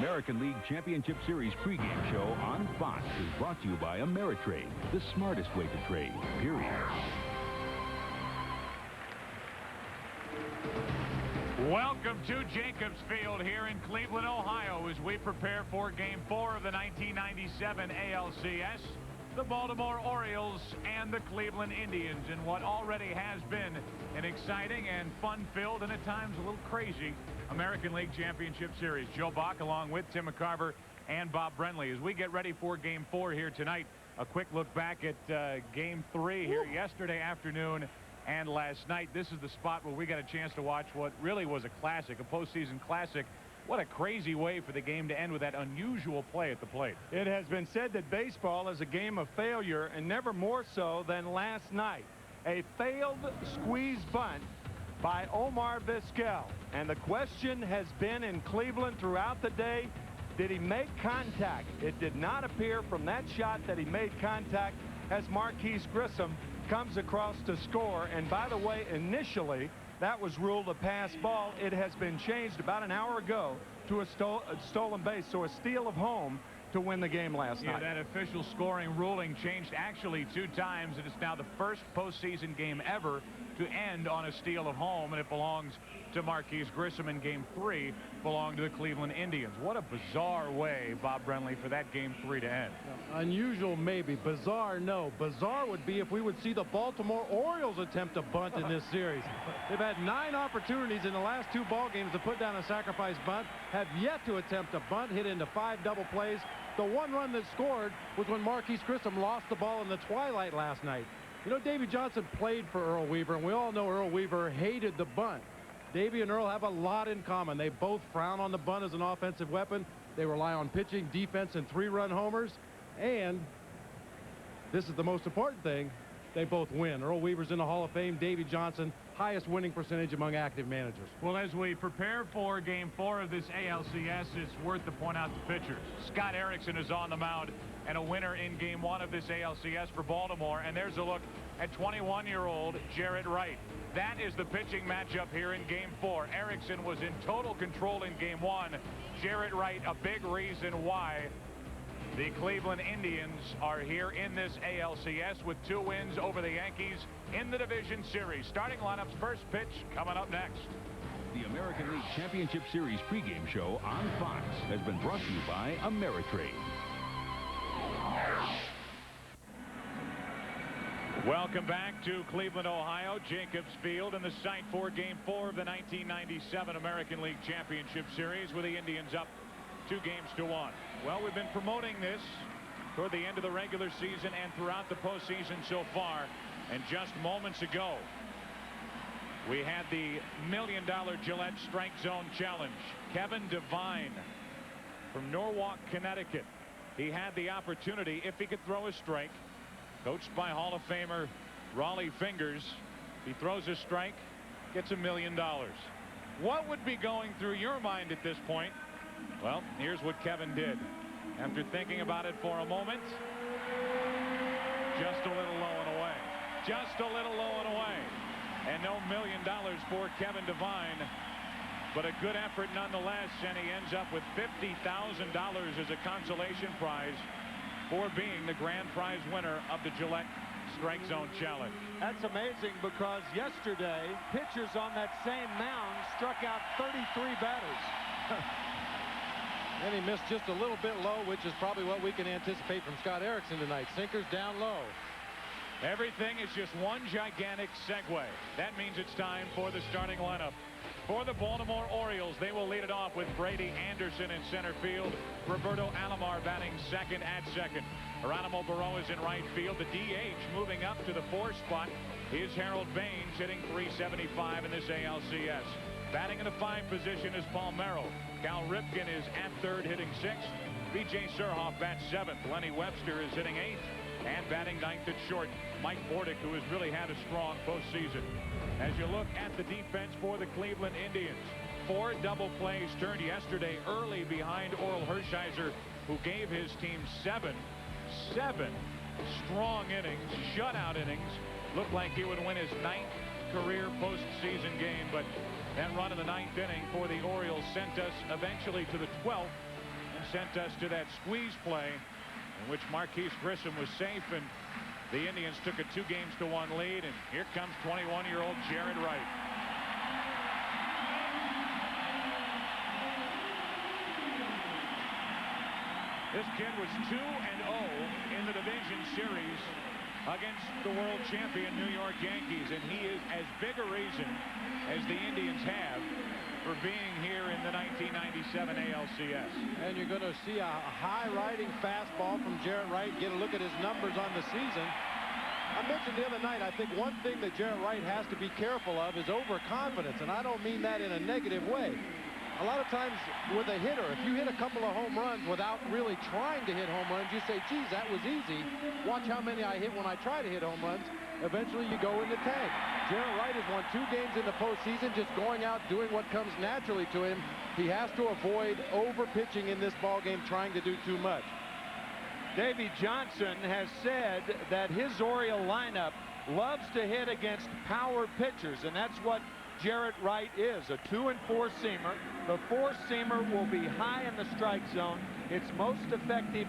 American League Championship Series pregame show on Fox is brought to you by Ameritrade, the smartest way to trade, period. Welcome to Jacobs Field here in Cleveland, Ohio, as we prepare for Game 4 of the 1997 ALCS. The Baltimore Orioles and the Cleveland Indians in what already has been an exciting and fun-filled and at times a little crazy American League Championship Series. Joe Bach along with Tim McCarver and Bob Brenly. As we get ready for Game 4 here tonight, a quick look back at Game 3 here yesterday afternoon and last night. This is the spot where we got a chance to watch what really was a classic, a postseason classic. What a crazy way for the game to end with that unusual play at the plate. It has been said that baseball is a game of failure, and never more so than last night. A failed squeeze bunt by Omar Vizquel. And the question has been in Cleveland throughout the day, did he make contact? It did not appear from that shot that he made contact as Marquise Grissom comes across to score. And by the way, initially, that was ruled a pass ball. It has been changed about an hour ago to a stolen base, so a steal of home to win the game last night. That official scoring ruling changed actually 2 times, and it's now the first postseason game ever to end on a steal of home, and it belongs to Marquise Grissom. In Game 3 belonged to the Cleveland Indians. What a bizarre way, Bob Brenly, for that Game 3 to end. Unusual, maybe. Bizarre, no. Bizarre would be if we would see the Baltimore Orioles attempt a bunt in this series. They've had 9 opportunities in the last 2 ball games to put down a sacrifice bunt, have yet to attempt a bunt, hit into 5 double plays. The one run that scored was when Marquise Grissom lost the ball in the twilight last night. You know, Davey Johnson played for Earl Weaver, and we all know Earl Weaver hated the bunt. Davey and Earl have a lot in common. They both frown on the bunt as an offensive weapon. They rely on pitching, defense, and 3-run homers. And this is the most important thing, they both win. Earl Weaver's in the Hall of Fame. Davey Johnson, highest winning percentage among active managers. Well, as we prepare for Game 4 of this ALCS, it's worth to point out the pitchers. Scott Erickson is on the mound, and a winner in Game 1 of this ALCS for Baltimore. And there's a look at 21-year-old Jarrett Wright. That is the pitching matchup here in Game 4. Erickson was in total control in Game 1. Jarrett Wright, a big reason why the Cleveland Indians are here in this ALCS with 2 wins over the Yankees in the division series. Starting lineups, first pitch coming up next. The American League Championship Series pregame show on Fox has been brought to you by Ameritrade. Welcome back to Cleveland, Ohio. Jacobs Field, and the site for Game 4 of the 1997 American League Championship Series, with the Indians up 2-1. Well, we've been promoting this toward the end of the regular season and throughout the postseason so far. And just moments ago, we had the $1 million Gillette Strike Zone Challenge. Kevin Devine from Norwalk, Connecticut. He had the opportunity, if he could throw a strike, coached by Hall of Famer Raleigh Fingers. He throws a strike, gets $1 million. What would be going through your mind at this point? Well, here's what Kevin did. After thinking about it for a moment, just a little low and away. Just a little low and away. And no $1 million for Kevin Devine, but a good effort nonetheless, and he ends up with $50,000 as a consolation prize for being the grand prize winner of the Gillette Strike Zone Challenge. That's amazing, because yesterday pitchers on that same mound struck out 33 batters. And he missed just a little bit low, which is probably what we can anticipate from Scott Erickson tonight. Sinkers down low. Everything is just one gigantic segue. That means it's time for the starting lineup. For the Baltimore Orioles, they will lead it off with Brady Anderson in center field. Roberto Alomar batting second at second. Geronimo Barreau is in right field. The DH moving up to the 4 spot is Harold Baines, hitting .375 in this ALCS. Batting in the 5 position is Paul Merrill. Cal Ripken is at third, hitting 6th. B.J. Surhoff bats 7th. Lenny Webster is hitting 8th. And batting 9th at short, Mike Bordick, who has really had a strong postseason. As you look at the defense for the Cleveland Indians, 4 double plays turned yesterday early behind Oral Hershiser, who gave his team 7 strong innings, shutout innings. Looked like he would win his 9th career postseason game, but that run in the 9th inning for the Orioles sent us eventually to the 12th sent us to that squeeze play in which Marquise Grissom was safe, and the Indians took a 2-1 lead. And here comes 21-year-old Jared Wright. This kid was 2-0 in the division series against the world champion New York Yankees, and he is as big a reason as the Indians have for being here in the 1997 ALCS. And you're going to see a high-riding fastball from Jarrett Wright. Get a look at his numbers on the season. I mentioned the other night, I think one thing that Jarrett Wright has to be careful of is overconfidence, and I don't mean that in a negative way. A lot of times with a hitter, if you hit a couple of home runs without really trying to hit home runs, you say, geez, that was easy. Watch how many I hit when I try to hit home runs. Eventually you go in the tank. Jarrett Wright has won 2 games in the postseason, just going out doing what comes naturally to him. He has to avoid over-pitching in this ball game, trying to do too much. Davey Johnson has said that his Oriole lineup loves to hit against power pitchers, and that's what Jarrett Wright is, a 2- and 4-seamer. The 4-seamer will be high in the strike zone. It's most effective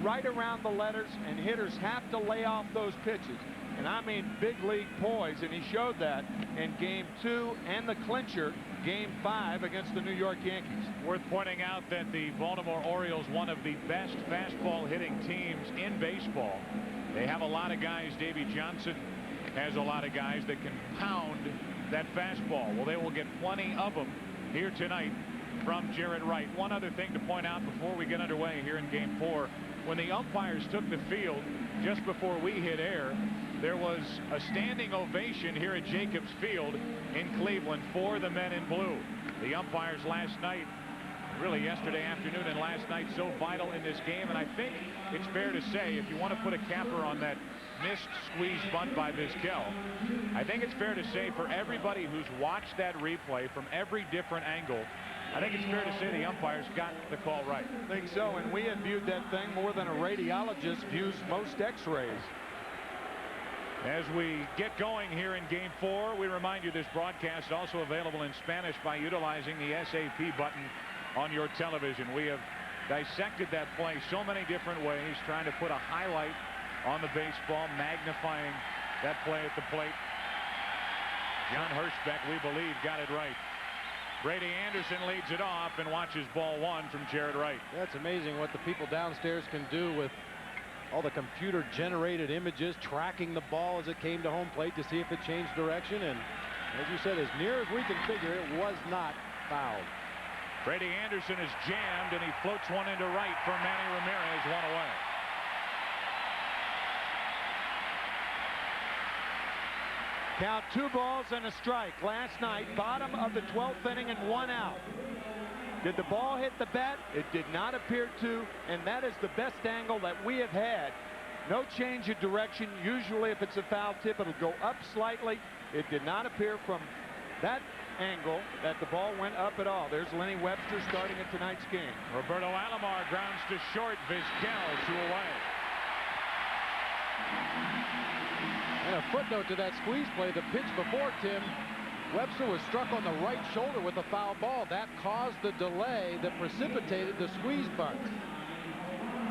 right around the letters, and hitters have to lay off those pitches. And I mean big league poise, and he showed that in Game 2 and the clincher, Game 5 against the New York Yankees. Worth pointing out that the Baltimore Orioles, one of the best fastball hitting teams in baseball. They have a lot of guys. Davey Johnson has a lot of guys that can pound that fastball. Well, they will get plenty of them here tonight from Jarrett Wright. One other thing to point out before we get underway here in Game 4, when the umpires took the field just before we hit air, there was a standing ovation here at Jacobs Field in Cleveland for the men in blue. The umpires last night, really yesterday afternoon and last night, so vital in this game. And I think it's fair to say, if you want to put a capper on that missed squeeze bunt by Vizquel, I think it's fair to say for everybody who's watched that replay from every different angle, I think it's fair to say the umpires got the call right. I think so, and we have viewed that thing more than a radiologist views most x-rays. As we get going here in Game 4, we remind you this broadcast is also available in Spanish by utilizing the SAP button on your television. We have dissected that play so many different ways, trying to put a highlight on the baseball, magnifying that play at the plate. John Hirschbeck, we believe, got it right. Brady Anderson leads it off and watches ball 1 from Jarrett Wright. That's amazing what the people downstairs can do with all the computer-generated images, tracking the ball as it came to home plate to see if it changed direction. And as you said, as near as we can figure, it was not fouled. Brady Anderson is jammed, and he floats one into right for Manny Ramirez, 1 away. Count 2 balls and a strike. Last night, bottom of the 12th inning and 1 out. Did the ball hit the bat? It did not appear to, and that is the best angle that we have had. No change of direction. Usually if it's a foul tip, it'll go up slightly. It did not appear from that angle that the ball went up at all. There's Lenny Webster starting at tonight's game. Roberto Alomar grounds to short. Vizquel 2 away. And a footnote to that squeeze play, the pitch before, Tim, Webster was struck on the right shoulder with a foul ball. That caused the delay that precipitated the squeeze bunt.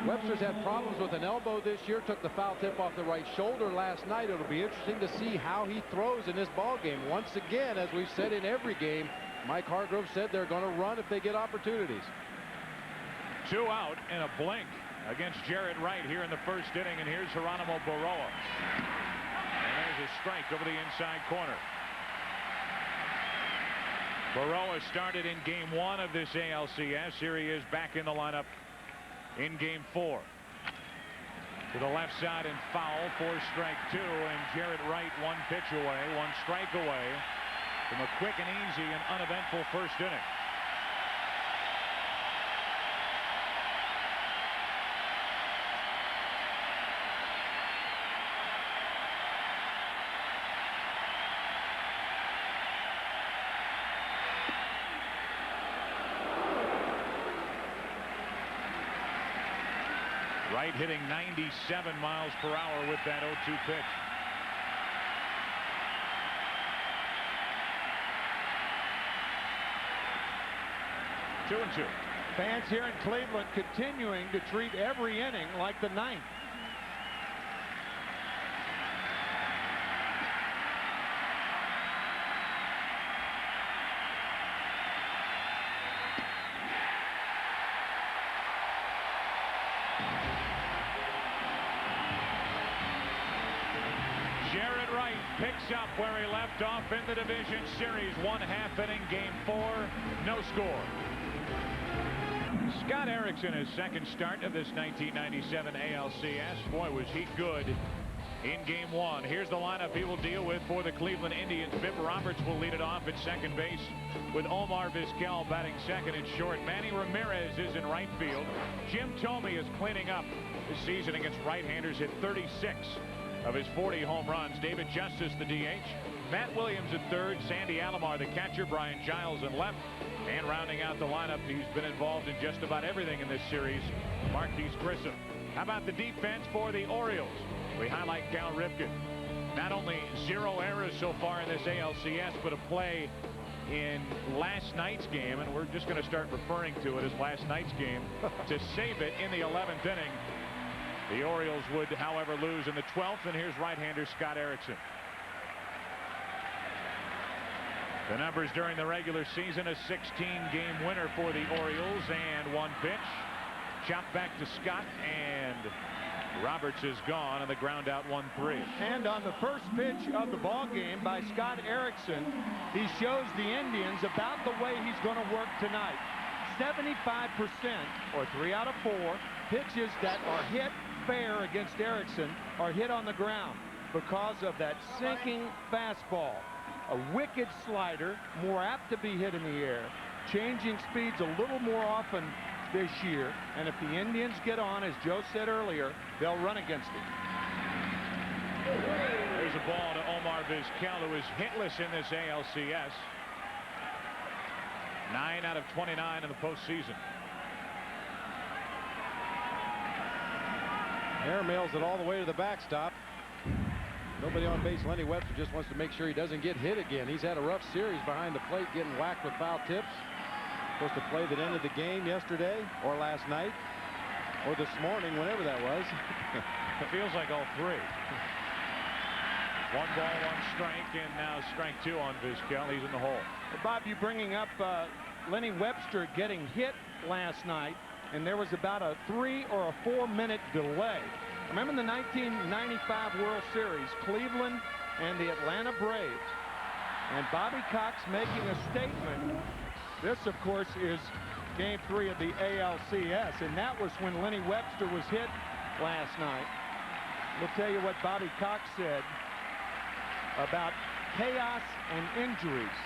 Webster's had problems with an elbow this year, took the foul tip off the right shoulder last night. It'll be interesting to see how he throws in this ball game. Once again, as we've said in every game, Mike Hargrove said they're going to run if they get opportunities. 2 out in a blink against Jarrett Wright here in the first inning, and here's Geronimo Baroa. And there's a strike over the inside corner. Baroa started in Game 1 of this ALCS. Here he is back in the lineup in Game 4. To the left side and foul for strike 2, and Jarrett Wright 1 pitch away, 1 strike away from a quick and easy and uneventful first inning. Wright hitting 97 miles per hour with that 0-2 pitch. Two and 2. Fans here in Cleveland continuing to treat every inning like the ninth. Jared Wright picks up where he left off in the division series. 1/2 inning, game 4, no score. Scott Erickson, his second start of this 1997 ALCS. Boy, was he good in game 1. Here's the lineup he will deal with for the Cleveland Indians. Bip Roberts will lead it off at second base with Omar Vizquel batting second and short. Manny Ramirez is in right field. Jim Thome is cleaning up this season against right-handers, hit 36 of his 40 home runs. David Justice, the DH. Matt Williams at third. Sandy Alomar, the catcher. Brian Giles in left. And rounding out the lineup, he's been involved in just about everything in this series, Marquise Grissom. How about the defense for the Orioles? We highlight Cal Ripken. Not only 0 errors so far in this ALCS, but a play in last night's game, and we're just going to start referring to it as last night's game to save it in the 11th inning. The Orioles would, however, lose in the 12th, and here's right-hander Scott Erickson. The numbers during the regular season: a 16-game winner for the Orioles, and 1 pitch. Chopped back to Scott, and Roberts is gone, and the ground out 1-3. And on the first pitch of the ball game by Scott Erickson, he shows the Indians about the way he's going to work tonight. 75%, or 3 out of 4, pitches that are hit fair against Erickson are hit on the ground because of that sinking fastball. A wicked slider, more apt to be hit in the air, changing speeds a little more often this year, and if the Indians get on, as Joe said earlier, they'll run against it. There's a ball to Omar Vizquel, who is hitless in this ALCS. 9 out of 29 in the postseason. Air mails it all the way to the backstop. Nobody on base. Lenny Webster just wants to make sure he doesn't get hit again. He's had a rough series behind the plate, getting whacked with foul tips. Supposed to play that ended the game yesterday, or last night, or this morning, whenever that was. It feels like all 3. 1 ball, 1 strike, and now strike 2 on Vizquel. He's in the hole. Well, Bob, you bringing up Lenny Webster getting hit last night, and there was about a 3 or a 4-minute delay. Remember the 1995 World Series, Cleveland and the Atlanta Braves, and Bobby Cox making a statement. This, of course, is game 3 of the ALCS, and that was when Lenny Webster was hit last night. We'll tell you what Bobby Cox said about chaos and injuries.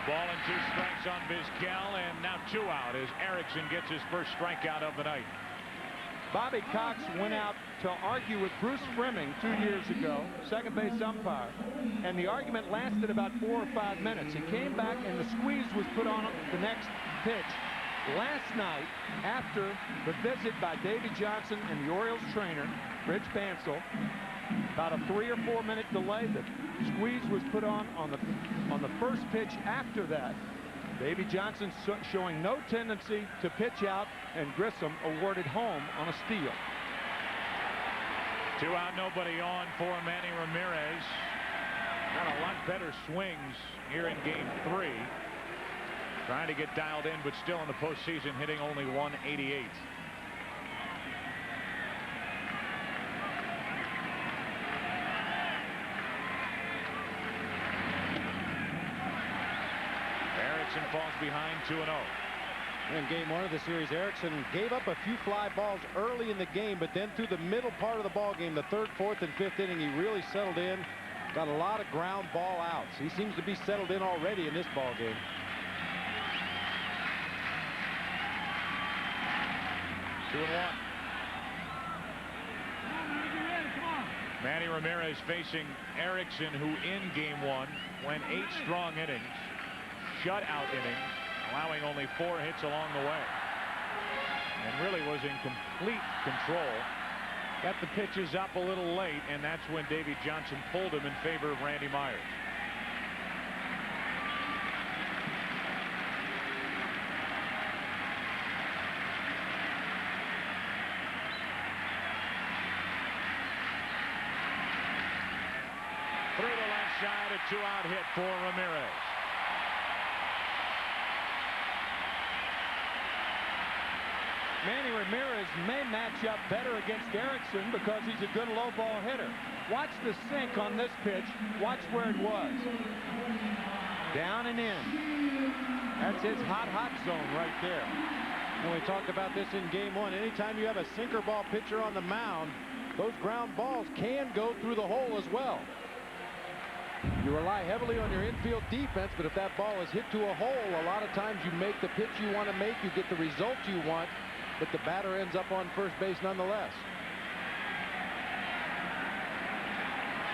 A ball and 2 strikes on Vizquel, and now 2 out as Erickson gets his first strikeout of the night. Bobby Cox went out to argue with Bruce Fleming 2 years ago, second base umpire, and the argument lasted about 4 or 5 minutes. He came back and the squeeze was put on the next pitch. Last night, after the visit by Davey Johnson and the Orioles trainer, Rich Bansell, about a 3 or 4 minute delay, the squeeze was put on the first pitch after that. Davey Johnson showing no tendency to pitch out, and Grissom awarded home on a steal. 2 out, nobody on for Manny Ramirez. Got a lot better swings here in game 3. Trying to get dialed in, but still in the postseason, hitting only .188. Erickson falls behind 2-0. In game 1 of the series, Erickson gave up a few fly balls early in the game, but then through the middle part of the ball game, the 3rd, 4th, and 5th inning, he really settled in. Got a lot of ground ball outs. He seems to be settled in already in this ball game. Two and 1. Manny Ramirez facing Erickson, who in game 1 went 8 strong innings, shutout innings, allowing only 4 hits along the way, and really was in complete control. Got the pitches up a little late, and that's when Davey Johnson pulled him in favor of Randy Myers. side, a 2-out hit for Ramirez. Manny Ramirez may match up better against Erickson because he's a good low ball hitter. Watch the sink on this pitch. Watch where it was. Down and in. That's his hot zone right there. And we talked about this in game one. Anytime you have a sinker ball pitcher on the mound, those ground balls can go through the hole as well. You rely heavily on your infield defense, but if that ball is hit to a hole, a lot of times you make the pitch you want to make, you get the results you want, but the batter ends up on first base nonetheless.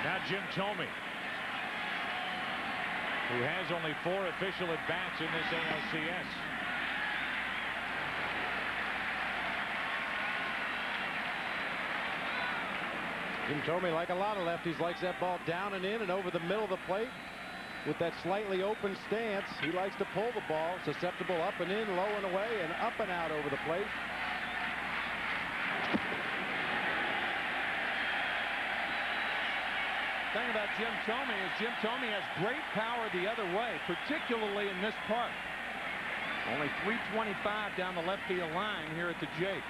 Now Jim Thome, who has only 4 official at-bats in this ALCS. Jim Thome, like a lot of lefties, likes that ball down and in and over the middle of the plate. With that slightly open stance, he likes to pull the ball, susceptible up and in, low and away, and up and out over the plate. The thing about Jim Thome is Jim Thome has great power the other way, particularly in this park. Only 325 down the left field line here at the Jake.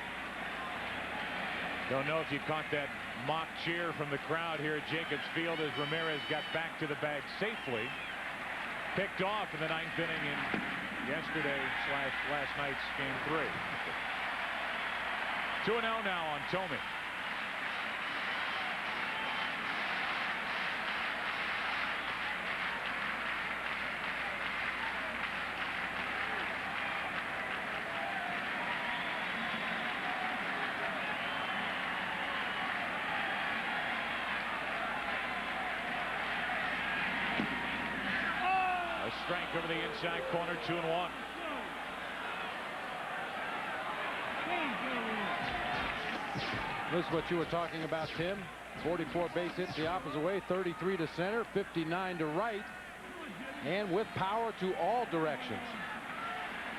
Don't know if you caught that mock cheer from the crowd here at Jacobs Field as Ramirez got back to the bag safely. Picked off in the 9th inning in last night's game 3. 2-0 now on Thome. Strike over the inside corner, 2-1. This is what you were talking about, Tim. 44 base hits the opposite way, 33 to center, 59 to right, and with power to all directions.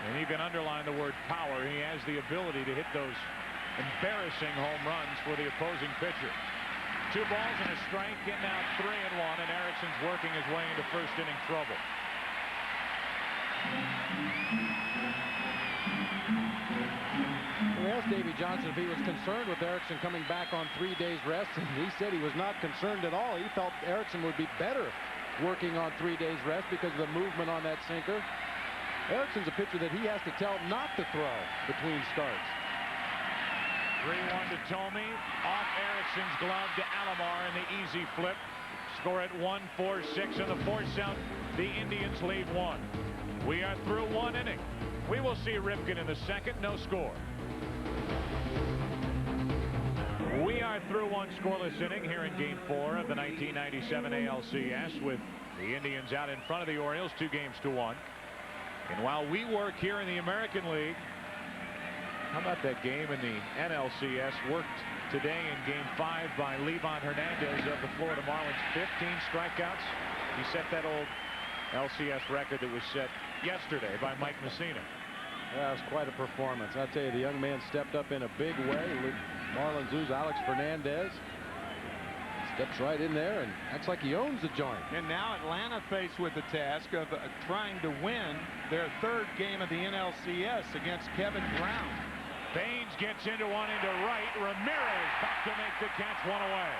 And you can underline the word power. He has the ability to hit those embarrassing home runs for the opposing pitcher. 2 balls and a strike, getting out 3-1, and Erickson's working his way into first inning trouble. We asked Davey Johnson if he was concerned with Erickson coming back on 3 days rest, and he said he was not concerned at all. He felt Erickson would be better working on 3 days rest because of the movement on that sinker. Erickson's a pitcher that he has to tell not to throw between starts. 3-1 to Thome. Off Erickson's glove to Alomar in the easy flip. Score at 1-4-6 on the force out. The Indians lead 1. We are through 1 inning. We will see Ripken in the second. No score. We are through 1 scoreless inning here in game 4 of the 1997 ALCS, with the Indians out in front of the Orioles 2-1. And while we work here in the American League, how about that game in the NLCS worked today in game 5 by Levon Hernandez of the Florida Marlins. 15 strikeouts. He set that old LCS record that was set yesterday by Mike Messina. Yeah, it was quite a performance. I tell you, the young man stepped up in a big way. Marlins lose Alex Fernandez. Steps right in there and acts like he owns the joint. And now Atlanta faced with the task of trying to win their 3rd game of the NLCS against Kevin Brown. Baines gets into one into right. Ramirez back to make the catch, 1 away.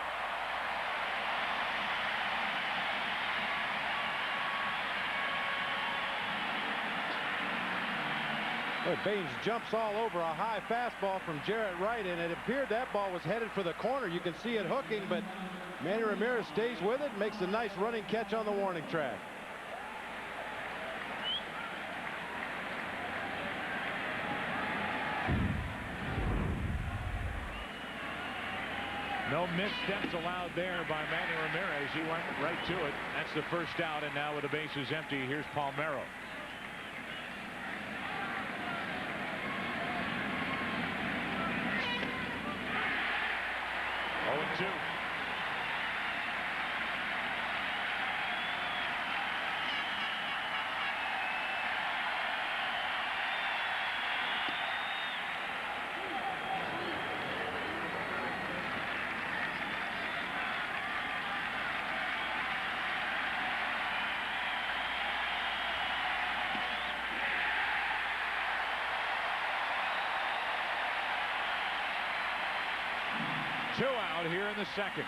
Baines jumps all over a high fastball from Jarrett Wright, and it appeared that ball was headed for the corner. You can see it hooking, but Manny Ramirez stays with it, makes a nice running catch on the warning track. No missteps allowed there by Manny Ramirez. He went right to it. That's the first out, and now with the bases empty, here's Palmeiro. 0-2. 2 out here in the second.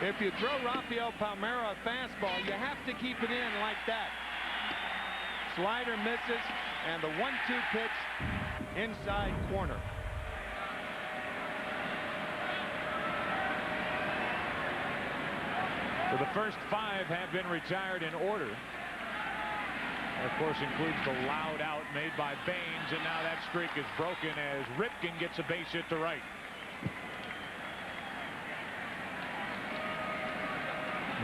If you throw Rafael Palmeiro a fastball, you have to keep it in like that. Slider misses, and the 1-2 pitch inside corner. So the first 5 have been retired in order. That, of course, includes the loud out made by Baines, and now that streak is broken as Ripken gets a base hit to right.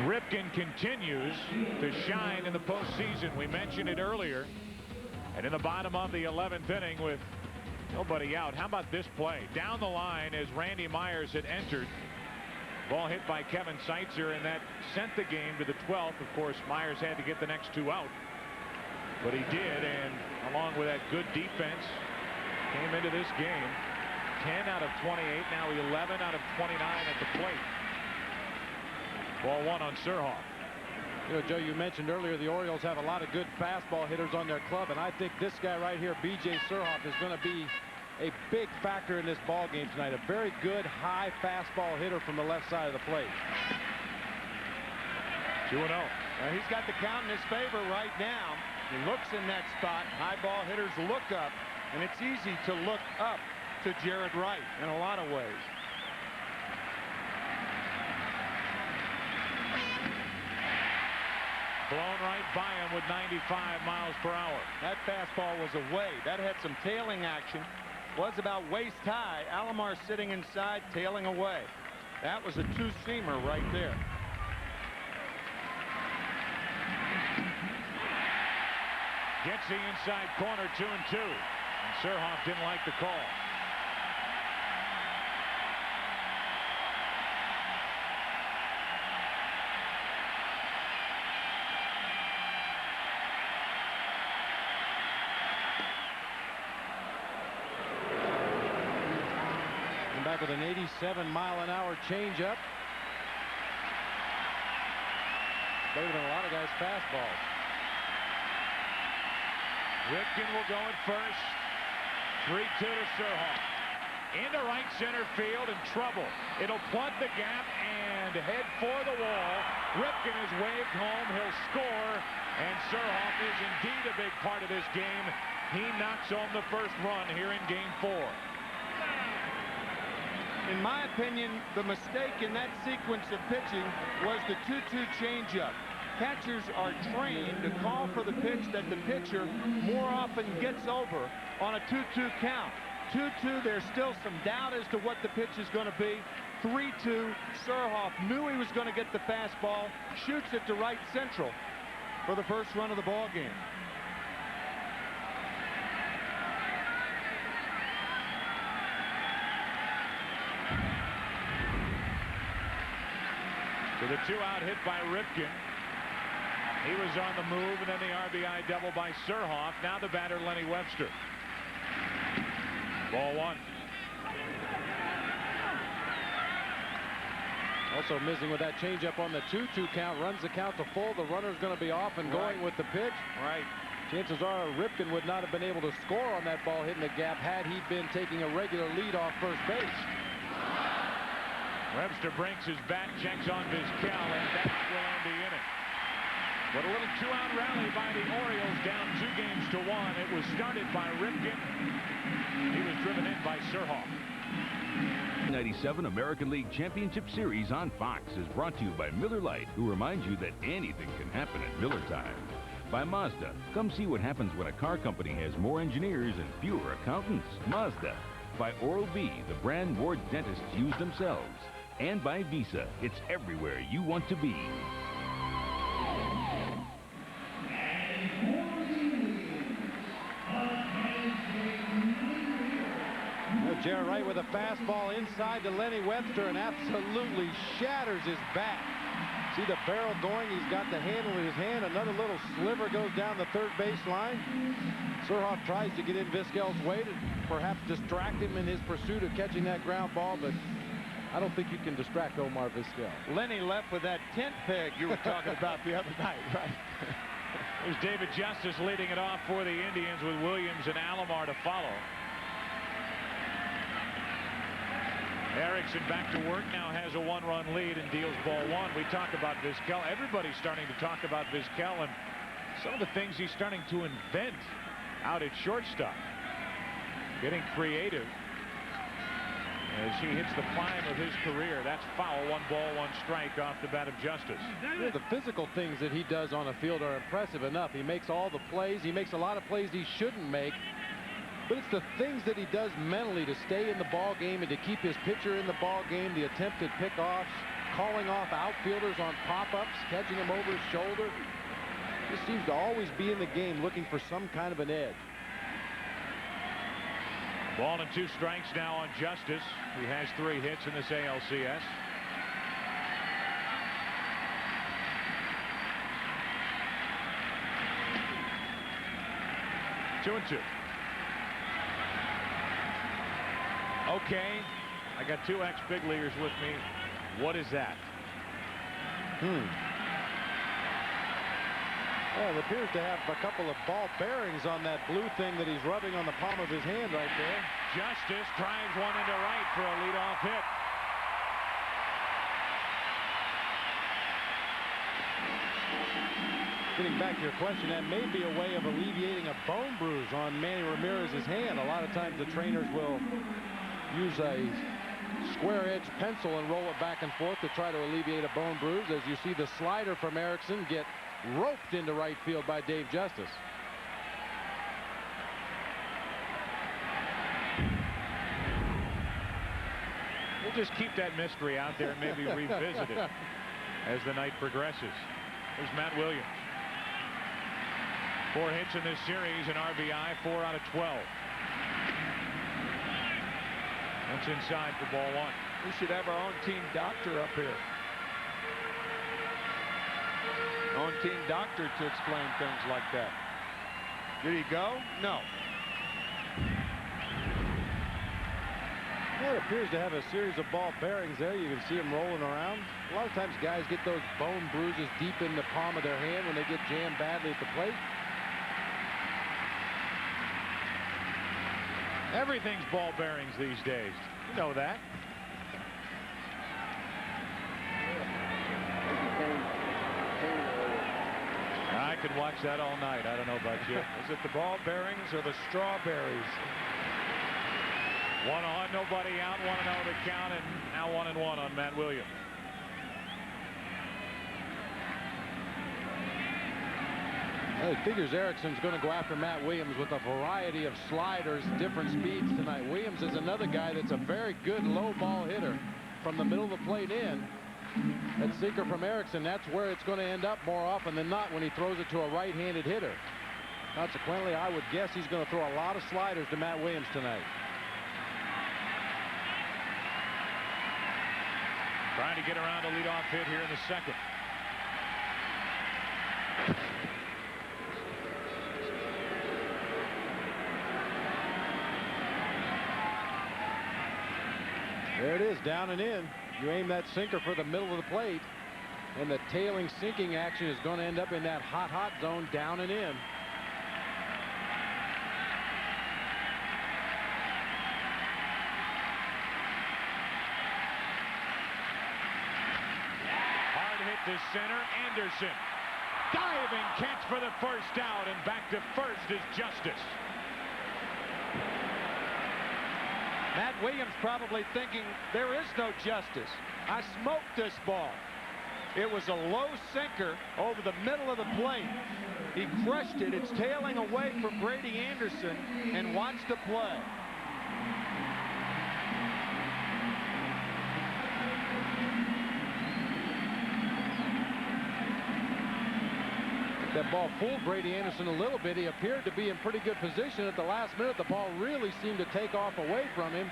Ripken continues to shine in the postseason. We mentioned it earlier. And in the bottom of the 11th inning with nobody out. How about this play? Down the line as Randy Myers had entered. Ball hit by Kevin Seitzer, and that sent the game to the 12th. Of course, Myers had to get the next 2 out. But he did, and along with that good defense, came into this game 10 out of 28, now 11 out of 29 at the plate. Ball 1 on Surhoff. You know, Joe, you mentioned earlier the Orioles have a lot of good fastball hitters on their club, and I think this guy right here, B.J. Surhoff, is going to be a big factor in this ball game tonight. A very good high fastball hitter from the left side of the plate. 2-0. He's got the count in his favor right now. He looks in that spot. High ball hitters look up, and it's easy to look up to Jared Wright in a lot of ways. Blown right by him with 95 miles per hour. That fastball was away. That had some tailing action. Was about waist high. Alomar sitting inside, tailing away. That was a 2-seamer right there. Gets the inside corner, 2-2. And Surhoff didn't like the call. Back with an 87-mile-an-hour changeup. Better than a lot of guys' fastballs. Ripken will go at first. 3-2 to Surhoff. Into right center field in trouble. It'll plug the gap and head for the wall. Ripken is waved home. He'll score. And Surhoff is indeed a big part of this game. He knocks home the first run here in Game 4. In my opinion, the mistake in that sequence of pitching was the 2-2 changeup. Catchers are trained to call for the pitch that the pitcher more often gets over on a 2-2 count. 2-2, there's still some doubt as to what the pitch is going to be. 3-2, Surhoff knew he was going to get the fastball, shoots it to right central for the first run of the ball game. So the 2-out hit by Ripken. He was on the move, and then the RBI double by Surhoff. Now the batter, Lenny Webster. Ball 1. Also missing with that changeup on the 2-2 count. Runs the count to full. The runner's going to be off and going with the pitch. Right. Chances are Ripken would not have been able to score on that ball hitting the gap had he been taking a regular lead off first base. Webster brings his bat, checks on Vizquel, and that will end the inning. But a little 2-out rally by the Orioles, down 2-1. It was started by Ripken. He was driven in by Surhoff. 97 American League Championship Series on Fox is brought to you by Miller Lite, who reminds you that anything can happen at Miller time. By Mazda, come see what happens when a car company has more engineers and fewer accountants. Mazda. By Oral-B, the brand more dentists use themselves. And by Visa, it's everywhere you want to be. Jared Wright with a fastball inside to Lenny Webster and absolutely shatters his bat. See the barrel going. He's got the handle in his hand. Another little sliver goes down the third base line. Surhoff tries to get in Vizquel's way to perhaps distract him in his pursuit of catching that ground ball, but I don't think you can distract Omar Vizquel. Lenny left with that tent peg you were talking about the other night, right? There's David Justice leading it off for the Indians with Williams and Alomar to follow. Erickson back to work, now has a 1-run lead and deals ball 1. We talk about Vizquel. Everybody's starting to talk about Vizquel and some of the things he's starting to invent out at shortstop. Getting creative as he hits the prime of his career. That's foul. 1 ball, 1 strike off the bat of Justice. Yeah, the physical things that he does on the field are impressive enough. He makes all the plays. He makes a lot of plays he shouldn't make. But it's the things that he does mentally to stay in the ball game and to keep his pitcher in the ball game. The attempted pickoffs, calling off outfielders on pop-ups, catching him over his shoulder. He seems to always be in the game looking for some kind of an edge. 1 and 2 strikes now on Justice. He has 3 hits in this ALCS. Two and 2. Okay, I got 2 ex-big leaguers with me. What is that? Well, it appears to have a couple of ball bearings on that blue thing that he's rubbing on the palm of his hand right there. Justice drives one into right for a leadoff hit. Getting back to your question, that may be a way of alleviating a bone bruise on Manny Ramirez's hand. A lot of times the trainers will use a square edge pencil and roll it back and forth to try to alleviate a bone bruise. As you see the slider from Erickson get roped into right field by Dave Justice. We'll just keep that mystery out there and maybe revisit it as the night progresses. There's Matt Williams. 4 hits in this series, an RBI, 4 out of 12. That's inside for ball 1. We should have our own team doctor up here. Own team doctor to explain things like that. Did he go? No. Well, it appears to have a series of ball bearings there. You can see him rolling around. A lot of times guys get those bone bruises deep in the palm of their hand when they get jammed badly at the plate. Everything's ball bearings these days. You know that. I could watch that all night. I don't know about you. Is it the ball bearings or the strawberries? 1 on, nobody out. 1-0 to count, and now 1-1 on Matt Williams. Well, he figures Erickson's going to go after Matt Williams with a variety of sliders, different speeds tonight. Williams is another guy that's a very good low ball hitter from the middle of the plate in. That sinker from Erickson, that's where it's going to end up more often than not when he throws it to a right-handed hitter. Consequently, I would guess he's going to throw a lot of sliders to Matt Williams tonight. Trying to get around a leadoff hit here in the second. There it is, down and in. You aim that sinker for the middle of the plate, and the tailing sinking action is going to end up in that hot zone, down and in. Hard hit to center. Anderson. Diving catch for the first out, and back to first is Justice. Matt Williams probably thinking there is no justice. I smoked this ball. It was a low sinker over the middle of the plate. He crushed it. It's tailing away from Brady Anderson, and watch the play. That ball fooled Brady Anderson a little bit. He appeared to be in pretty good position at the last minute. The ball really seemed to take off away from him.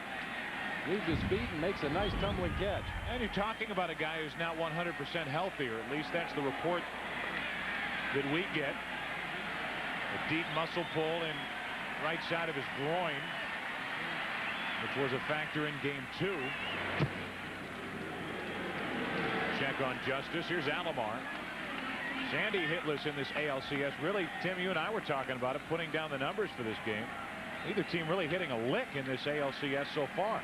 Leaves his feet and makes a nice tumbling catch. And you're talking about a guy who's not 100% healthy, or at least that's the report that we get. A deep muscle pull in right side of his groin, which was a factor in game 2. Check on Justice. Here's Alomar. Sandy hitless in this ALCS. Really, Tim, you and I were talking about it, putting down the numbers for this game. Neither team really hitting a lick in this ALCS so far.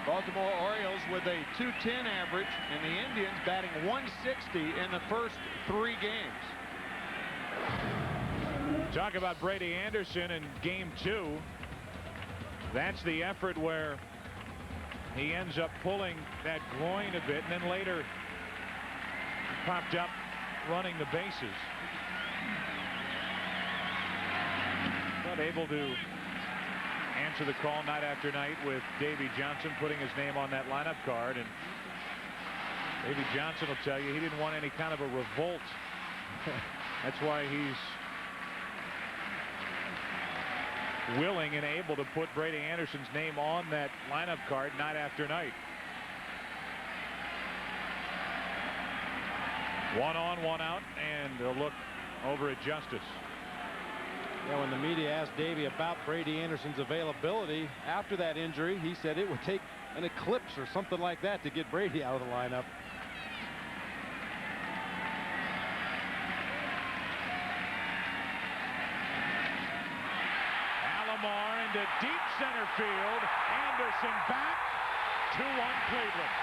Baltimore Orioles with a .210 average, and the Indians batting .160 in the first 3 games. Talk about Brady Anderson in game 2. That's the effort where he ends up pulling that groin a bit, and then later popped up running the bases. But able to answer the call night after night with Davey Johnson putting his name on that lineup card. And Davey Johnson will tell you he didn't want any kind of a revolt. That's why he's willing and able to put Brady Anderson's name on that lineup card night after night. 1 on, 1 out, and a look over at Justice. Yeah, when the media asked Davey about Brady Anderson's availability after that injury, he said it would take an eclipse or something like that to get Brady out of the lineup. Alomar into deep center field. Anderson back. 2-1 Cleveland.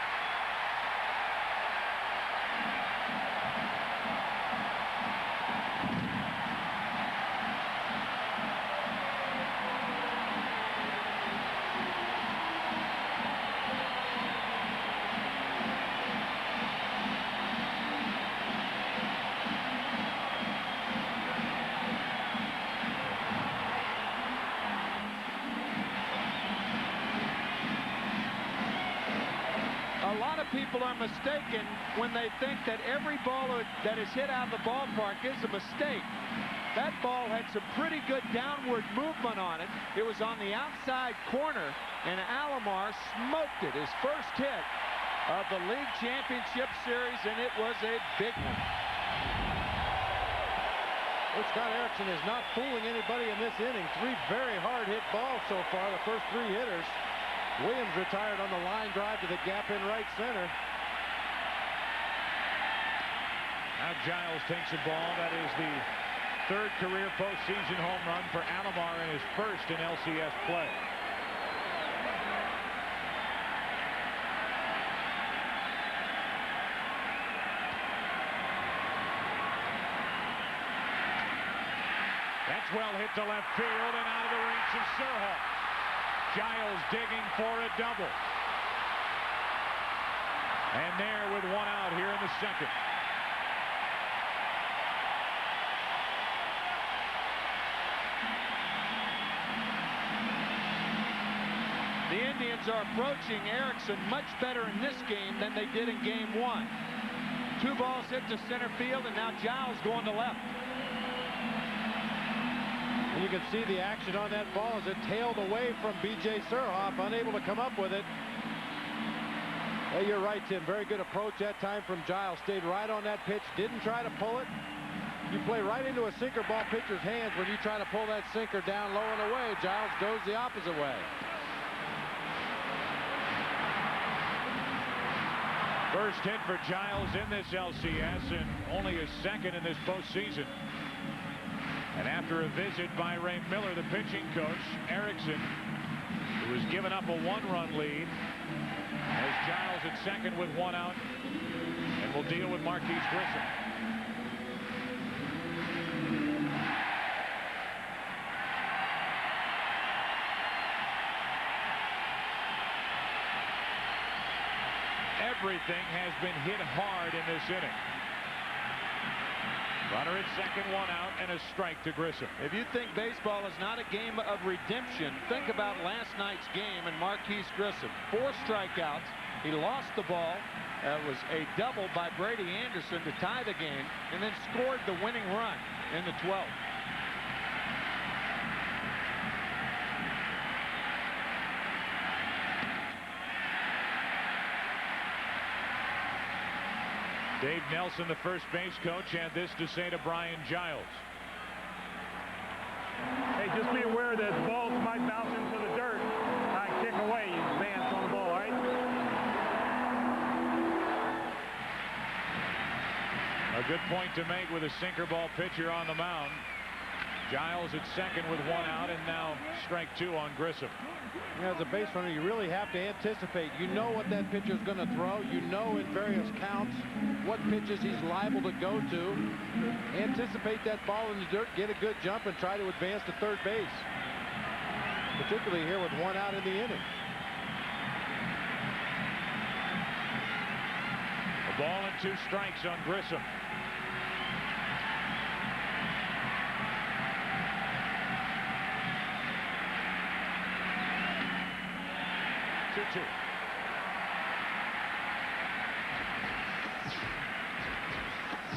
People are mistaken when they think that every ball that is hit out of the ballpark is a mistake. That ball had some pretty good downward movement on it. It was on the outside corner, and Alomar smoked it, his first hit of the League Championship Series, and it was a big one. Well, Scott Erickson is not fooling anybody in this inning. 3 very hard hit balls so far, the first 3 hitters. Williams retired on the line drive to the gap in right center. Now Giles takes a ball. That is the 3rd career postseason home run for Alomar and his first in LCS play. That's well hit to left field and out of the reach of Surhoff. Giles digging for a double. And there with 1 out here in the 2nd. The Indians are approaching Erickson much better in this game than they did in game 1. 2 balls hit to center field, and now Giles going to left. And you can see the action on that ball as it tailed away from B.J. Surhoff, unable to come up with it. Hey, you're right, Tim. Very good approach that time from Giles. Stayed right on that pitch, didn't try to pull it. You play right into a sinker ball pitcher's hands when you try to pull that sinker down low and away. Giles goes the opposite way. First hit for Giles in this LCS and only his 2nd in this postseason. And after a visit by Ray Miller, the pitching coach, Erickson, who was given up a 1-run lead, has Giles at 2nd with 1 out, and will deal with Marquise Grissom. Everything has been hit hard in this inning. Runner at 2nd, 1 out, and a strike to Grissom. If you think baseball is not a game of redemption, think about last night's game and Marquise Grissom. 4 strikeouts. He lost the ball. It was a double by Brady Anderson to tie the game, and then scored the winning run in the 12th. Dave Nelson, the first base coach, had this to say to Brian Giles. Hey, just be aware that balls might bounce into the dirt. Kick away, you advance on the ball, all right? A good point to make with a sinker ball pitcher on the mound. Giles at second with 1 out, and now strike 2 on Grissom. As a base runner, you really have to anticipate. You know what that pitcher is going to throw. You know in various counts what pitches he's liable to go to. Anticipate that ball in the dirt, get a good jump, and try to advance to third base. Particularly here with 1 out in the inning. A ball and 2 strikes on Grissom.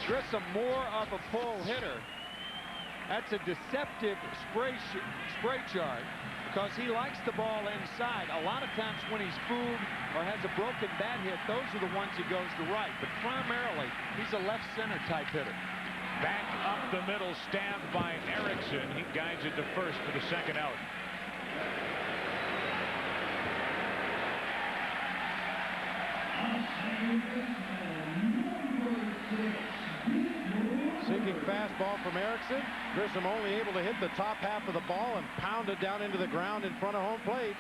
Grissom more of a pull hitter. That's a deceptive spray chart because he likes the ball inside. A lot of times when he's fooled or has a broken bat hit, those are the ones he goes to right. But primarily, he's a left center type hitter. Back up the middle, stabbed by Erickson. He guides it to first for the second out. Sinking fastball from Erickson. Grissom only able to hit the top half of the ball and pound it down into the ground in front of home plate.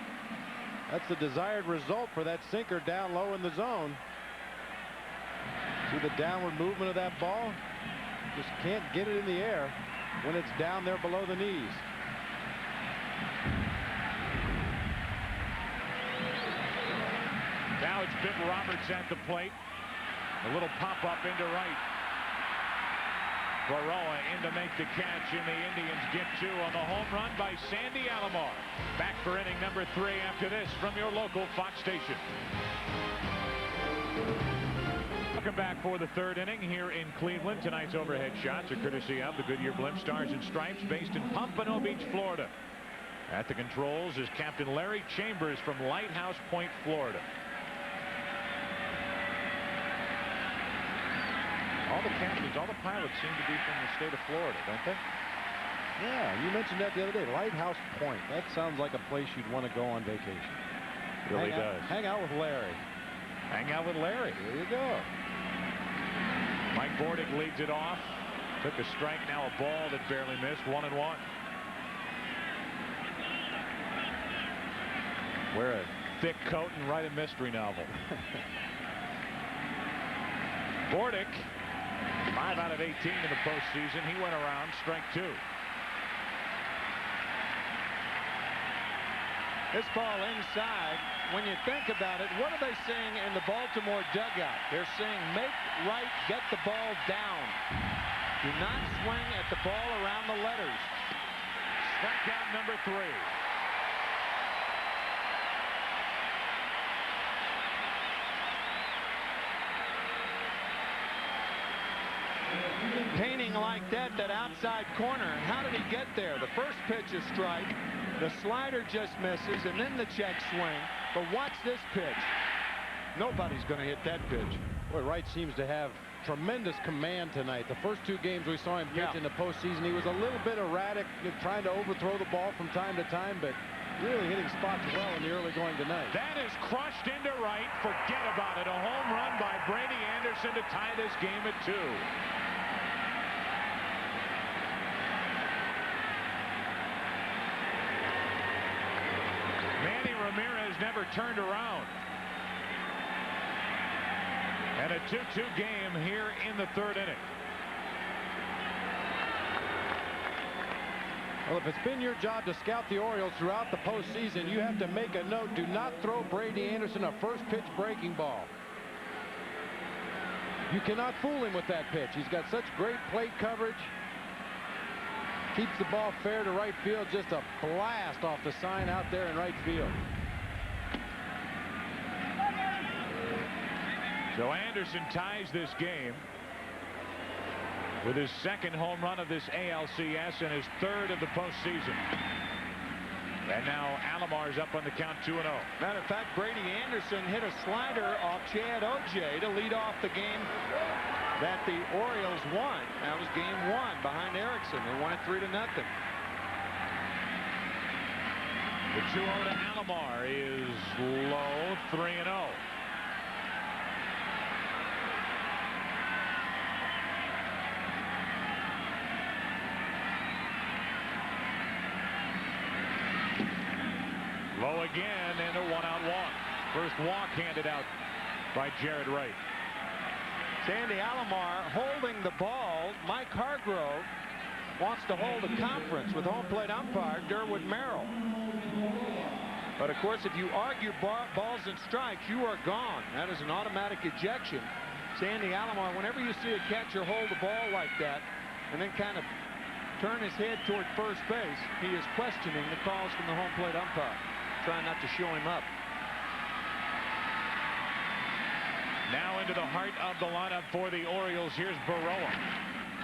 That's the desired result for that sinker down low in the zone. See the downward movement of that ball? Just can't get it in the air when it's down there below the knees. Now it's Bibb Roberts at the plate. A little pop-up into right. Baroa in to make the catch, and the Indians get 2 on the home run by Sandy Alomar. Back for inning number 3 after this from your local Fox station. Welcome back for the 3rd inning here in Cleveland. Tonight's overhead shots are courtesy of the Goodyear Blimp Stars and Stripes, based in Pompano Beach, Florida. At the controls is Captain Larry Chambers from Lighthouse Point, Florida. All the captains, all the pilots seem to be from the state of Florida, don't they? Yeah, you mentioned that the other day. Lighthouse Point. That sounds like a place you'd want to go on vacation. It really does. Hang out with Larry. Hang out with Larry. There you go. Mike Bordick leads it off. Took a strike, now a ball that barely missed. 1-1. Wear a thick coat and write a mystery novel. Bordick, 5 out of 18 in the postseason. He went around, strike 2. This ball inside, when you think about it, what are they saying in the Baltimore dugout? They're saying make right, get the ball down. Do not swing at the ball around the letters. Strikeout number 3. Painting like that outside corner. How did he get there? The first pitch is strike. The slider just misses, and then the check swing. But watch this pitch. Nobody's going to hit that pitch. Boy, Wright seems to have tremendous command tonight. The first 2 games we saw him pitch in the postseason, he was a little bit erratic, trying to overthrow the ball from time to time, but really hitting spots well in the early going tonight. That is crushed into right. Forget about it. A home run by Brady Anderson to tie this game at 2. Ramirez never turned around. And a 2-2 game here in the 3rd inning. Well, if it's been your job to scout the Orioles throughout the postseason, you have to make a note. Do not throw Brady Anderson a first pitch breaking ball. You cannot fool him with that pitch. He's got such great plate coverage. Keeps the ball fair to right field. Just a blast off the sign out there in right field. So Anderson ties this game with his 2nd home run of this ALCS and his 3rd of the postseason. And now Alomar's up on the count 2-0. Matter of fact, Brady Anderson hit a slider off Chad Ojay to lead off the game that the Orioles won. That was game 1 behind Erickson. They won it 3-0. The 2-0 to Alomar is low, 3-0. 0 again and a 1-out walk. First walk handed out by Jared Wright. Sandy Alomar holding the ball. Mike Hargrove wants to hold a conference with home plate umpire Durwood Merrill. But of course, if you argue balls and strikes, you are gone. That is an automatic ejection. Sandy Alomar, whenever you see a catcher hold the ball like that and then kind of turn his head toward first base, he is questioning the calls from the home plate umpire, trying not to show him up. Now into the heart of the lineup for the Orioles. Here's Baroa.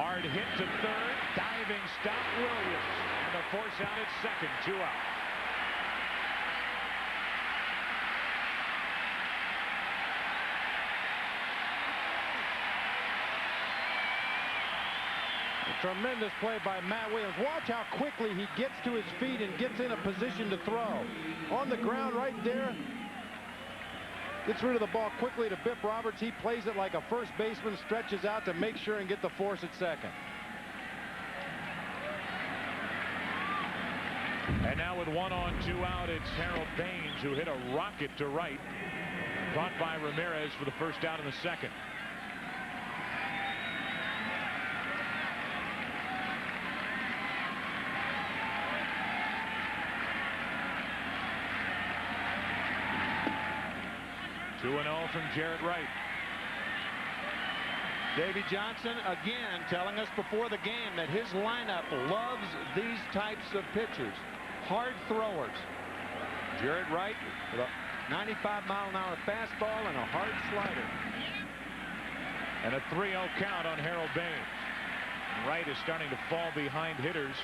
Hard hit to third. Diving stop, Williams. And the force out at second. 2 out. A tremendous play by Matt Williams. Watch how quickly he gets to his feet and gets in a position to throw. On the ground right there. Gets rid of the ball quickly to Biff Roberts. He plays it like a first baseman, stretches out to make sure and get the force at second. And now with 1 on 2 out, it's Harold Baines who hit a rocket to right. Caught by Ramirez for the first out in the second. Two 2-0 from Jared Wright. Davey Johnson again telling us before the game that his lineup loves these types of pitchers. Hard throwers. Jared Wright with a 95-mile-an-hour fastball and a hard slider. And a 3-0 count on Harold Baines. Wright is starting to fall behind hitters.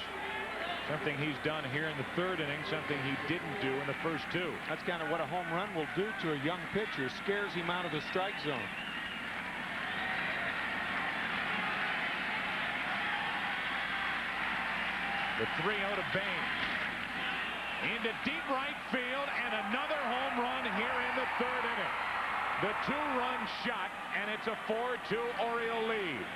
Something he's done here in the third inning, something he didn't do in the first 2. That's kind of what a home run will do to a young pitcher. Scares him out of the strike zone. The 3-0 to Baines. Into deep right field and another home run here in the third inning. The 2-run shot, and it's a 4-2 Oriole lead.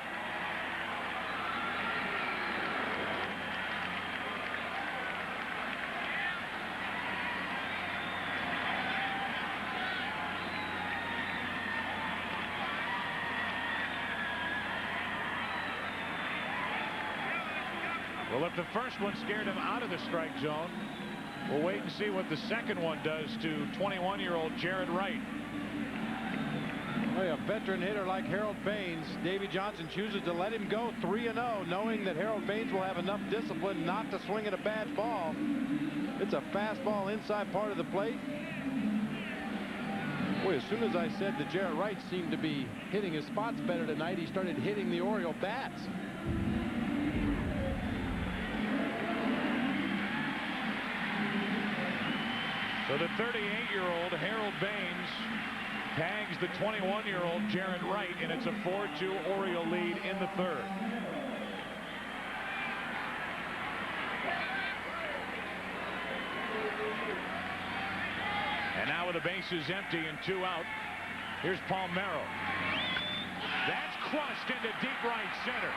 Well, if the first one scared him out of the strike zone, we'll wait and see what the second one does to 21-year-old Jared Wright. Well, a veteran hitter like Harold Baines, Davey Johnson chooses to let him go 3-0, knowing that Harold Baines will have enough discipline not to swing at a bad ball. It's a fastball inside part of the plate. Boy, as soon as I said that Jared Wright seemed to be hitting his spots better tonight, he started hitting the Oriole bats. So the 38-year-old Harold Baines tags the 21-year-old Jared Wright, and it's a 4-2 Oriole lead in the third. And now with the bases empty and 2 out, here's Palmeiro. That's crushed into deep right center.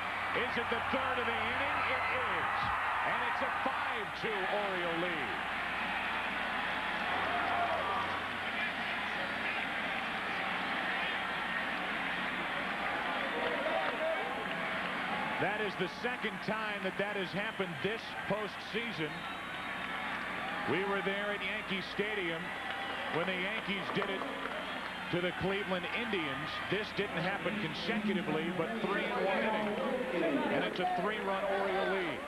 Is it the third of the inning? It is. And it's a 5-2 Oriole lead. That is the second time that has happened this postseason. We were there at Yankee Stadium when the Yankees did it to the Cleveland Indians. This didn't happen consecutively, but 3 in 1 inning. And it's a 3-run Oriole lead.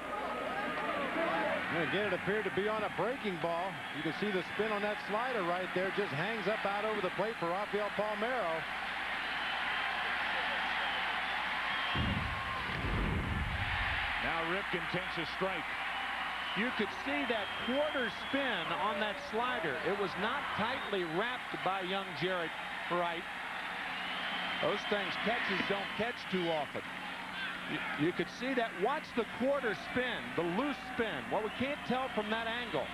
And again, it appeared to be on a breaking ball. You can see the spin on that slider right there. Just hangs up out over the plate for Rafael Palmeiro. Now Ripken takes a strike. You could see that quarter spin on that slider. It was not tightly wrapped by young Jared Wright. Those things catches don't catch too often. You could see that. Watch the quarter spin, the loose spin. Well, we can't tell from that angle.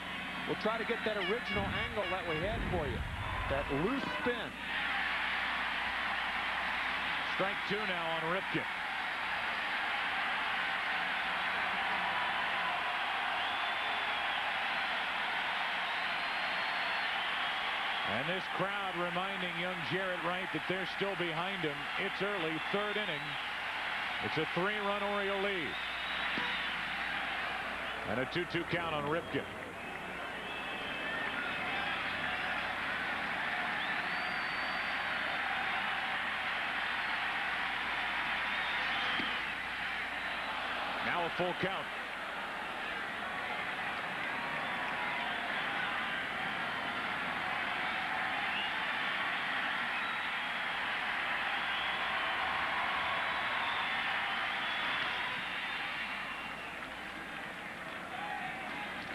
We'll try to get that original angle that we had for you. That loose spin. Strike 2 now on Ripken. And this crowd reminding young Jarrett Wright that they're still behind him. It's early, third inning. It's a 3-run Oriole lead. And a 2-2 count on Ripken. Now a full count.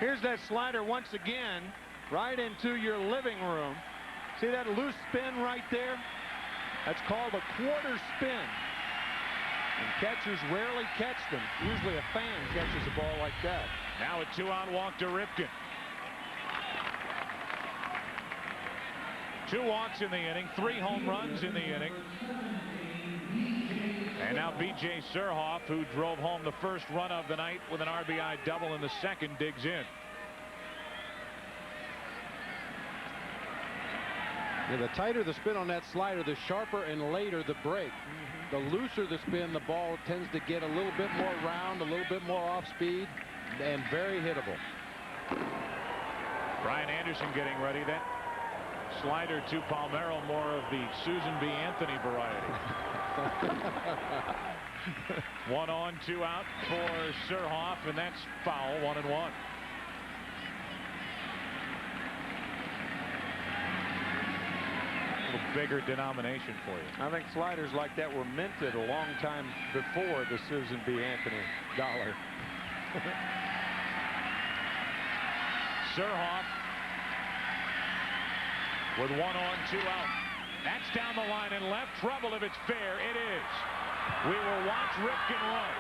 Here's that slider once again, right into your living room. See that loose spin right there? That's called a quarter spin. And catchers rarely catch them. Usually a fan catches a ball like that. Now a 2-out walk to Ripken. 2 walks in the inning, 3 home runs in the inning. And now B.J. Surhoff, who drove home the first run of the night with an RBI double in the second, digs in. Yeah, the tighter the spin on that slider, the sharper and later the break. The looser the spin, the ball tends to get a little bit more round, a little bit more off speed, and very hittable. Brian Anderson getting ready. That slider to Palmeiro, more of the Susan B. Anthony variety. 1 on, 2 out for Surhoff, and that's foul. 1-1. Bigger denomination for you. I think sliders like that were minted a long time before the Susan B. Anthony dollar. Surhoff with 1 on, 2 out. That's down the line in left. Trouble if it's fair. It is. We will watch Ripken run.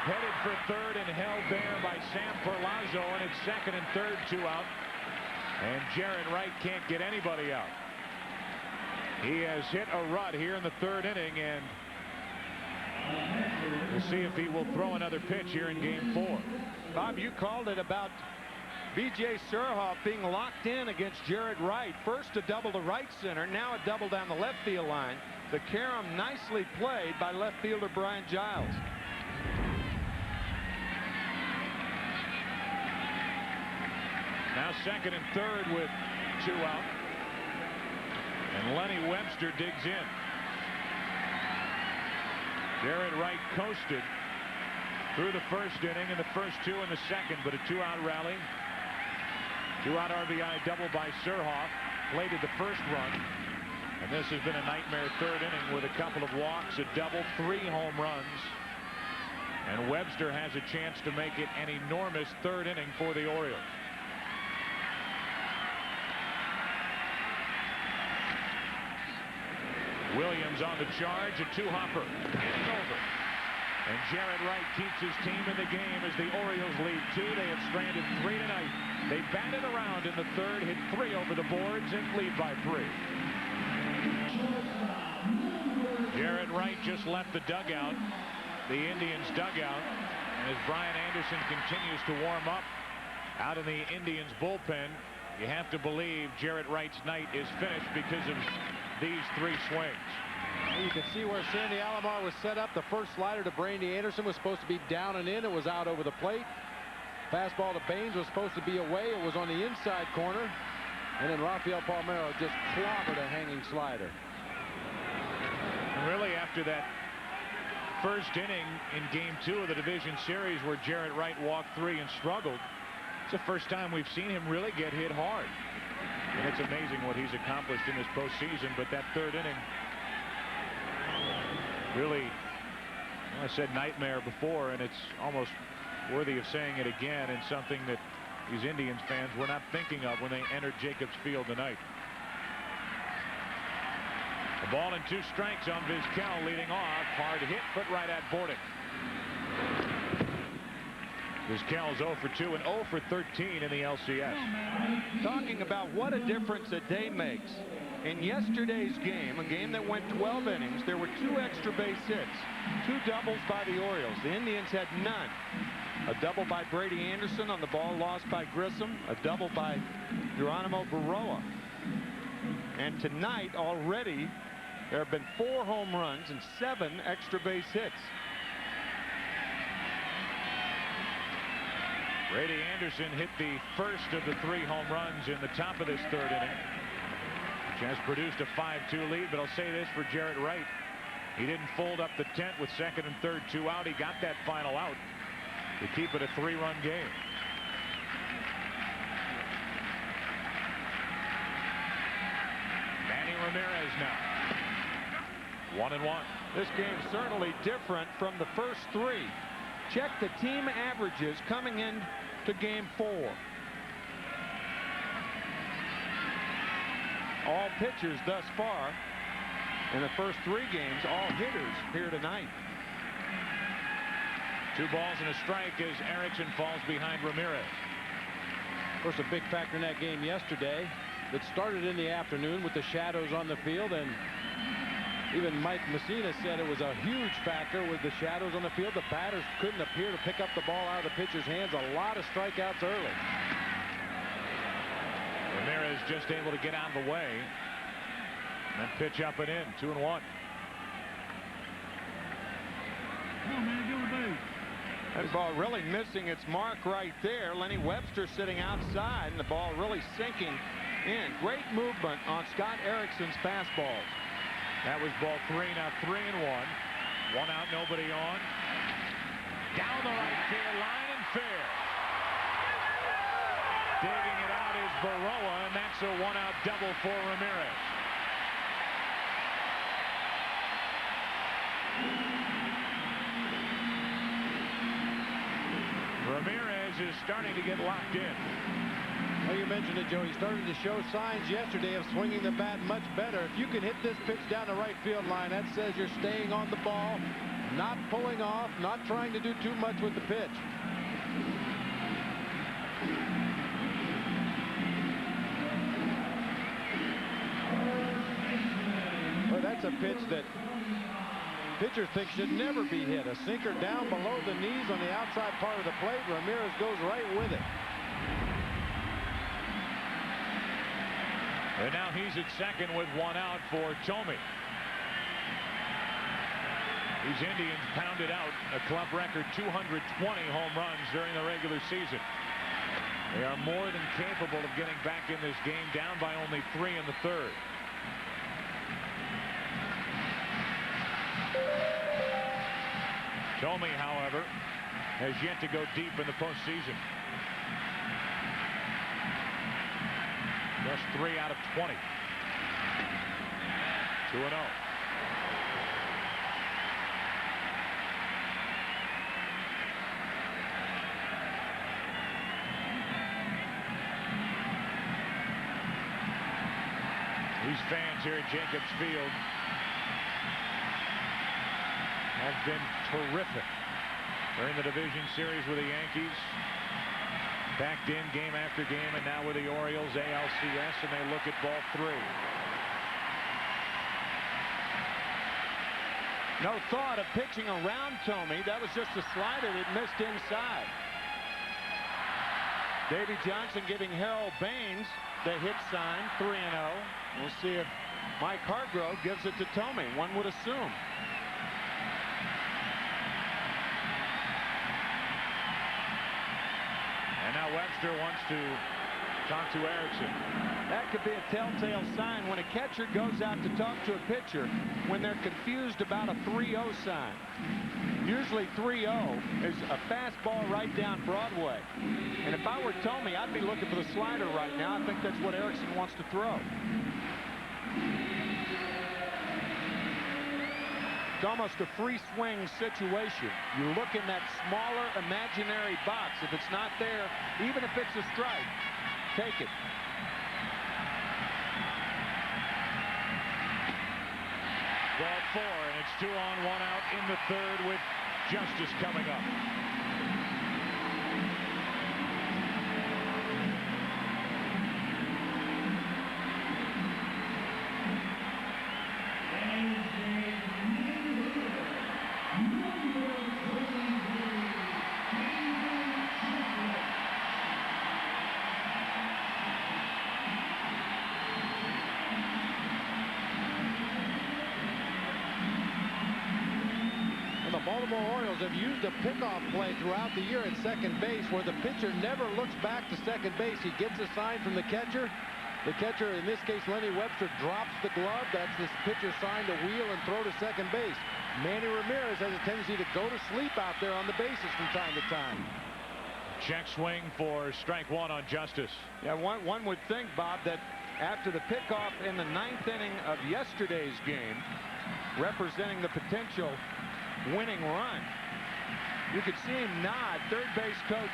Headed for third and held there by Sam Perlazzo, and it's second and third, 2 out. And Jarrett Wright can't get anybody out. He has hit a rut here in the third inning, and we'll see if he will throw another pitch here in game 4. Bob, you called it about B.J. Surhoff being locked in against Jarrett Wright. First a double to right center, now a double down the left field line. The carom nicely played by left fielder Brian Giles. Now second and third with 2 out. And Lenny Webster digs in. Jarrett Wright coasted through the first inning and the first 2 in the second, but a 2-out rally. 2-out RBI double by Surhoff. Plated the first run. And this has been a nightmare third inning with a couple of walks, a double, 3 home runs. And Webster has a chance to make it an enormous third inning for the Orioles. Williams on the charge, a 2-hopper, and it's over. And Jarrett Wright keeps his team in the game as the Orioles lead 2. They have stranded 3 tonight. They batted around in the third, hit 3 over the boards, and lead by 3. Jarrett Wright just left the dugout, the Indians dugout, and as Brian Anderson continues to warm up out in the Indians bullpen, you have to believe Jarrett Wright's night is finished because of these 3 swings. You can see where Sandy Alomar was set up. The first slider to Brandy Anderson was supposed to be down and in. It was out over the plate. Fastball to Baines was supposed to be away. It was on the inside corner. And then Rafael Palmeiro just clobbered a hanging slider. And really, after that first inning in game 2 of the division series where Jarrett Wright walked 3 and struggled, it's the first time we've seen him really get hit hard. And it's amazing what he's accomplished in this postseason, but that third inning really, well, I said nightmare before, and it's almost worthy of saying it again, and something that these Indians fans were not thinking of when they entered Jacobs Field tonight. A ball and 2 strikes on Vizquel leading off. Hard hit, but right at Bordick. Vizquel's 0 for 2 and 0 for 13 in the LCS. Talking about what a difference a day makes. In yesterday's game, a game that went 12 innings, there were 2 extra base hits, 2 doubles by the Orioles. The Indians had none. A double by Brady Anderson on the ball lost by Grissom, a double by Geronimo Baroa. And tonight already there have been 4 home runs and 7 extra base hits. Brady Anderson hit the first of the 3 home runs in the top of this 3rd inning, which has produced a 5-2 lead. But I'll say this for Jarrett Wright. He didn't fold up the tent with 2nd and 3rd 2 out. He got that final out to keep it a 3-run game. Manny Ramirez now. 1-1. This game's certainly different from the first 3. Check the team averages coming in to game 4. All pitchers thus far in the first 3 games, all hitters here tonight. 2 balls and a strike as Erickson falls behind Ramirez. Of course, a big factor in that game yesterday that started in the afternoon with the shadows on the field, and even Mike Messina said it was a huge factor with the shadows on the field. The batters couldn't appear to pick up the ball out of the pitcher's hands. A lot of strikeouts early. Ramirez just able to get out of the way and then pitch up and in. 2-1. That ball really missing its mark right there. Lenny Webster sitting outside, and the ball really sinking in. Great movement on Scott Erickson's fastballs. That was ball 3. Now 3-1. 1 out, nobody on. Down the right field line and fair. Digging it out is Baroa, and that's a 1-out double for Ramirez. Ramirez is starting to get locked in. Well, you mentioned it, Joe. He started to show signs yesterday of swinging the bat much better. If you can hit this pitch down the right field line, that says you're staying on the ball, not pulling off, not trying to do too much with the pitch. Well, that's a pitch that pitcher thinks should never be hit. A sinker down below the knees on the outside part of the plate. Ramirez goes right with it. And now he's at second with 1 out for Thome. These Indians pounded out a club record 220 home runs during the regular season. They are more than capable of getting back in this game, down by only 3 in the 3rd. Thome, however, has yet to go deep in the postseason. Just 3 out of 20. 2-0. These fans here at Jacobs Field have been terrific during the division series with the Yankees. Packed in game after game, and now with the Orioles ALCS, and they look at ball 3. No thought of pitching around Thome. That was just a slider that missed inside. Davey Johnson giving Harold Baines the hit sign, 3-0. We'll see if Mike Hargrove gives it to Thome. One would assume. And now Webster wants to talk to Erickson. That could be a telltale sign when a catcher goes out to talk to a pitcher when they're confused about a 3-0 sign. Usually 3-0 is a fastball right down Broadway. And if I were Thome, I'd be looking for the slider right now. I think that's what Erickson wants to throw. It's almost a free swing situation. You look in that smaller imaginary box. If it's not there, even if it's a strike, take it. Ball 4, and it's 2 on, 1 out in the 3rd with Justice coming up. Orioles have used a pickoff play throughout the year at second base where the pitcher never looks back to second base. He gets a sign from the catcher. The catcher, in this case Lenny Webster, drops the glove. That's the pitcher's sign to wheel and throw to second base. Manny Ramirez has a tendency to go to sleep out there on the bases from time to time. Check swing for strike one on Justice. Yeah, one would think, Bob, that after the pickoff in the 9th inning of yesterday's game, representing the potential winning run, you could see him nod, third base coach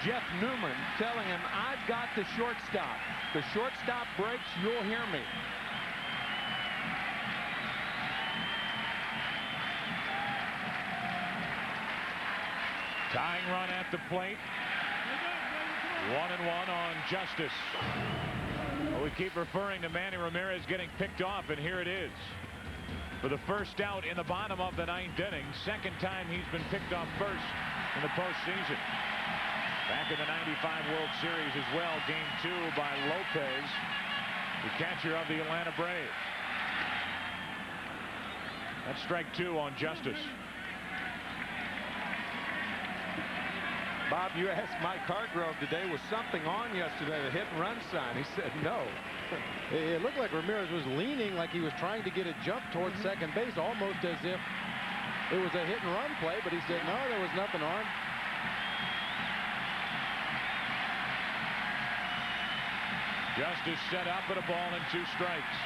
Jeff Newman telling him, I've got the shortstop. The shortstop breaks, you'll hear me. Tying run at the plate. 1-1 on Justice. Well, we keep referring to Manny Ramirez getting picked off, and here it is. For the first out in the bottom of the 9th inning. Second time he's been picked off first in the postseason. Back in the '95 World Series as well. Game 2 by Lopez, the catcher of the Atlanta Braves. That's strike 2 on Justice. Bob, you asked Mike Hargrove today, was something on yesterday, the hit and run sign? He said no. It looked like Ramirez was leaning like he was trying to get a jump towards second base, almost as if it was a hit and run play, but he said no, there was nothing on. Justice set up at a ball and 2 strikes.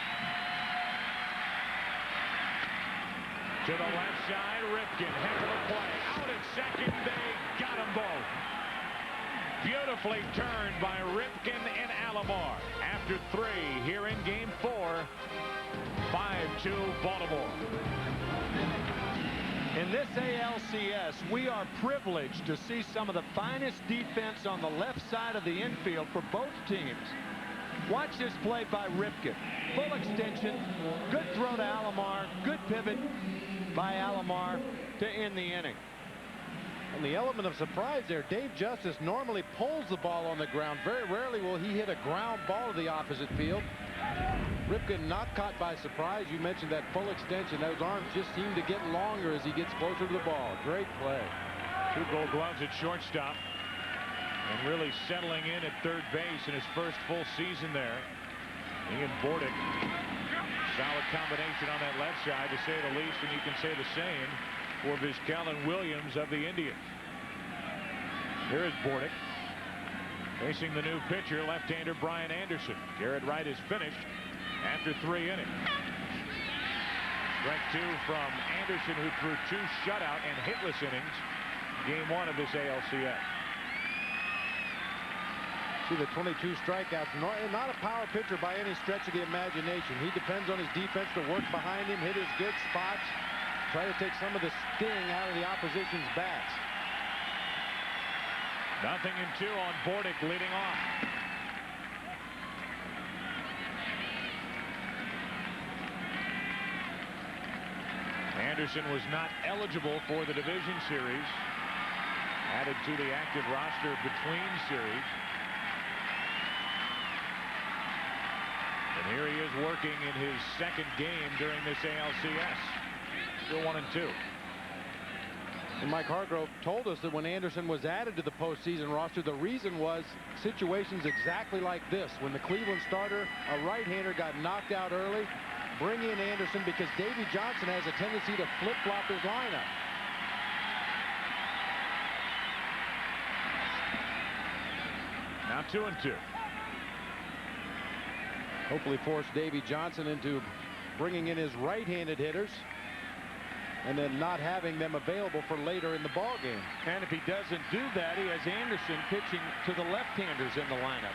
To the left side, Ripken, heck of a play. Out at second, they got them both. Beautifully turned by Ripken and Alomar. After 3 here in game 4, 5-2 Baltimore. In this ALCS, we are privileged to see some of the finest defense on the left side of the infield for both teams. Watch this play by Ripken. Full extension, good throw to Alomar, good pivot by Alomar to end the inning. And the element of surprise there, Dave Justice normally pulls the ball on the ground. Very rarely will he hit a ground ball to the opposite field. Ripken not caught by surprise. You mentioned that full extension. Those arms just seem to get longer as he gets closer to the ball. Great play. 2 Gold Gloves at shortstop. And really settling in at third base in his first full season there. Ian Bordick. Solid combination on that left side, to say the least, and you can say the same for Vizquel and Williams of the Indians. Here is Bordick facing the new pitcher, left-hander Brian Anderson. Garrett Wright is finished after 3 innings. Strike 2 from Anderson, who threw 2 shutout and hitless innings game 1 of this ALCS. See the 22 strikeouts. Not a power pitcher by any stretch of the imagination. He depends on his defense to work behind him, hit his good spots, try to take some of the sting out of the opposition's bats. 0-2 on Bordick leading off. Anderson was not eligible for the division series. Added to the active roster between series. And here he is working in his second game during this ALCS. Still 1-2. And Mike Hargrove told us that when Anderson was added to the postseason roster, the reason was situations exactly like this. When the Cleveland starter, a right-hander, got knocked out early, bring in Anderson because Davey Johnson has a tendency to flip-flop his lineup. Now 2-2. Hopefully force Davey Johnson into bringing in his right-handed hitters and then not having them available for later in the ball game. And if he doesn't do that, he has Anderson pitching to the left-handers in the lineup.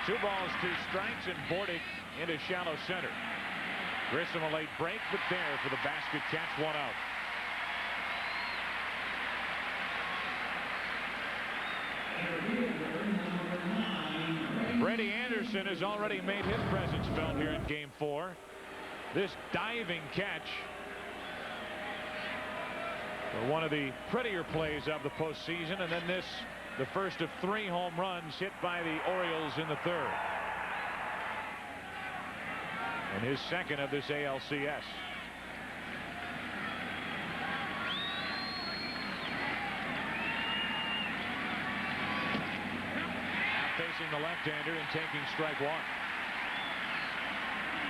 2 balls, 2 strikes, and Bordick into shallow center. Grissom a late break, but there for the basket catch, 1 out. Brady Anderson has already made his presence felt here in game 4. This diving catch for one of the prettier plays of the postseason, and then this, the first of 3 home runs hit by the Orioles in the 3rd. And his second of this ALCS. missing the left-hander and taking strike one.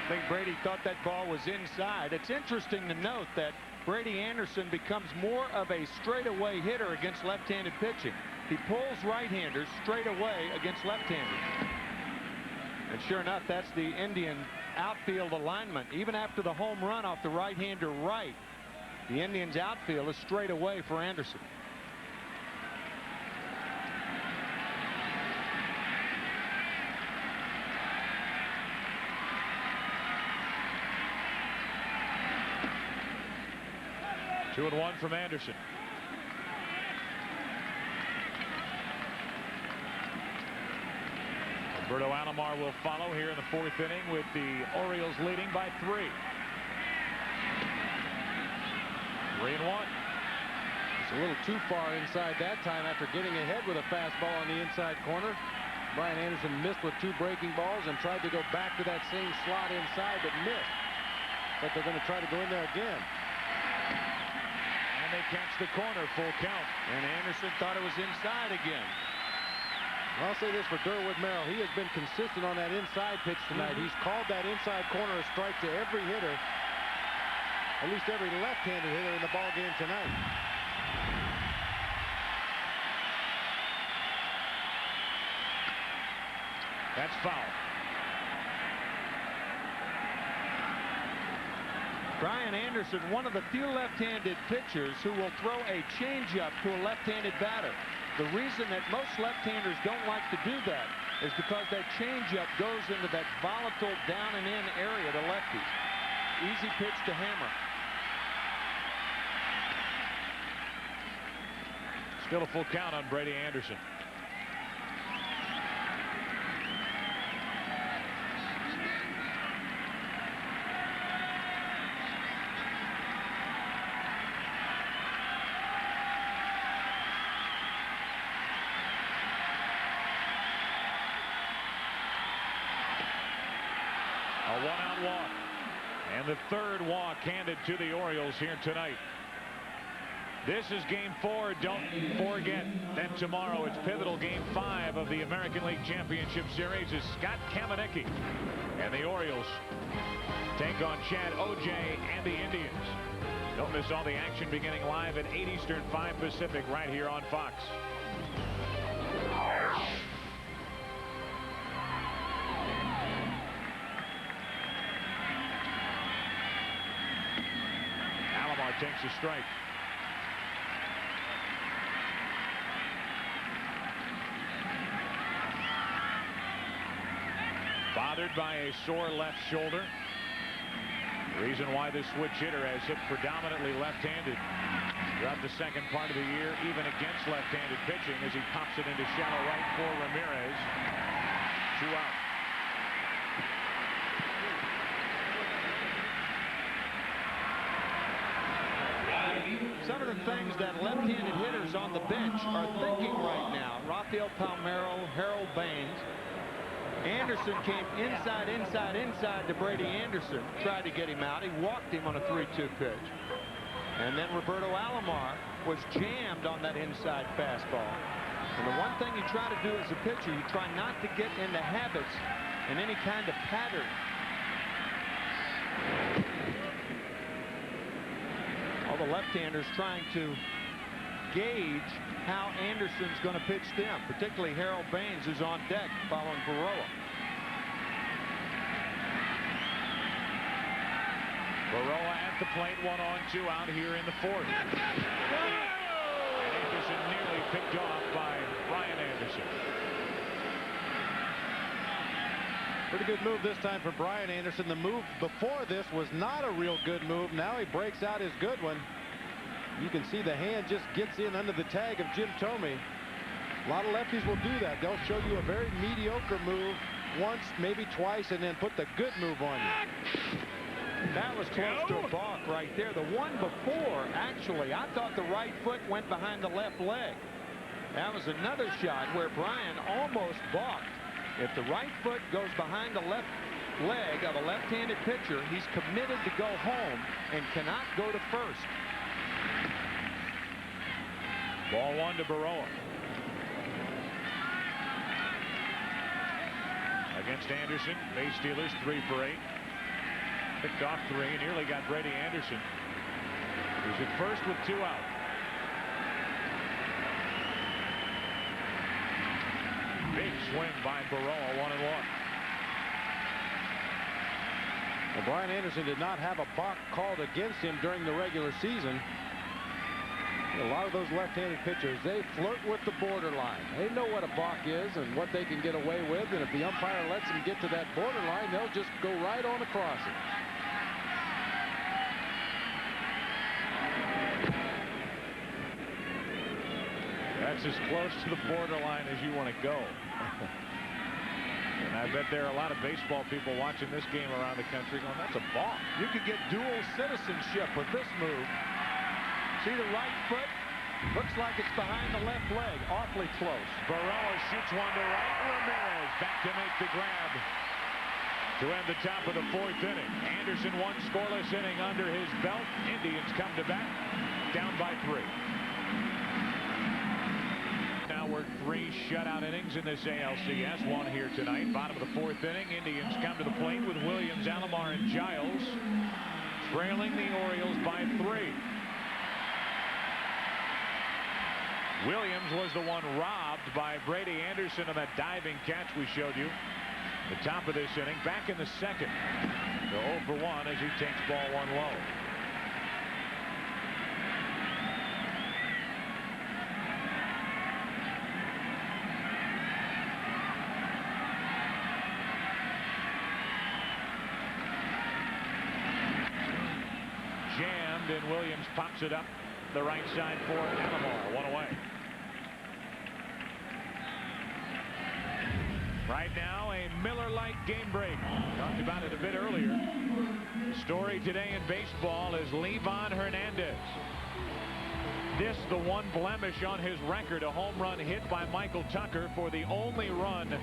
I think Brady thought that ball was inside. It's interesting to note that Brady Anderson becomes more of a straightaway hitter against left-handed pitching. He pulls right-handers straight away against left-handers. And sure enough, that's the Indian outfield alignment. Even after the home run off the right-hander right, the Indians outfield is straight away for Anderson. Two and one from Anderson. Roberto Alomar will follow here in the fourth inning with the Orioles leading by 3. 3-1. It's a little too far inside that time after getting ahead with a fastball on the inside corner. Brian Anderson missed with 2 breaking balls and tried to go back to that same slot inside but missed. But they're going to try to go in there again. And they catch the corner, full count. And Anderson thought it was inside again. I'll say this for Durwood Merrill. He has been consistent on that inside pitch tonight. He's called that inside corner a strike to every hitter, at least every left-handed hitter in the ball game tonight. That's foul. Brian Anderson, one of the few left-handed pitchers who will throw a changeup to a left-handed batter. The reason that most left-handers don't like to do that is because that changeup goes into that volatile down and in area to lefties. Easy pitch to hammer. Still a full count on Brady Anderson. A one-out walk. And the third walk handed to the Orioles here tonight. This is game 4. Don't forget that tomorrow it's pivotal game 5 of the American League Championship Series as Scott Kamenicki and the Orioles take on Chad O.J. and the Indians. Don't miss all the action beginning live at 8 Eastern, 5 Pacific right here on Fox. Alomar takes a strike. Bothered by a sore left shoulder. The reason why this switch hitter has hit predominantly left-handed throughout the second part of the year, even against left-handed pitching, as he pops it into shallow right for Ramirez. 2 out. Some of the things that left-handed hitters on the bench are thinking right now. Rafael Palmeiro, Harold Baines. Anderson came inside to Brady Anderson. Tried to get him out. He walked him on a 3-2 pitch. And then Roberto Alomar was jammed on that inside fastball. And the one thing you try to do as a pitcher, you try not to get into habits and any kind of pattern. All the left-handers trying to gauge how Anderson's going to pitch them, particularly Harold Baines, who's on deck following Baroa. Baroa at the plate, 1-on-2 out here in the 4th. And Anderson nearly picked off by Brian Anderson. Pretty good move this time for Brian Anderson. The move before this was not a real good move. Now he breaks out his good one. You can see the hand just gets in under the tag of Jim Thome. A lot of lefties will do that. They'll show you a very mediocre move once, maybe twice, and then put the good move on you. That was close to a balk right there. The one before, actually, I thought the right foot went behind the left leg. That was another shot where Brian almost balked. If the right foot goes behind the left leg of a left-handed pitcher, he's committed to go home and cannot go to first. Ball 1 to Baroa. against Anderson. Base stealers 3 for 8. Picked off 3. Nearly got Brady Anderson. He's at first with 2 out. Big swing by Baroa, 1-1. Well, Brian Anderson did not have a balk called against him during the regular season. A lot of those left-handed pitchers, they flirt with the borderline. They know what a balk is and what they can get away with, and if the umpire lets them get to that borderline, they'll just go right on across it. That's as close to the borderline as you want to go. And I bet there are a lot of baseball people watching this game around the country going, that's a balk. You could get dual citizenship with this move. See the right foot? Looks like it's behind the left leg. Awfully close. Baroa shoots one to right. Ramirez back to make the grab to end the top of the 4th inning. Anderson, 1 scoreless inning under his belt. Indians come to bat, down by 3. Now we're 3 shutout innings in this ALCS. 1 here tonight. Bottom of the 4th inning. Indians come to the plate with Williams, Alomar, and Giles, trailing the Orioles by 3. Williams was the one robbed by Brady Anderson on that diving catch we showed you. The top of this inning, back in the 2nd. So 0 for 1 as he takes ball 1 low. Jammed, and Williams pops it up the right side for Alomar. 1 away. Right now, a Miller-Lite game break. Talked about it a bit earlier. The story today in baseball is Livan Hernandez. This, the one blemish on his record, a home run hit by Michael Tucker for the only run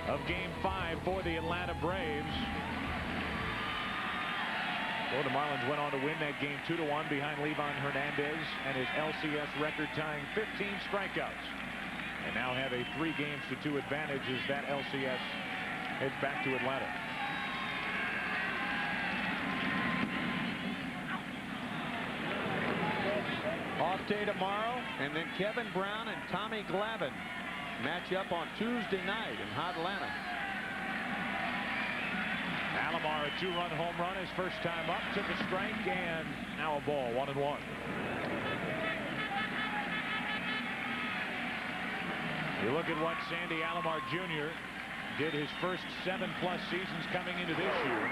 of Game 5 for the Atlanta Braves. Well, the Marlins went on to win that game 2-1 behind Livan Hernandez and his LCS record-tying 15 strikeouts. And now have a 3-games-to-2 advantage as that LCS heads back to Atlanta. Off day tomorrow, and then Kevin Brown and Tommy Glavine match up on Tuesday night in hot Atlanta. Alomar, a 2-run home run, his first time up, took a strike, and now a ball, 1-1. You look at what Sandy Alomar Jr. did his first 7+ seasons coming into this year.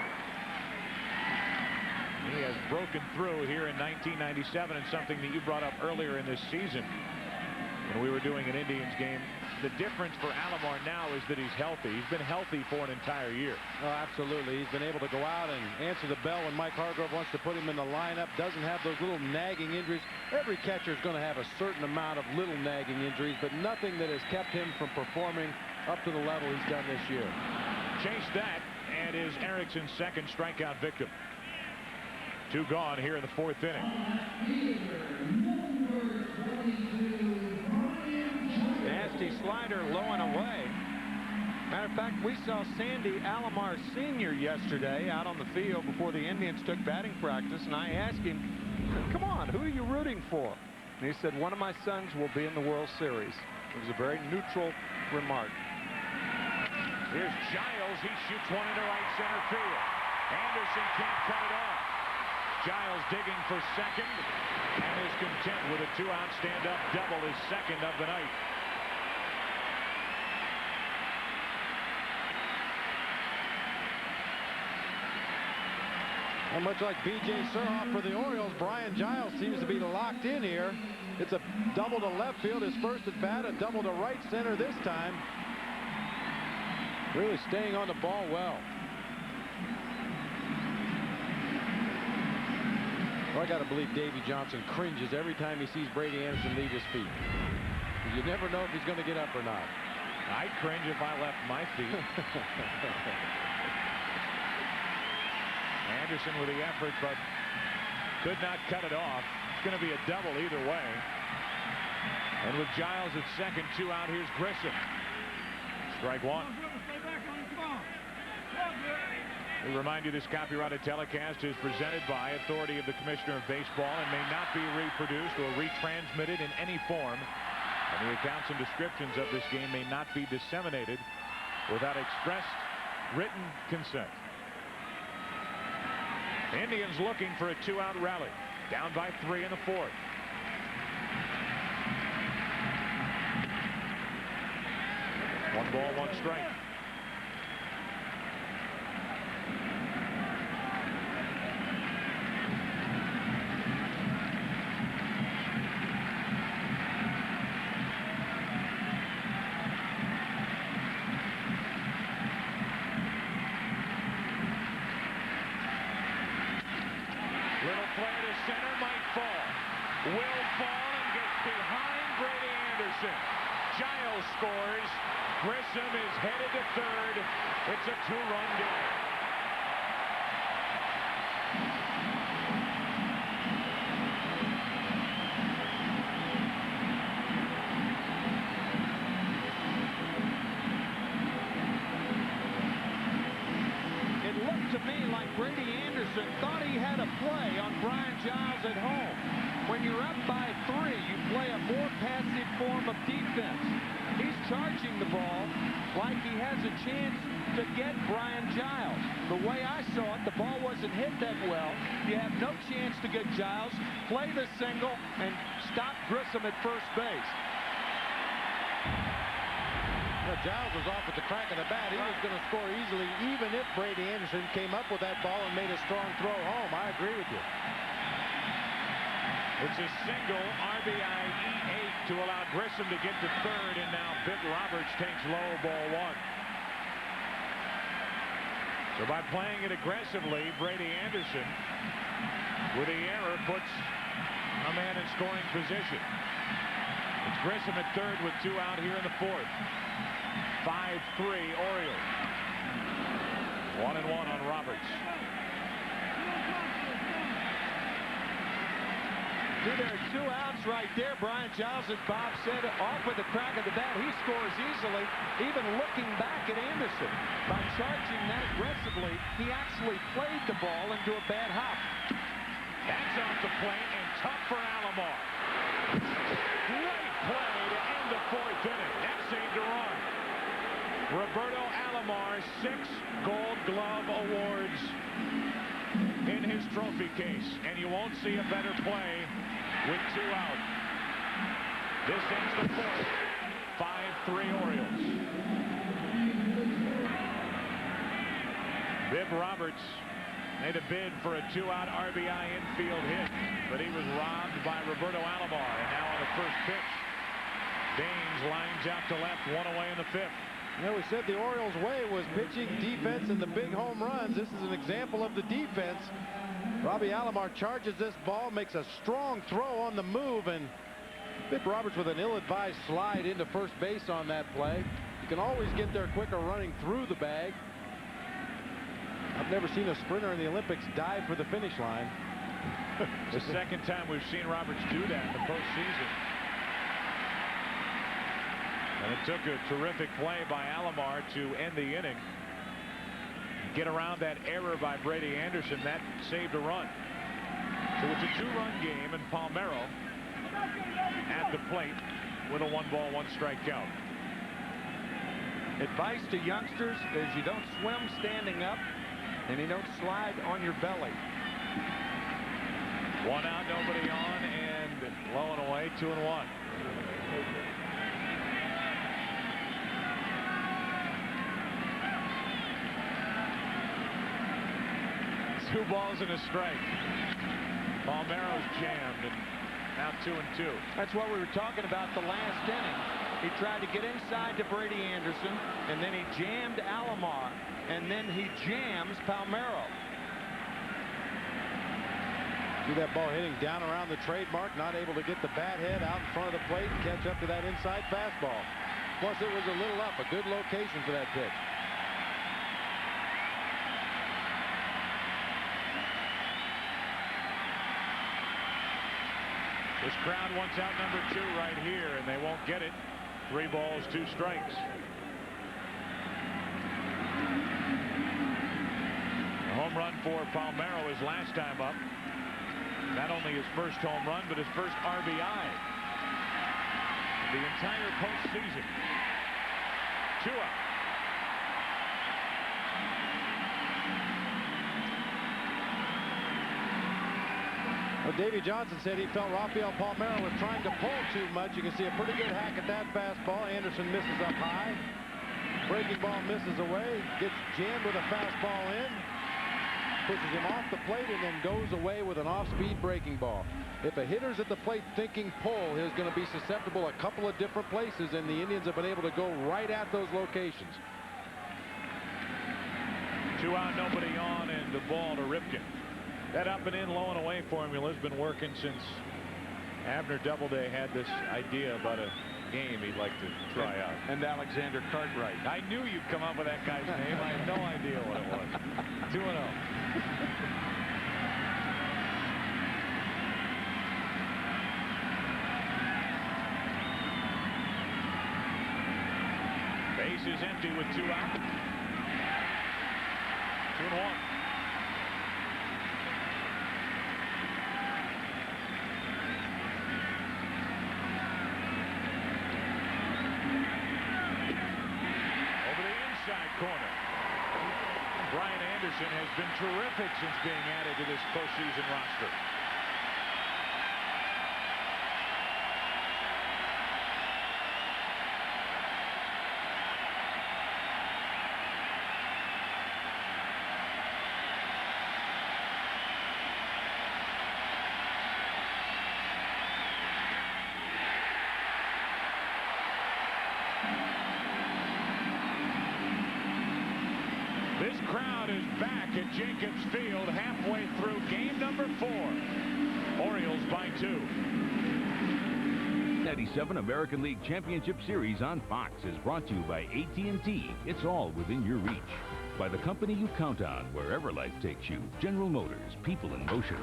He has broken through here in 1997, and something that you brought up earlier in this season when we were doing an Indians game. The difference for Alomar now is that he's healthy. He's been healthy for an entire year. Oh, absolutely. He's been able to go out and answer the bell when Mike Hargrove wants to put him in the lineup. Doesn't have those little nagging injuries. Every catcher is going to have a certain amount of little nagging injuries, but nothing that has kept him from performing up to the level he's done this year. Chase that, and is Erickson's second strikeout victim. 2 gone here in the 4th inning. Nasty slider low and away. Matter of fact, we saw Sandy Alomar Sr. yesterday out on the field before the Indians took batting practice, and I asked him, come on, who are you rooting for? And he said, one of my sons will be in the World Series. It was a very neutral remark. Here's Giles. He shoots one into right center field. Anderson can't cut it off. Giles digging for second and is content with a 2-out stand-up double, his second of the night. And much like B.J. Surhoff for the Orioles, Brian Giles seems to be locked in here. It's a double to left field, his first at bat, a double to right center this time. Really staying on the ball well. Well, I got to believe Davey Johnson cringes every time he sees Brady Anderson leave his feet. You never know if he's going to get up or not. I'd cringe if I left my feet. Anderson with the effort, but could not cut it off. It's going to be a double either way. And with Giles at second, 2 out, here's Grissom. Strike 1. We remind you this copyrighted telecast is presented by authority of the Commissioner of Baseball and may not be reproduced or retransmitted in any form. And the accounts and descriptions of this game may not be disseminated without expressed written consent. Indians looking for a 2-out rally. Down by 3 in the 4th. One ball, one strike. Little play to center, might fall. Will fall and gets behind Brady Anderson. Giles scores. Grissom is headed to third. It's a 2-run game. It looked to me like Brady Anderson thought he had a play on Brian Giles at home. When you're up by 3, you play a more passive form of defense. He's charging the ball like he has a chance to get Brian Giles. The way I saw it, the ball wasn't hit that well. You have no chance to get Giles. Play the single and stop Grissom at first base. Well, Giles was off at the crack of the bat. He was going to score easily even if Brady Anderson came up with that ball and made a strong throw home. I agree with you. It's a single RBI E8 to allow Grissom to get to third, and now Big Roberts takes low, ball 1. So by playing it aggressively, Brady Anderson with the error puts a man in scoring position. It's Grissom at third with 2 out here in the 4th. 5-3 Orioles. 1-1 on Roberts. There are 2 outs right there. Brian Giles, as Bob said, off with the crack of the bat. He scores easily, even looking back at Anderson. By charging that aggressively, he actually played the ball into a bad hop. That's off the plate and tough for Alomar. Great play to end the 4th inning. That saved a run. Roberto Alomar, 6 Gold Glove awards in his trophy case, and you won't see a better play with 2 out. This ends the 4th. 5-3 Orioles. Bib Roberts made a bid for a 2-out RBI infield hit, but he was robbed by Roberto Alomar. And now on the first pitch, Baines lines out to left, 1 away in the 5th. You know, we said the Orioles' way was pitching, defense, and the big home runs. This is an example of the defense. Robbie Alomar charges this ball, makes a strong throw on the move, and Bib Roberts with an ill-advised slide into first base on that play. You can always get there quicker running through the bag. I've never seen a sprinter in the Olympics dive for the finish line. It's the second time we've seen Roberts do that in the postseason. And it took a terrific play by Alomar to end the inning. Get around that error by Brady Anderson. That saved a run. So it's a 2-run game, and Palmeiro at the plate with a 1-ball, 1-strike count. Advice to youngsters is you don't swim standing up, and you don't slide on your belly. 1 out, nobody on, and low and away, 2-1. 2 balls and a strike. Palmeiro's jammed, and now 2-2. That's what we were talking about the last inning. He tried to get inside to Brady Anderson, and then he jammed Alomar, and then he jams Palmeiro. See that ball hitting down around the trademark, not able to get the bat head out in front of the plate and catch up to that inside fastball. Plus, it was a little up, a good location for that pitch. This crowd wants out number 2 right here, and they won't get it. 3 balls, 2 strikes. for Palmeiro his last time up. Not only his first home run, but his first RBI the entire postseason. 2 out. Well, Davey Johnson said he felt Rafael Palmeiro was trying to pull too much. You can see a pretty good hack at that fastball. Anderson misses up high. Breaking ball misses away. Gets jammed with a fastball in. Pushes him off the plate and then goes away with an off-speed breaking ball. If a hitter's at the plate thinking pull, he's going to be susceptible a couple of different places, and the Indians have been able to go right at those locations. 2 out, nobody on, and the ball to Ripken. That up and in, low and away formula has been working since Abner Doubleday had this idea about a game he'd like to try out. And Alexander Cartwright. I knew you'd come up with that guy's name. I had no idea what it was. 2-0. Base is empty with 2 out. 2-1. Corner. Brian Anderson has been terrific since being added to this postseason roster. This crowd is back at Jacobs Field halfway through game number 4. Orioles by 2. 97 American League Championship Series on Fox is brought to you by AT&T. It's all within your reach. By the company you count on wherever life takes you. General Motors, people in motion.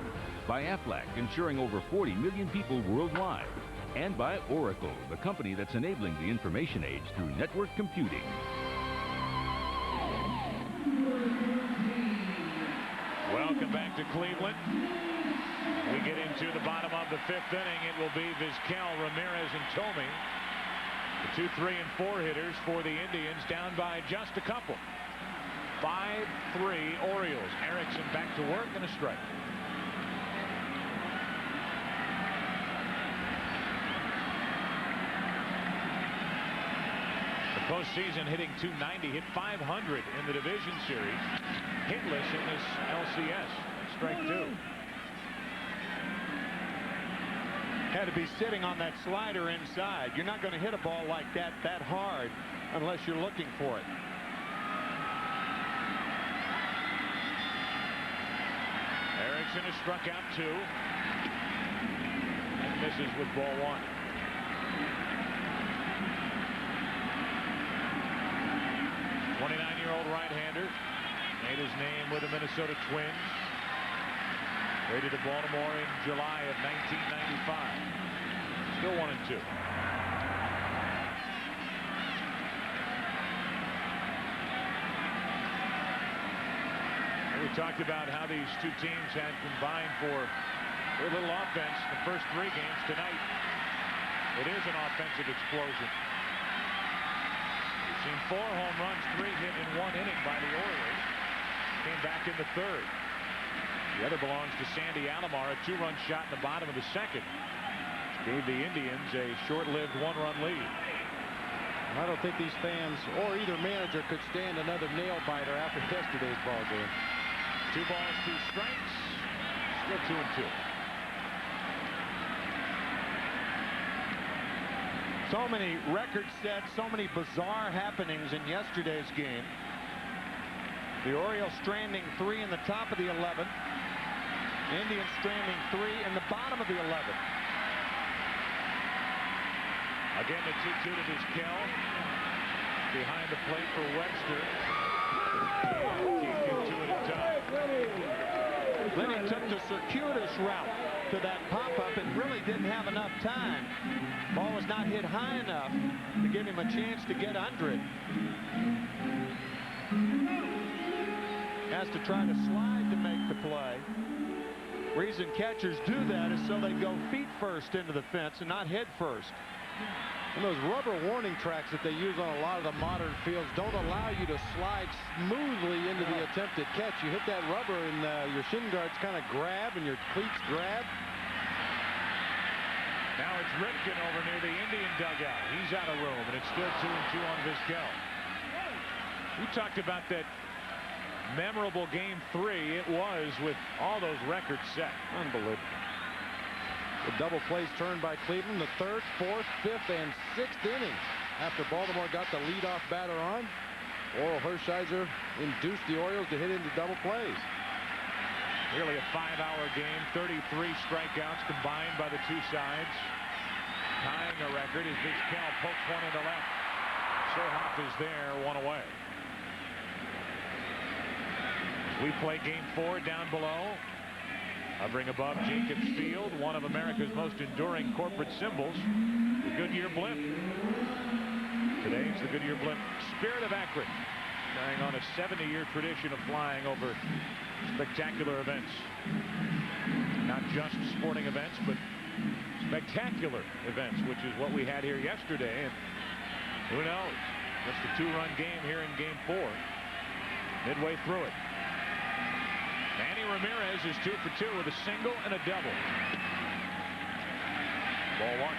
By Aflac, insuring over 40 million people worldwide. And by Oracle, the company that's enabling the information age through network computing. Welcome back to Cleveland. We get into the bottom of the 5th inning. It will be Vizquel, Ramirez, and Thome. The 2, 3, and 4 hitters for the Indians, down by just a couple. 5-3 Orioles. Erickson back to work and a strike. The postseason hitting .290, hit .500 in the division series. Hitless in this LCS. Strike 2. Had to be sitting on that slider inside. You're not going to hit a ball like that hard unless you're looking for it. Erickson has struck out 2 and misses with ball 1. '29-year-old right-hander made his name with the Minnesota Twins. Traded to Baltimore in July of 1995. Still 1-2. We talked about how these two teams had combined for very little offense the first 3 games. Tonight, it is an offensive explosion. We've seen 4 home runs, 3 hit in 1 inning by the Orioles. Came back in the 3rd. The other belongs to Sandy Alomar, a 2-run shot in the bottom of the 2nd, which gave the Indians a short-lived 1-run lead. I don't think these fans or either manager could stand another nail-biter after yesterday's ball game. 2 balls, 2 strikes. Still 2-2. So many record sets, so many bizarre happenings in yesterday's game. The Orioles stranding 3 in the top of the 11th. Indians stranding 3 in the bottom of the 11th. Again, the 2-2 to Vizquel. Behind the plate for Webster. Can't get to it in time. Then he took the circuitous route to that pop-up and really didn't have enough time. Ball was not hit high enough to give him a chance to get under it. Has to try to slide to make the play. Reason catchers do that is so they go feet first into the fence and not head first. And those rubber warning tracks that they use on a lot of the modern fields don't allow you to slide smoothly into the attempted catch. You hit that rubber and your shin guards kind of grab and your cleats grab. Now it's Ripken over near the Indian dugout. He's out of room, and it's still 2-2 on Vizquel. We talked about that memorable Game 3. It was with all those records set. Unbelievable. The double plays turned by Cleveland, the 3rd, 4th, 5th, and 6th innings. After Baltimore got the leadoff batter on, Oral Hershiser induced the Orioles to hit into double plays. Nearly a 5-hour game, 33 strikeouts combined by the two sides. Tying a record as Vizquel pokes one into left. Sohoff is there, one away. We play Game 4 down below. Hovering above Jacobs Field, one of America's most enduring corporate symbols, the Goodyear blimp. Today's the Goodyear blimp, Spirit of Akron, carrying on a 70-year tradition of flying over spectacular events. Not just sporting events, but spectacular events, which is what we had here yesterday. And who knows? Just a 2-run game here in Game 4. Midway through it. Manny Ramirez is 2 for 2 with a single and a double. Ball 1.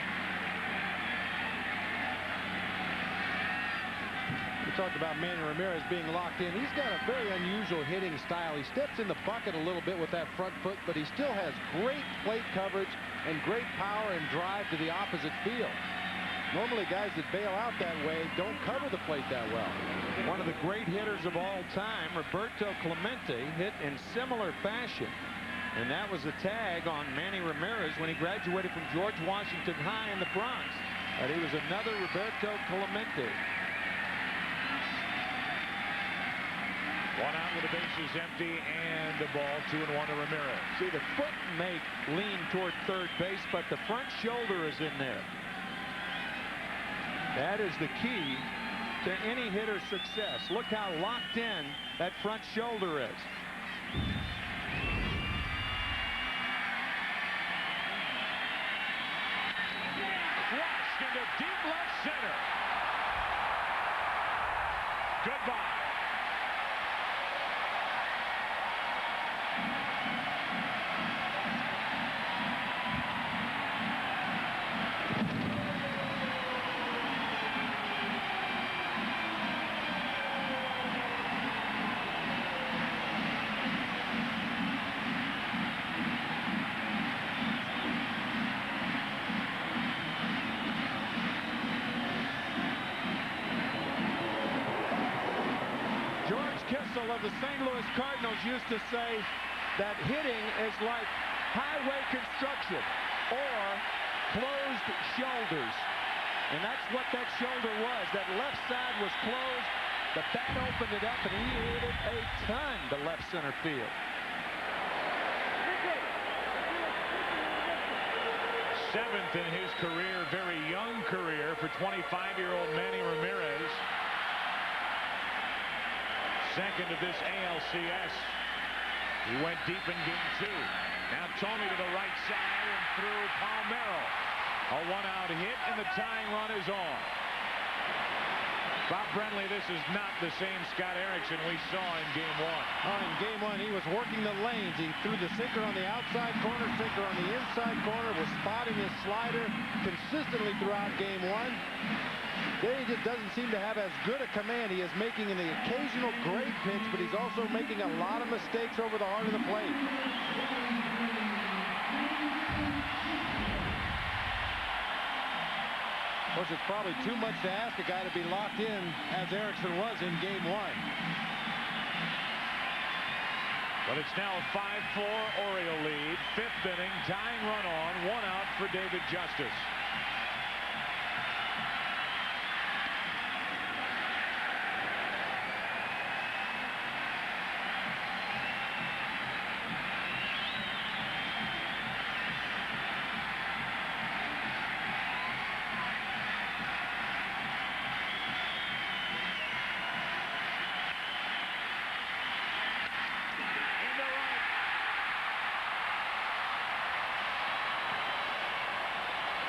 We talked about Manny Ramirez being locked in. He's got a very unusual hitting style. He steps in the bucket a little bit with that front foot, but he still has great plate coverage and great power and drive to the opposite field. Normally guys that bail out that way don't cover the plate that well. One of the great hitters of all time, Roberto Clemente, hit in similar fashion. And that was a tag on Manny Ramirez when he graduated from George Washington High in the Bronx. But he was another Roberto Clemente. One out with the bases empty and the ball 2-1 to Ramirez. See, the foot may lean toward third base, but the front shoulder is in there. That is the key to any hitter's success. Look how locked in that front shoulder is. Crushed into deep left center. Goodbye. Of the St. Louis Cardinals used to say that hitting is like highway construction or closed shoulders. And that's what that shoulder was. That left side was closed. The bat opened it up and he hit it a ton to left center field. Seventh in his career, very young career for 25-year-old Manny Ramirez. Second of this ALCS. He went deep in Game 2. Now Tony to the right side and through Palmeiro. A one-out hit and the tying run is on. Bob Brenly, this is not the same Scott Erickson we saw in Game 1. Oh, in Game 1, he was working the lanes. He threw the sinker on the outside corner, sinker on the inside corner, was spotting his slider consistently throughout Game 1. Then he just doesn't seem to have as good a command. He is making an occasional great pitch, but he's also making a lot of mistakes over the heart of the plate. Of course, it's probably too much to ask a guy to be locked in as Erickson was in Game 1. But it's now a 5-4 Oriole lead. Fifth inning, tying run on, one out for David Justice.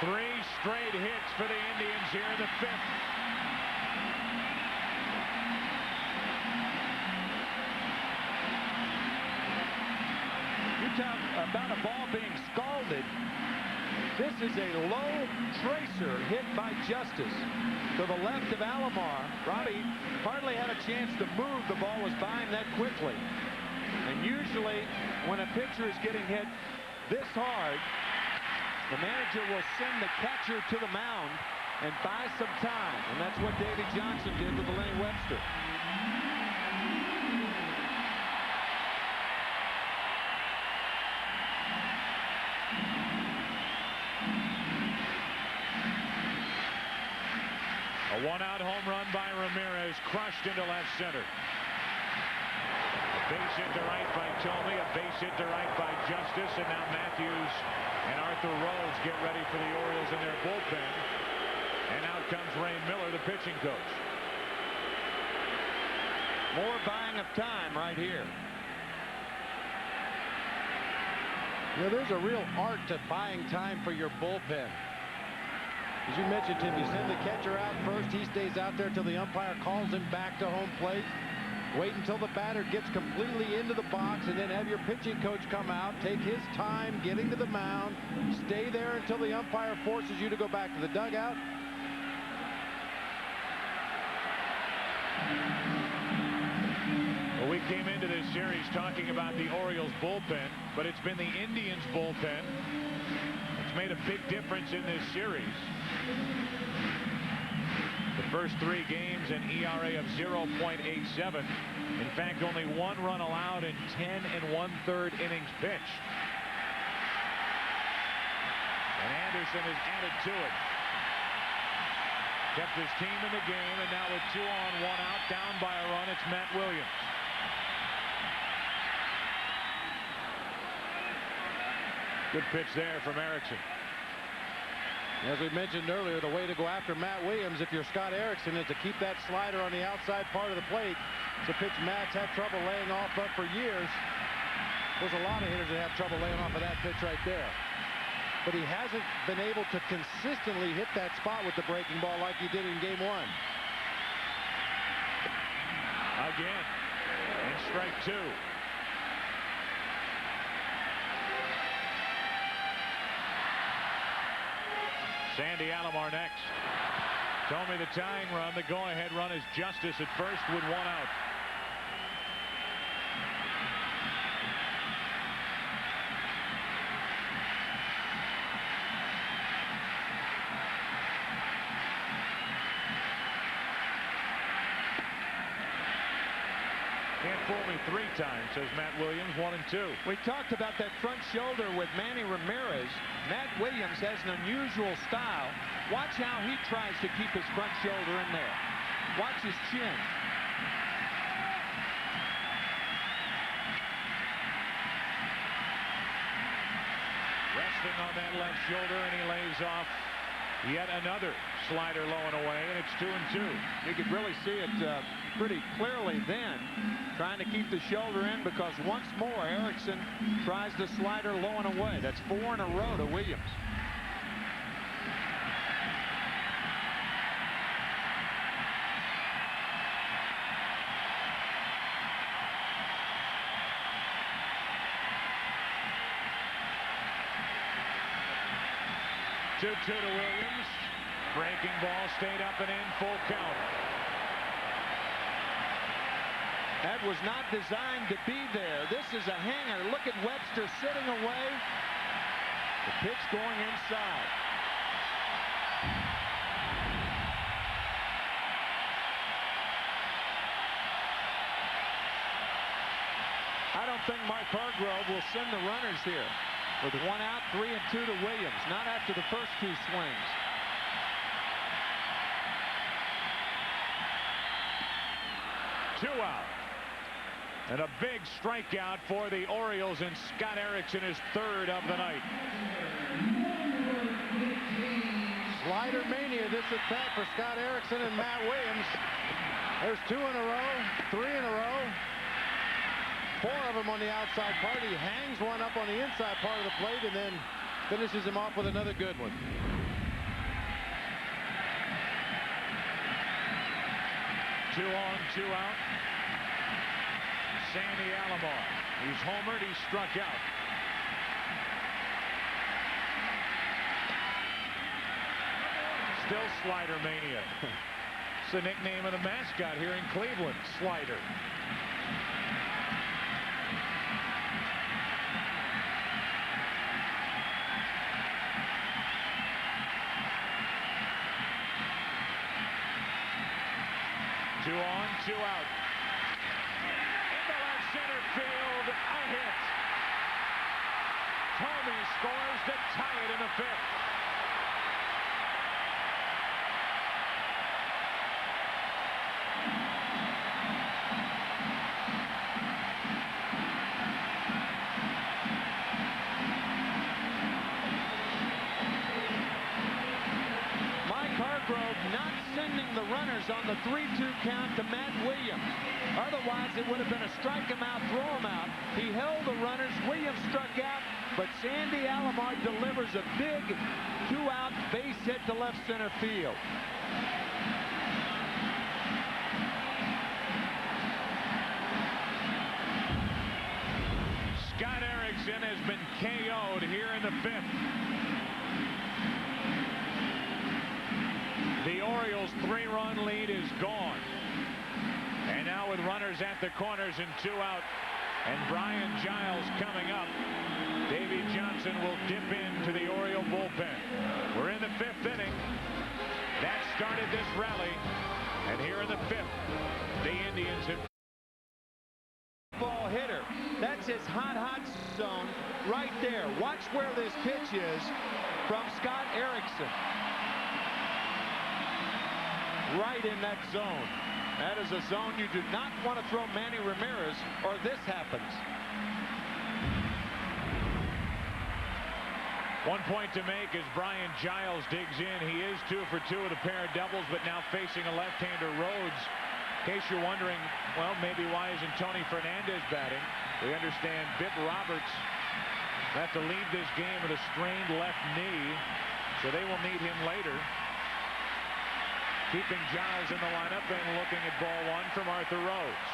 3 straight hits for the Indians here in the 5th. You talk about a ball being scalded. This is a low tracer hit by Justice to the left of Alomar. Robbie hardly had a chance to move. The ball was by him that quickly. And usually when a pitcher is getting hit this hard, the manager will send the catcher to the mound and buy some time. And that's what Davey Johnson did with Lenny Webster. A 1-out home run by Ramirez, crushed into left center. A base hit to right by Tomey, a base hit to right by Justice, and now Matthews and Arthur Rhodes get ready for the Orioles in their bullpen. And out comes Ray Miller, the pitching coach. More buying of time right here. You know, there's a real art to buying time for your bullpen. As you mentioned, Tim, you send the catcher out first. He stays out there till the umpire calls him back to home plate. Wait until the batter gets completely into the box, and then have your pitching coach come out, take his time getting to the mound, stay there until the umpire forces you to go back to the dugout. Well, we came into this series talking about the Orioles bullpen, but it's been the Indians bullpen that's made a big difference in this series. The first 3 games, an ERA of 0.87. In fact, only 1 run allowed in 10 1/3 innings pitched. And Anderson has added to it. Kept his team in the game, and now with 2 on, 1 out, down by a run, it's Matt Williams. Good pitch there from Erickson. As we mentioned earlier, the way to go after Matt Williams, if you're Scott Erickson, is to keep that slider on the outside part of the plate. It's a pitch Matt's had trouble laying off of for years. There's a lot of hitters that have trouble laying off of that pitch right there. But he hasn't been able to consistently hit that spot with the breaking ball like he did in game 1. Again, and strike 2. Sandy Alomar next. Tomey the tying run. The go-ahead run is Justice at first with 1 out. Can't fool me 3 times, says Matt Williams, 1 and 2. We talked about that front shoulder with Manny Ramirez. Matt Williams has an unusual style. Watch how he tries to keep his front shoulder in there. Watch his chin. Resting on that left shoulder, and he lays off yet another slider low and away, and it's 2 and 2. You could really see it pretty clearly then, trying to keep the shoulder in, because once more Erickson tries the slider low and away. That's 4 in a row to Williams. Two to Williams. Breaking ball stayed up and in, full count. That was not designed to be there. This is a hanger. Look at Webster sitting away. The pitch going inside. I don't think Mark Hargrove will send the runners here. With 1 out, 3 and 2 to Williams. Not after the first 2 swings. Two out. And a big strikeout for the Orioles, and Scott Erickson is 3rd of the night. Slider mania this at bat for Scott Erickson and Matt Williams. There's 2 in a row, 3 in a row. 4 of them on the outside part. He hangs one up on the inside part of the plate and then finishes him off with another good one. 2 on, 2 out. Sandy Alomar. He's homered. He struck out. Still slider mania. It's the nickname of the mascot here in Cleveland. Slider. Two on, 2 out. Into left center field, a hit. Tomey scores to tie it in the 5th. Not sending the runners on the 3-2 count to Matt Williams. Otherwise, it would have been a strike him out, throw him out. He held the runners. Williams struck out, but Sandy Alomar delivers a big 2-out base hit to left center field. Scott Erickson has been KO'd here in the 5th. The Orioles' 3-run lead is gone. And now with runners at the corners and 2 out, and Brian Giles coming up, Davey Johnson will dip into the Oriole bullpen. We're in the 5th inning. That started this rally. And here in the 5th, the Indians have ball hitter. That's his hot zone right there. Watch where this pitch is from Scott Erickson. Right in that zone. That is a zone you do not want to throw Manny Ramirez, or this happens. 1 point to make as Brian Giles digs in. He is 2 for 2 with a pair of doubles, but now facing a left-hander, Rhodes. In case you're wondering, well, maybe why isn't Tony Fernandez batting? We understand Bip Roberts will have to leave this game with a strained left knee, so they will need him later. Keeping Giles in the lineup and looking at ball 1 from Arthur Rhodes.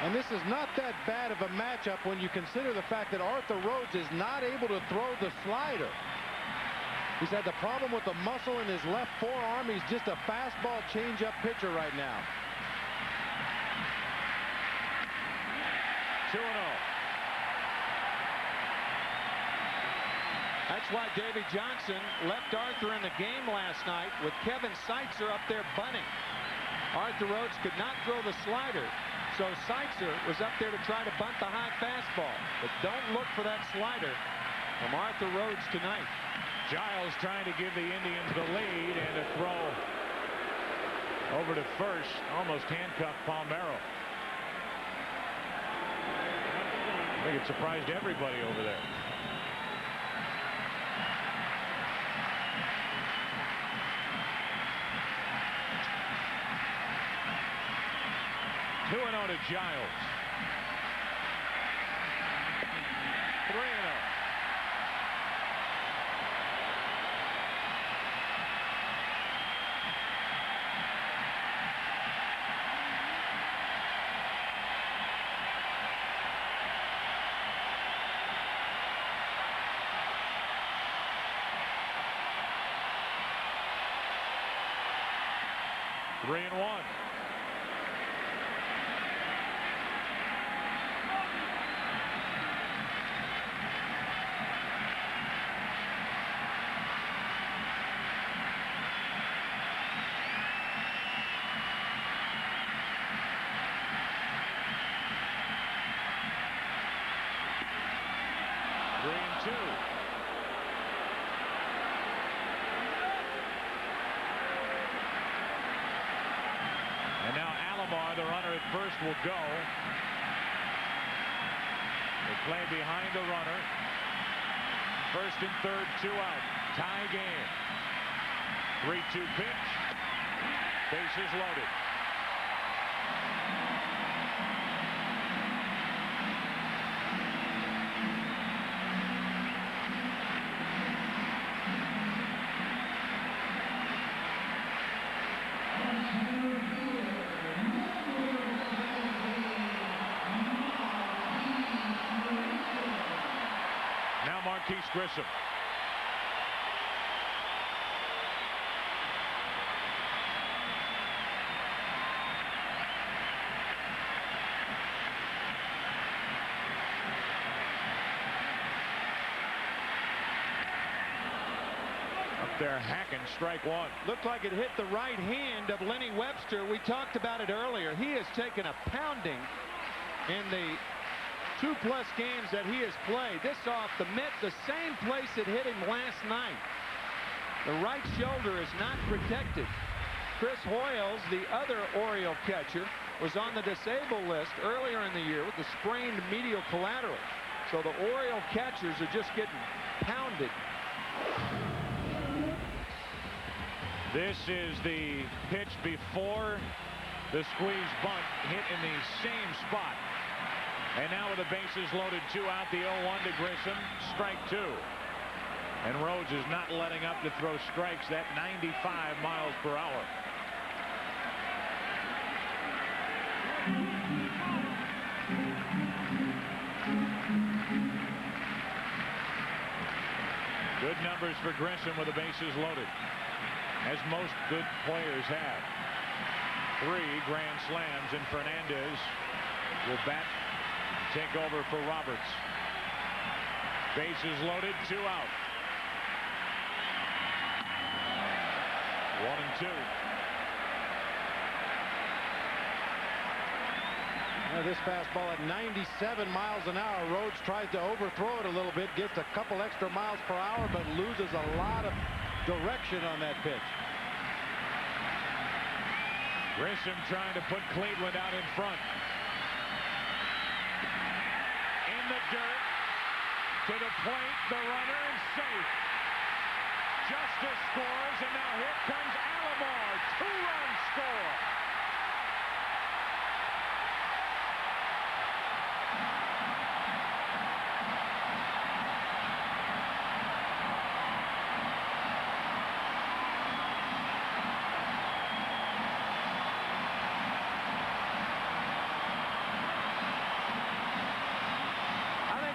And this is not that bad of a matchup when you consider the fact that Arthur Rhodes is not able to throw the slider. He's had the problem with the muscle in his left forearm. He's just a fastball changeup pitcher right now. 2-0. That's why Davey Johnson left Arthur in the game last night with Kevin Seitzer up there bunting. Arthur Rhodes could not throw the slider, so Seitzer was up there to try to bunt the high fastball. But don't look for that slider from Arthur Rhodes tonight. Giles trying to give the Indians the lead, and a throw over to first, almost handcuffed Palmeiro. I think it surprised everybody over there. Two and 0 to Giles. 3-0. Three and 1. And now Alomar, the runner at first, will go. They play behind the runner. First and third, 2 out. Tie game. 3-2 pitch. Bases loaded. Marquise Grissom. They're hacking strike one. Looked like it hit the right hand of Lenny Webster. We talked about it earlier. He has taken a pounding in the 2+ games that he has played. This off the mitt, the same place it hit him last night. The right shoulder is not protected. Chris Hoyles, the other Oriole catcher, was on the disabled list earlier in the year with the sprained medial collateral. So the Oriole catchers are just getting pounded. This is the pitch before the squeeze bunt hit in the same spot. And now with the bases loaded, 2 out, the 0-1 to Grissom, strike 2. And Rhodes is not letting up to throw strikes at 95 miles per hour. Good numbers for Grissom with the bases loaded, as most good players have. 3 grand slams, and Fernandez will bat, take over for Roberts. Bases loaded, 2 out. 1-2. This fastball at 97 miles an hour. Rhodes tries to overthrow it a little bit, gets a couple extra miles per hour, but loses a lot of direction on that pitch. Grissom trying to put Cleveland out in front. In the dirt, to the plate, the runner is safe. Justice scores, and now here comes Alomar. 2-run score.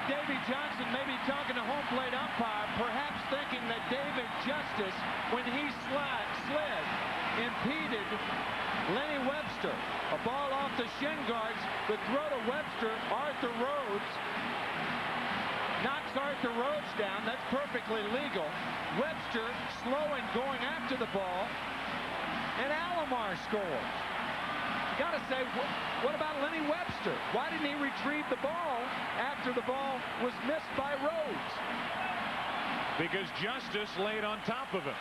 Davy Johnson may be talking to home plate umpire, perhaps thinking that David Justice, when he slid, impeded Lenny Webster. A ball off the shin guards, the throw to Webster. Arthur Rhodes knocks Arthur Rhodes down. That's perfectly legal. Webster slowing, going after the ball, and Alomar scores. Got to say, what about Lenny Webster? Why didn't he retrieve the ball after the ball was missed by Rhodes? Because Justice laid on top of him.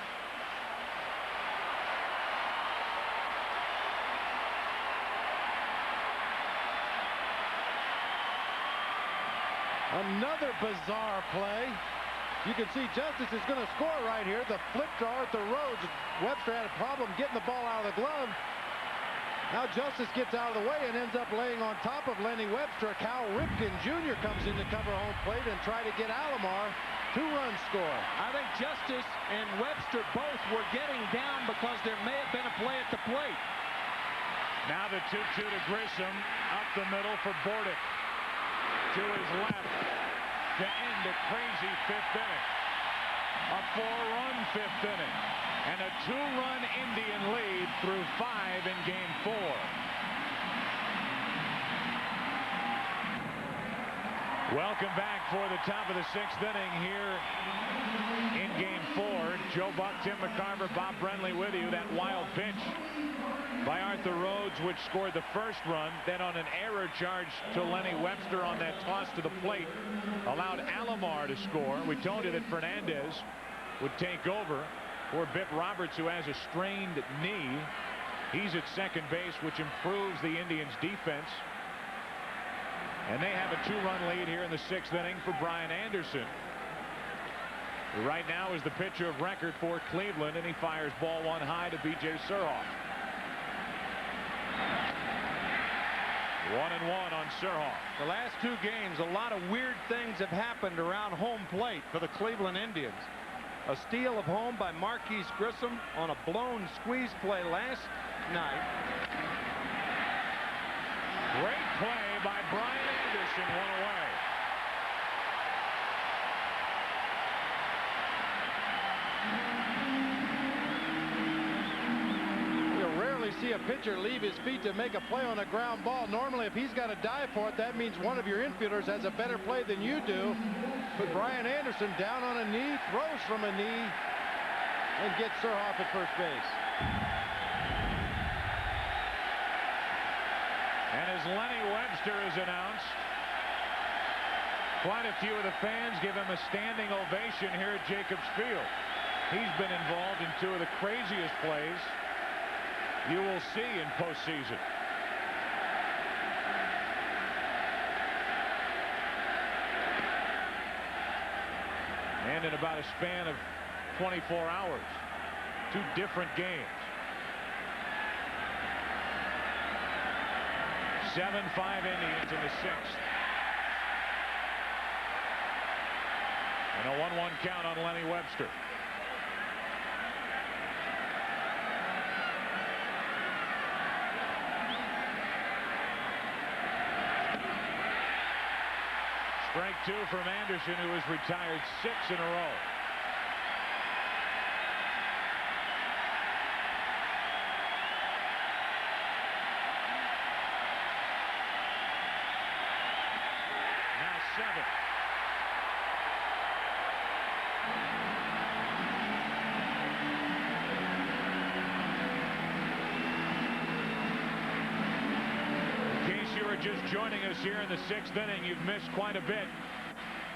Another bizarre play. You can see Justice is going to score right here. The flip to Arthur Rhodes. Webster had a problem getting the ball out of the glove. Now Justice gets out of the way and ends up laying on top of Lenny Webster. Cal Ripken Jr. comes in to cover home plate and try to get Alomar. 2-run score. I think Justice and Webster both were getting down because there may have been a play at the plate. Now the 2-2 to Grissom. Up the middle for Bordick. To his left to end a crazy 5th inning. A 4-run 5th inning. And a 2-run Indian lead through 5 in Game 4. Welcome back for the top of the 6th inning here in Game 4. Joe Buck, Tim McCarver, Bob Brenly with you. That wild pitch by Arthur Rhodes, which scored the first run, then on an error charge to Lenny Webster on that toss to the plate, allowed Alomar to score. We told you that Fernandez would take over for Bip Roberts, who has a strained knee. He's at second base, which improves the Indians' defense. And they have a 2-run lead here in the 6th inning for Brian Anderson, who right now is the pitcher of record for Cleveland, and he fires ball 1 high to B.J. Surhoff. 1-1 on Surhoff. The last 2 games, a lot of weird things have happened around home plate for the Cleveland Indians. A steal of home by Marquise Grissom on a blown squeeze play last night. Great play by Brian Anderson, 1 away. pitcher leave his feet to make a play on a ground ball. Normally, if he's got to dive for it, that means one of your infielders has a better play than you do. But Brian Anderson down on a knee, throws from a knee, and gets Surhoff at first base. And as Lenny Webster is announced, quite a few of the fans give him a standing ovation here at Jacobs Field. He's been involved in two of the craziest plays you will see in postseason. And in about a span of 24 hours, two different games. 7-5 Indians in the sixth. And a 1-1 count on Lenny Webster. Strike two from Anderson, who has retired 6 in a row. Now 7. Just joining us here in the 6th inning, you've missed quite a bit.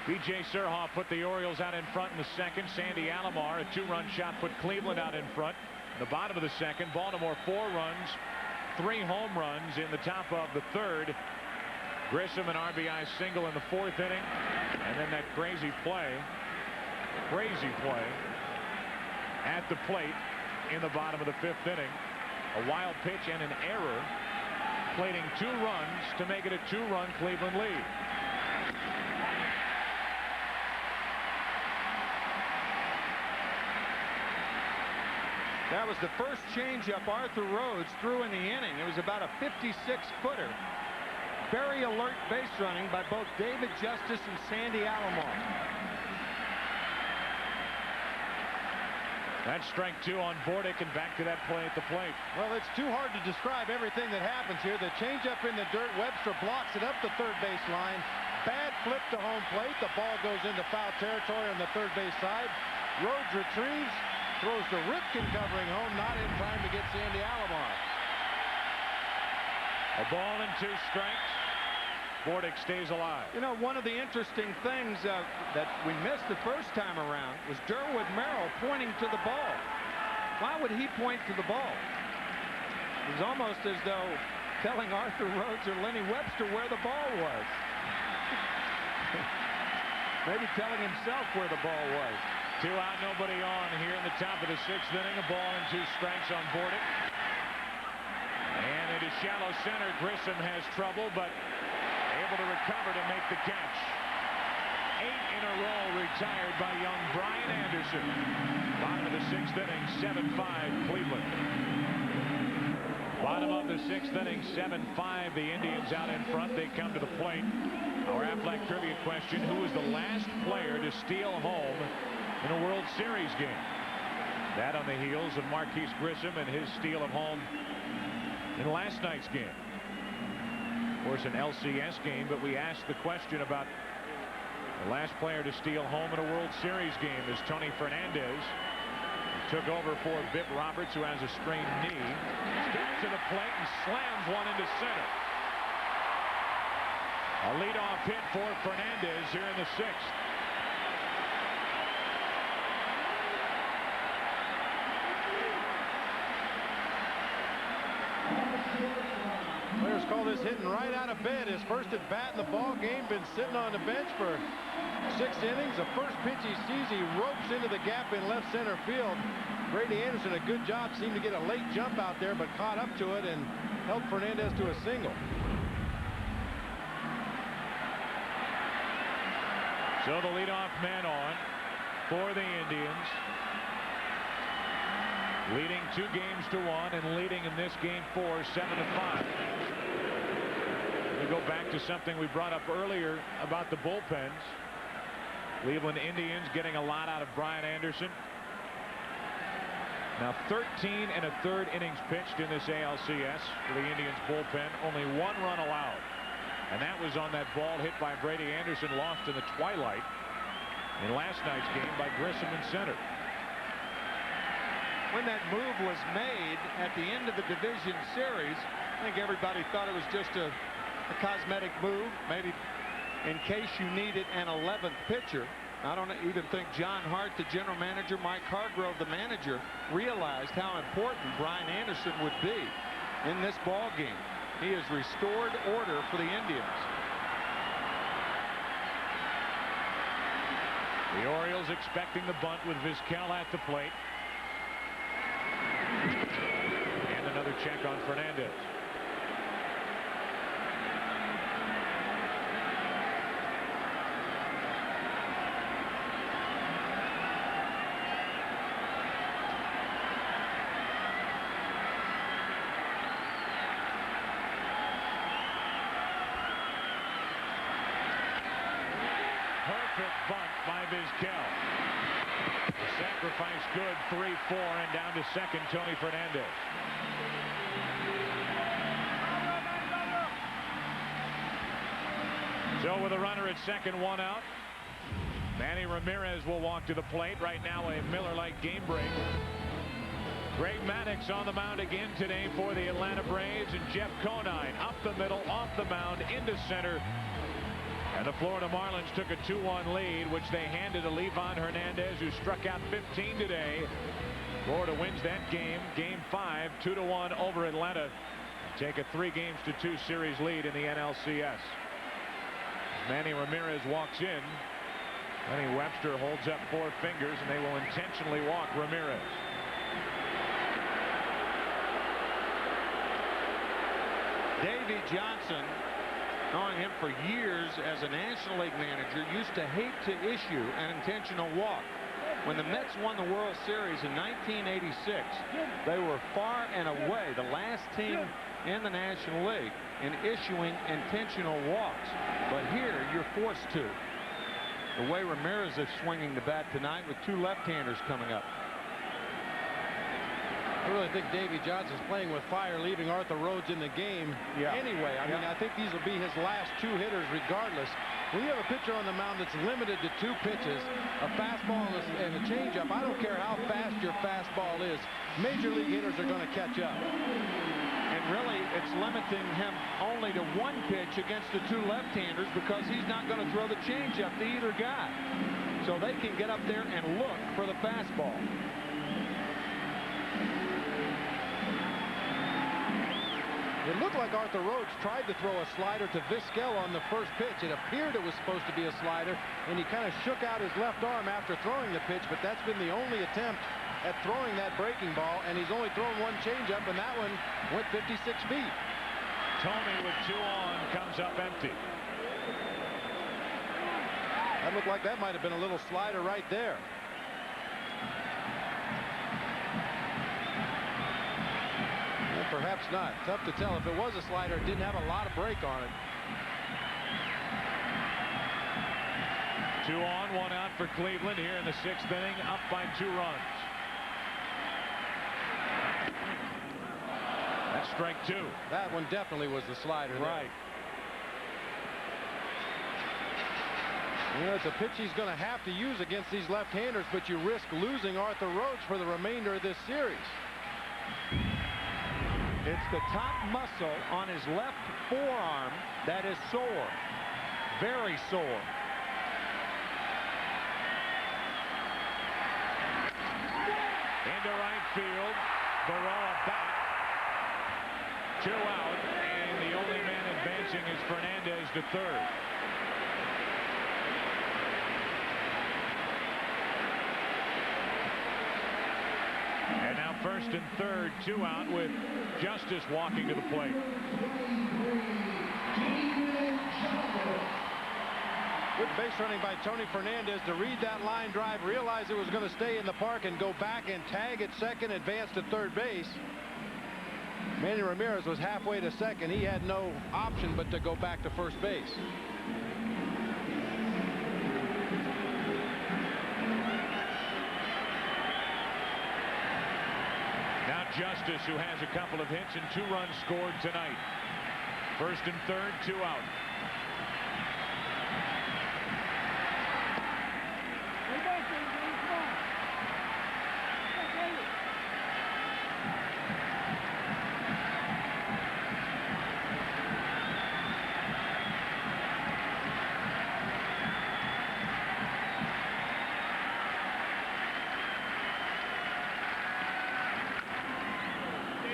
B.J. Surhoff put the Orioles out in front in the second. Sandy Alomar, a 2-run shot, put Cleveland out in front. In the bottom of the second, Baltimore 4 runs, 3 home runs in the top of the third. Grissom an RBI single in the 4th inning, and then that crazy play at the plate in the bottom of the 5th inning. A wild pitch and an error, plating 2 runs to make it a 2-run Cleveland lead. That was the first changeup Arthur Rhodes threw in the inning. It was about a 56-footer. Very alert base running by both David Justice and Sandy Alomar. That's strike 2 on Bordick, and back to that play at the plate. Well, it's too hard to describe everything that happens here. The changeup in the dirt, Webster blocks it up the third base line. Bad flip to home plate. The ball goes into foul territory on the third base side. Rhodes retrieves, throws to Ripken covering home, not in time to get Sandy Alomar. A ball and 2 strikes. Bordick stays alive. You know, one of the interesting things that we missed the first time around was Derwood Merrill pointing to the ball. Why would he point to the ball? It was almost as though telling Arthur Rhodes or Lenny Webster where the ball was. Maybe telling himself where the ball was. 2 out, nobody on here in the top of the 6th inning. A ball and 2 strikes on Bordick. And it is shallow center. Grissom has trouble, but able to recover to make the catch. 8 in a row retired by young Brian Anderson. Bottom of the 6th inning, 7-5 Cleveland. Bottom of the 6th inning, 7-5. The Indians out in front. They come to the plate. Our Aflac trivia question: who was the last player to steal home in a World Series game? That on the heels of Marquise Grissom and his steal of home in last night's game. Of course, an LCS game, but we asked the question about the last player to steal home in a World Series game is Tony Fernandez. He took over for Bip Roberts, who has a strained knee. Steps to the plate and slams one into center. A leadoff hit for Fernandez here in the 6th. Players call this hitting right out of bed. His first at bat in the ball game. Been sitting on the bench for 6 innings. The first pitch he sees, he ropes into the gap in left center field. Brady Anderson, a good job. Seemed to get a late jump out there, but caught up to it and helped Fernandez to a single. So the leadoff man on for the Indians. Leading 2 games to 1 and leading in this game 4, 7-5. We go back to something we brought up earlier about the bullpens. Cleveland Indians getting a lot out of Brian Anderson. Now 13 1/3 innings pitched in this ALCS for the Indians bullpen. Only 1 run allowed. And that was on that ball hit by Brady Anderson, lost in the twilight in last night's game by Grissom in center. When that move was made at the end of the division series, I think everybody thought it was just a cosmetic move, maybe in case you needed an 11th pitcher. I don't even think John Hart, the general manager, Mike Hargrove, the manager, realized how important Brian Anderson would be in this ball game. He has restored order for the Indians. The Orioles expecting the bunt with Vizquel at the plate. And another check on Fernandez. Perfect bunt by Vizquel. The sacrifice good, 3-4, and down to second, Tony Fernandez. So with a runner at second, 1 out, Manny Ramirez will walk to the plate. Right now a Miller Lite game break. Greg Maddux on the mound again today for the Atlanta Braves, and Jeff Conine up the middle, off the mound, into center. And the Florida Marlins took a 2-1 lead, which they handed to Livan Hernandez, who struck out 15 today. Florida wins that game, Game 5, 2-1 over Atlanta. Take a 3-2 series lead in the NLCS. Manny Ramirez walks in. Lenny Webster holds up 4 fingers, and they will intentionally walk Ramirez. Davey Johnson, knowing him for years as a National League manager, used to hate to issue an intentional walk. When the Mets won the World Series in 1986, they were far and away the last team in the National League in issuing intentional walks. But here, you're forced to. The way Ramirez is swinging the bat tonight with 2 left-handers coming up. I really think Davey Johnson's playing with fire, leaving Arthur Rhodes in the game anyway. I mean, I think these will be his last 2 hitters regardless. When you have a pitcher on the mound that's limited to 2 pitches, a fastball and a changeup, I don't care how fast your fastball is, major league hitters are going to catch up. And really, it's limiting him only to 1 pitch against the 2 left-handers because he's not going to throw the changeup to either guy. So they can get up there and look for the fastball. It looked like Arthur Rhodes tried to throw a slider to Vizquel on the first pitch. It appeared it was supposed to be a slider, and he kind of shook out his left arm after throwing the pitch, but that's been the only attempt at throwing that breaking ball, and he's only thrown 1 changeup, and that one went 56 feet. Tony with 2 on comes up empty. That looked like that might have been a little slider right there. Perhaps not. Tough to tell. If it was a slider, it didn't have a lot of break on it. 2 on, 1 out for Cleveland here in the 6th inning, up by 2 runs. That's strike 2. That one definitely was the slider. Right. You know, it's a pitch he's going to have to use against these left-handers, but you risk losing Arthur Rhodes for the remainder of this series. It's the top muscle on his left forearm that is sore. Very sore. Into right field. Baroa back. 2 out, and the only man advancing is Fernandez to third. And now first and third, 2 out, with Justice walking to the plate. Good base running by Tony Fernandez to read that line drive, realize it was going to stay in the park, and go back and tag at second, advance to third base. Manny Ramirez was halfway to second. He had no option but to go back to first base. Justice, who has a couple of hits and 2 runs scored tonight. First and third, 2 out.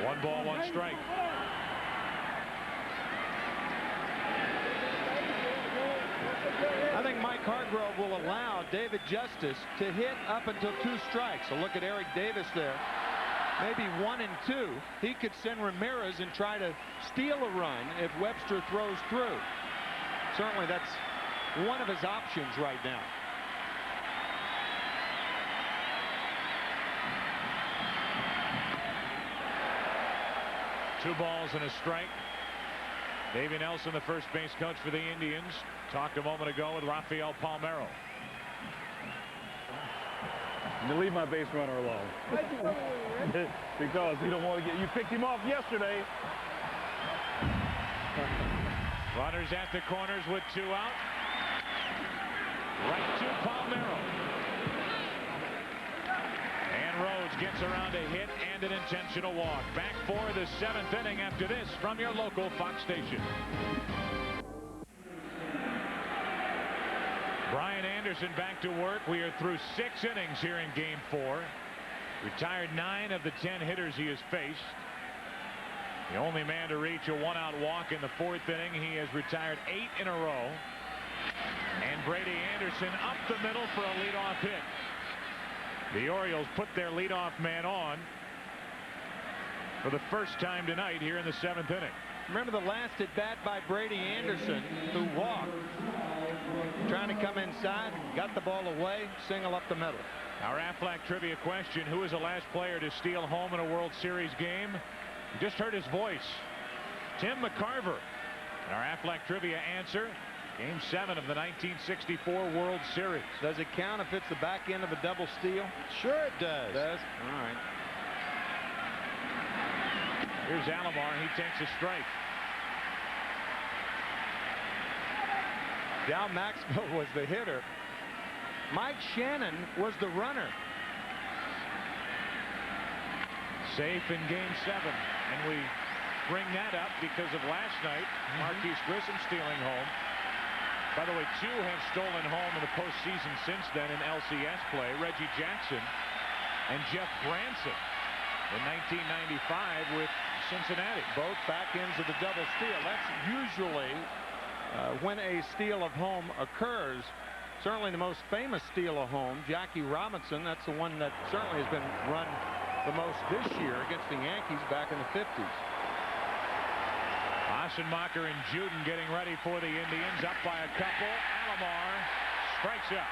One ball, 1 strike. I think Mike Hargrove will allow David Justice to hit up until 2 strikes. So look at Eric Davis there. Maybe 1 and 2. He could send Ramirez and try to steal a run if Webster throws through. Certainly that's one of his options right now. Two balls and a strike. Davey Nelson, the first base coach for the Indians, talked a moment ago with Rafael Palmeiro. You leave my base runner alone. Because you don't want to get, you picked him off yesterday. Runners at the corners with 2 out. Right to Palmeiro. And Rhodes gets around a hit and an intentional walk. Back for the 7th inning after this from your local Fox station. Brian Anderson back to work. We are through 6 innings here in Game 4. Retired 9 of the 10 hitters he has faced. The only man to reach a 1-out walk in the 4th inning. He has retired 8 in a row. And Brady Anderson up the middle for a leadoff hit. The Orioles put their leadoff man on for the first time tonight here in the 7th inning. Remember the last at bat by Brady Anderson, who walked, trying to come inside, got the ball away, single up the middle. Our Aflac trivia question: who is the last player to steal home in a World Series game? You just heard his voice, Tim McCarver. And our Aflac trivia answer: Game 7 of the 1964 World Series. Does it count if it's the back end of a double steal? Sure it does. All right. Here's Alomar. He takes a strike. Dal Maxwell was the hitter. Mike Shannon was the runner. Safe in Game 7. And we bring that up because of last night. Marquise Grissom stealing home. By the way, 2 have stolen home in the postseason since then in LCS play. Reggie Jackson and Jeff Branson in 1995 with Cincinnati. Both back ends of the double steal. That's usually when a steal of home occurs. Certainly the most famous steal of home, Jackie Robinson. That's the one that certainly has been run the most this year against the Yankees back in the 50s. Assenmacher and Juden getting ready for the Indians. Up by a couple. Alomar strikes out.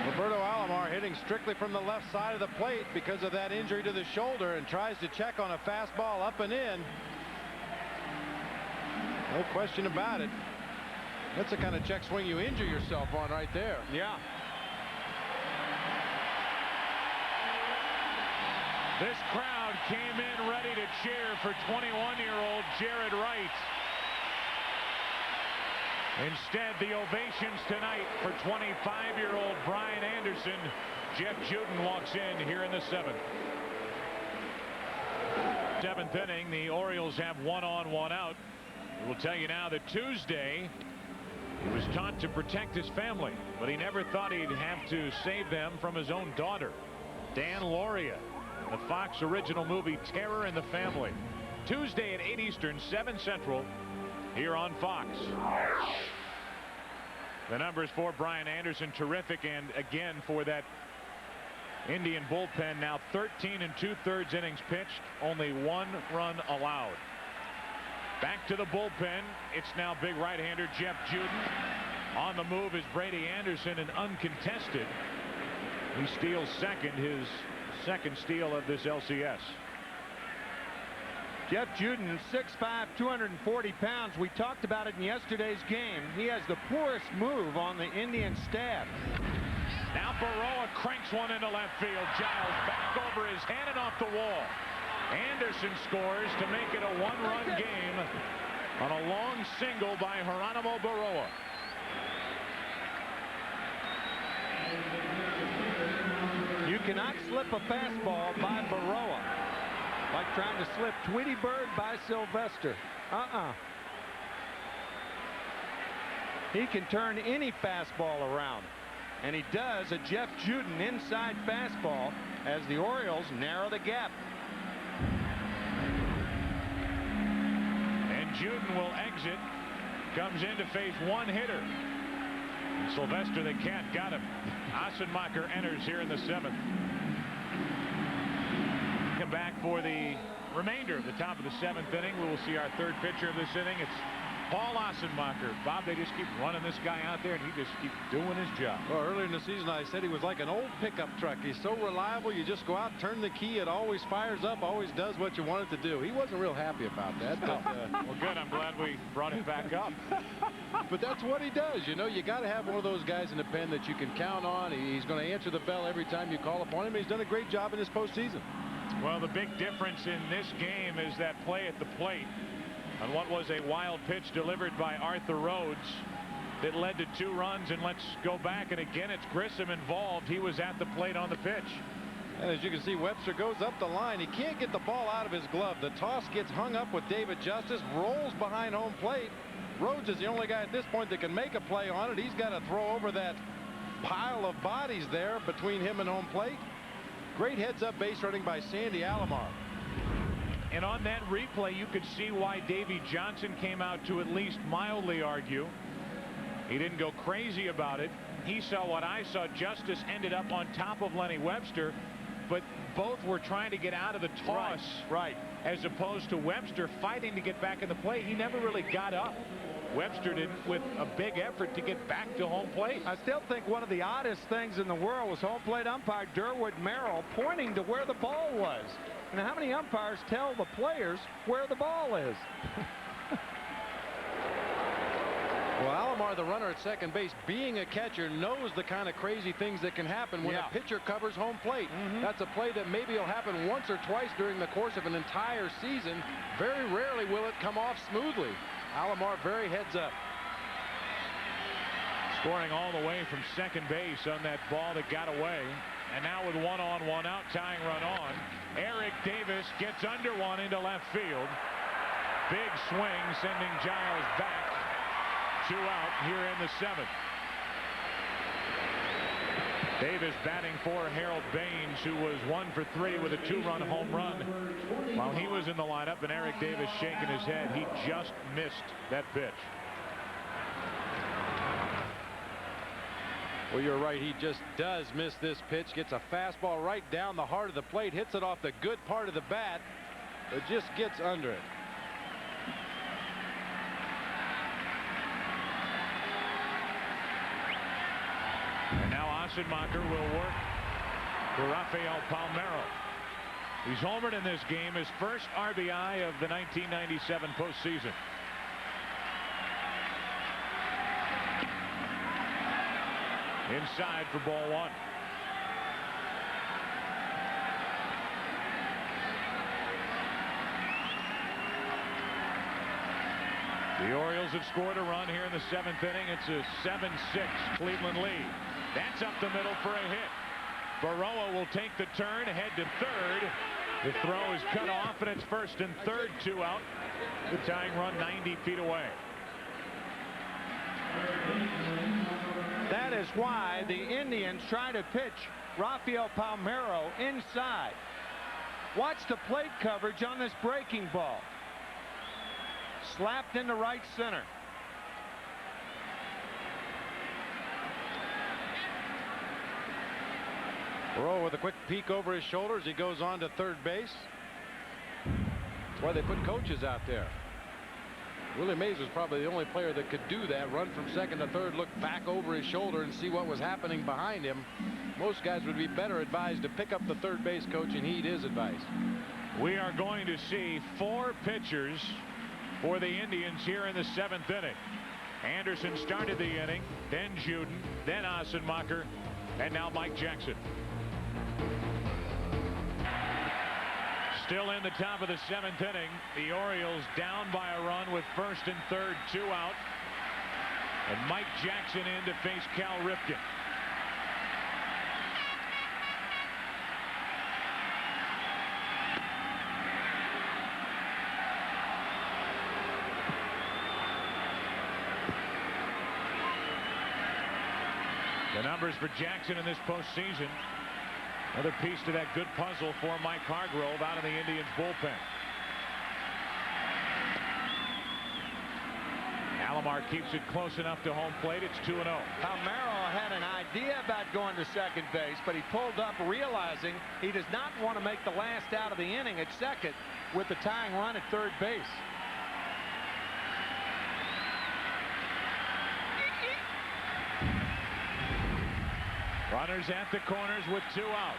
Roberto Alomar hitting strictly from the left side of the plate because of that injury to the shoulder, and tries to check on a fastball up and in. No question about it. That's the kind of check swing you injure yourself on right there. Yeah. This crowd came in ready to cheer for 21-year-old Jared Wright. Instead, the ovations tonight for 25-year-old Brian Anderson. Jeff Juden walks in here in the 7th. 7th inning, the Orioles have 1 on, 1 out. We'll tell you now that Tuesday, he was taught to protect his family, but he never thought he'd have to save them from his own daughter, Dan Lauria. The Fox original movie Terror in the Family. Tuesday at 8 Eastern, 7 Central, here on Fox. The numbers for Brian Anderson, terrific, and again for that Indian bullpen, now 13 2/3 innings pitched, only 1 run allowed. Back to the bullpen. It's now big right-hander Jeff Juden. On the move is Brady Anderson, and uncontested, he steals second, his second steal of this LCS. Jeff Juden, 6'5", 240 pounds. We talked about it in yesterday's game. He has the poorest move on the Indian staff. Now Baroa cranks one into left field. Giles back over his head and off the wall. Anderson scores to make it a one-run game on a long single by Geronimo Baroa. You cannot slip a fastball by Baroa like trying to slip Tweety Bird by Sylvester. He can turn any fastball around, and he does a Jeff Juden inside fastball as the Orioles narrow the gap. And Juden will exit, comes in to face one hitter. And Sylvester, the cat, got him. Assenmacher enters here in the 7th. Come back for the remainder of the top of the 7th inning. We will see our third pitcher of this inning. It's Paul Assenmacher. Bob, they just keep running this guy out there, and he just keeps doing his job. Well, earlier in the season, I said he was like an old pickup truck. He's so reliable. You just go out, turn the key, it always fires up, always does what you want it to do. He wasn't real happy about that. But, well, good. I'm glad we brought him back up. But that's what he does. You know, you got to have one of those guys in the pen that you can count on. He's going to answer the bell every time you call upon him. He's done a great job in this postseason. Well, the big difference in this game is that play at the plate on what was a wild pitch delivered by Arthur Rhodes that led to 2 runs. And let's go back, and again it's Grissom involved. He was at the plate on the pitch. And as you can see, Webster goes up the line. He can't get the ball out of his glove. The toss gets hung up with David Justice, rolls behind home plate. Rhodes is the only guy at this point that can make a play on it. He's got to throw over that pile of bodies there between him and home plate. Great heads-up base running by Sandy Alomar. And on that replay, you could see why Davey Johnson came out to at least mildly argue. He didn't go crazy about it. He saw what I saw. Justice ended up on top of Lenny Webster, but both were trying to get out of the toss. Right. As opposed to Webster fighting to get back in the play. He never really got up. Webster did with a big effort to get back to home plate. I still think one of the oddest things in the world was home plate umpire Durwood Merrill pointing to where the ball was. And how many umpires tell the players where the ball is? Well, Alomar, the runner at second base, being a catcher, knows the kind of crazy things that can happen when a pitcher covers home plate. That's a play that maybe will happen once or twice during the course of an entire season. Very rarely will it come off smoothly. Alomar very heads up. Scoring all the way from second base on that ball that got away. And now with 1 on, 1 out, tying run on, Eric Davis gets under one into left field. Big swing, sending Giles back. 2 out here in the 7th. Davis batting for Harold Baines, who was 1 for 3 with a 2-run home run while he was in the lineup, and Eric Davis shaking his head. He just missed that pitch. Well, you're right. He just does miss this pitch. Gets a fastball right down the heart of the plate. Hits it off the good part of the bat. But just gets under it. And now Assenmacher will work for Rafael Palmeiro. He's homered in this game, his first RBI of the 1997 postseason. Inside for ball 1. The Orioles have scored a run here in the 7th inning. It's a 7-6 Cleveland lead. That's up the middle for a hit. Baroa will take the turn, head to third. The throw is cut off, and it's first and third, 2 out. The tying run 90 feet away. That is why the Indians try to pitch Rafael Palmeiro inside. Watch the plate coverage on this breaking ball. Slapped into right center. Baroa with a quick peek over his shoulders. He goes on to third base. That's why they put coaches out there. Willie Mays was probably the only player that could do that. Run from second to third, look back over his shoulder and see what was happening behind him. Most guys would be better advised to pick up the third base coach and heed his advice. We are going to see 4 pitchers for the Indians here in the 7th inning. Anderson started the inning, then Juden, then Ossenmacher, and now Mike Jackson. Still in the top of the 7th inning. The Orioles down by a run with first and third, 2 out. And Mike Jackson in to face Cal Ripken. The numbers for Jackson in this postseason. Another piece to that good puzzle for Mike Hargrove out of the Indians bullpen. Alomar keeps it close enough to home plate. It's 2-0. Palmeiro had an idea about going to second base, but he pulled up realizing he does not want to make the last out of the inning at second with the tying run at third base. Runners at the corners with 2 out.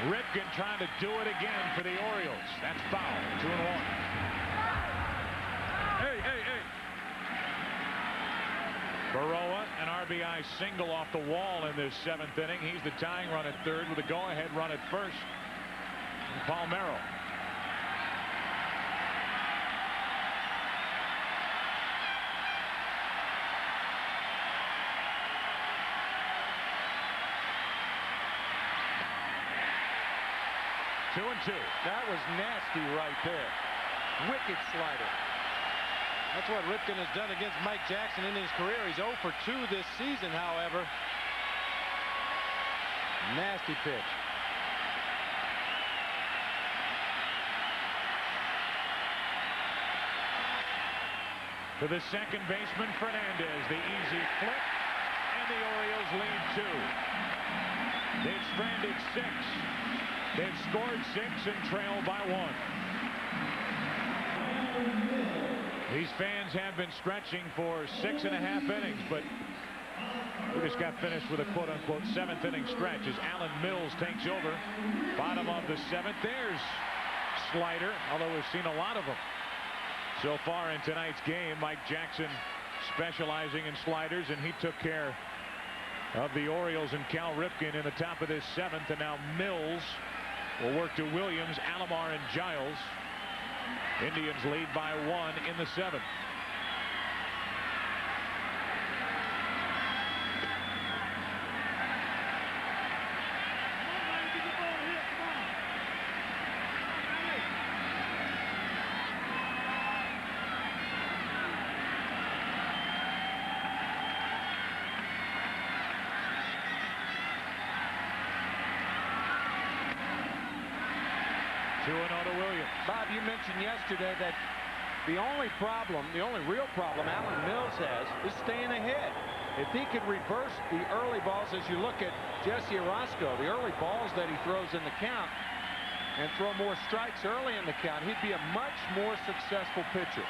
Ripken trying to do it again for the Orioles. That's foul. 2-1. Hey. Baroa, an RBI single off the wall in this 7th inning. He's the tying run at third with a go-ahead run at first. And Palmeiro. Two and two. That was nasty right there. Wicked slider. That's what Ripken has done against Mike Jackson in his career. He's 0 for 2 this season, however. Nasty pitch. To the second baseman, Fernandez. The easy flip. And the Orioles lead 2. They've stranded 6. They've scored 6 and trail by 1. These fans have been stretching for 6.5 innings, but we just got finished with a quote-unquote 7th inning stretch as Alan Mills takes over. Bottom of the 7th. There's slider, although we've seen a lot of them so far in tonight's game. Mike Jackson specializing in sliders, and he took care of the Orioles and Cal Ripken in the top of this 7th. And now Mills will work to Williams, Alomar, and Giles. Indians lead by 1 in the 7th. Bob, you mentioned yesterday that the only real problem Alan Mills has is staying ahead. If he could reverse the early balls, as you look at Jesse Orozco, the early balls that he throws in the count, and throw more strikes early in the count, he'd be a much more successful pitcher.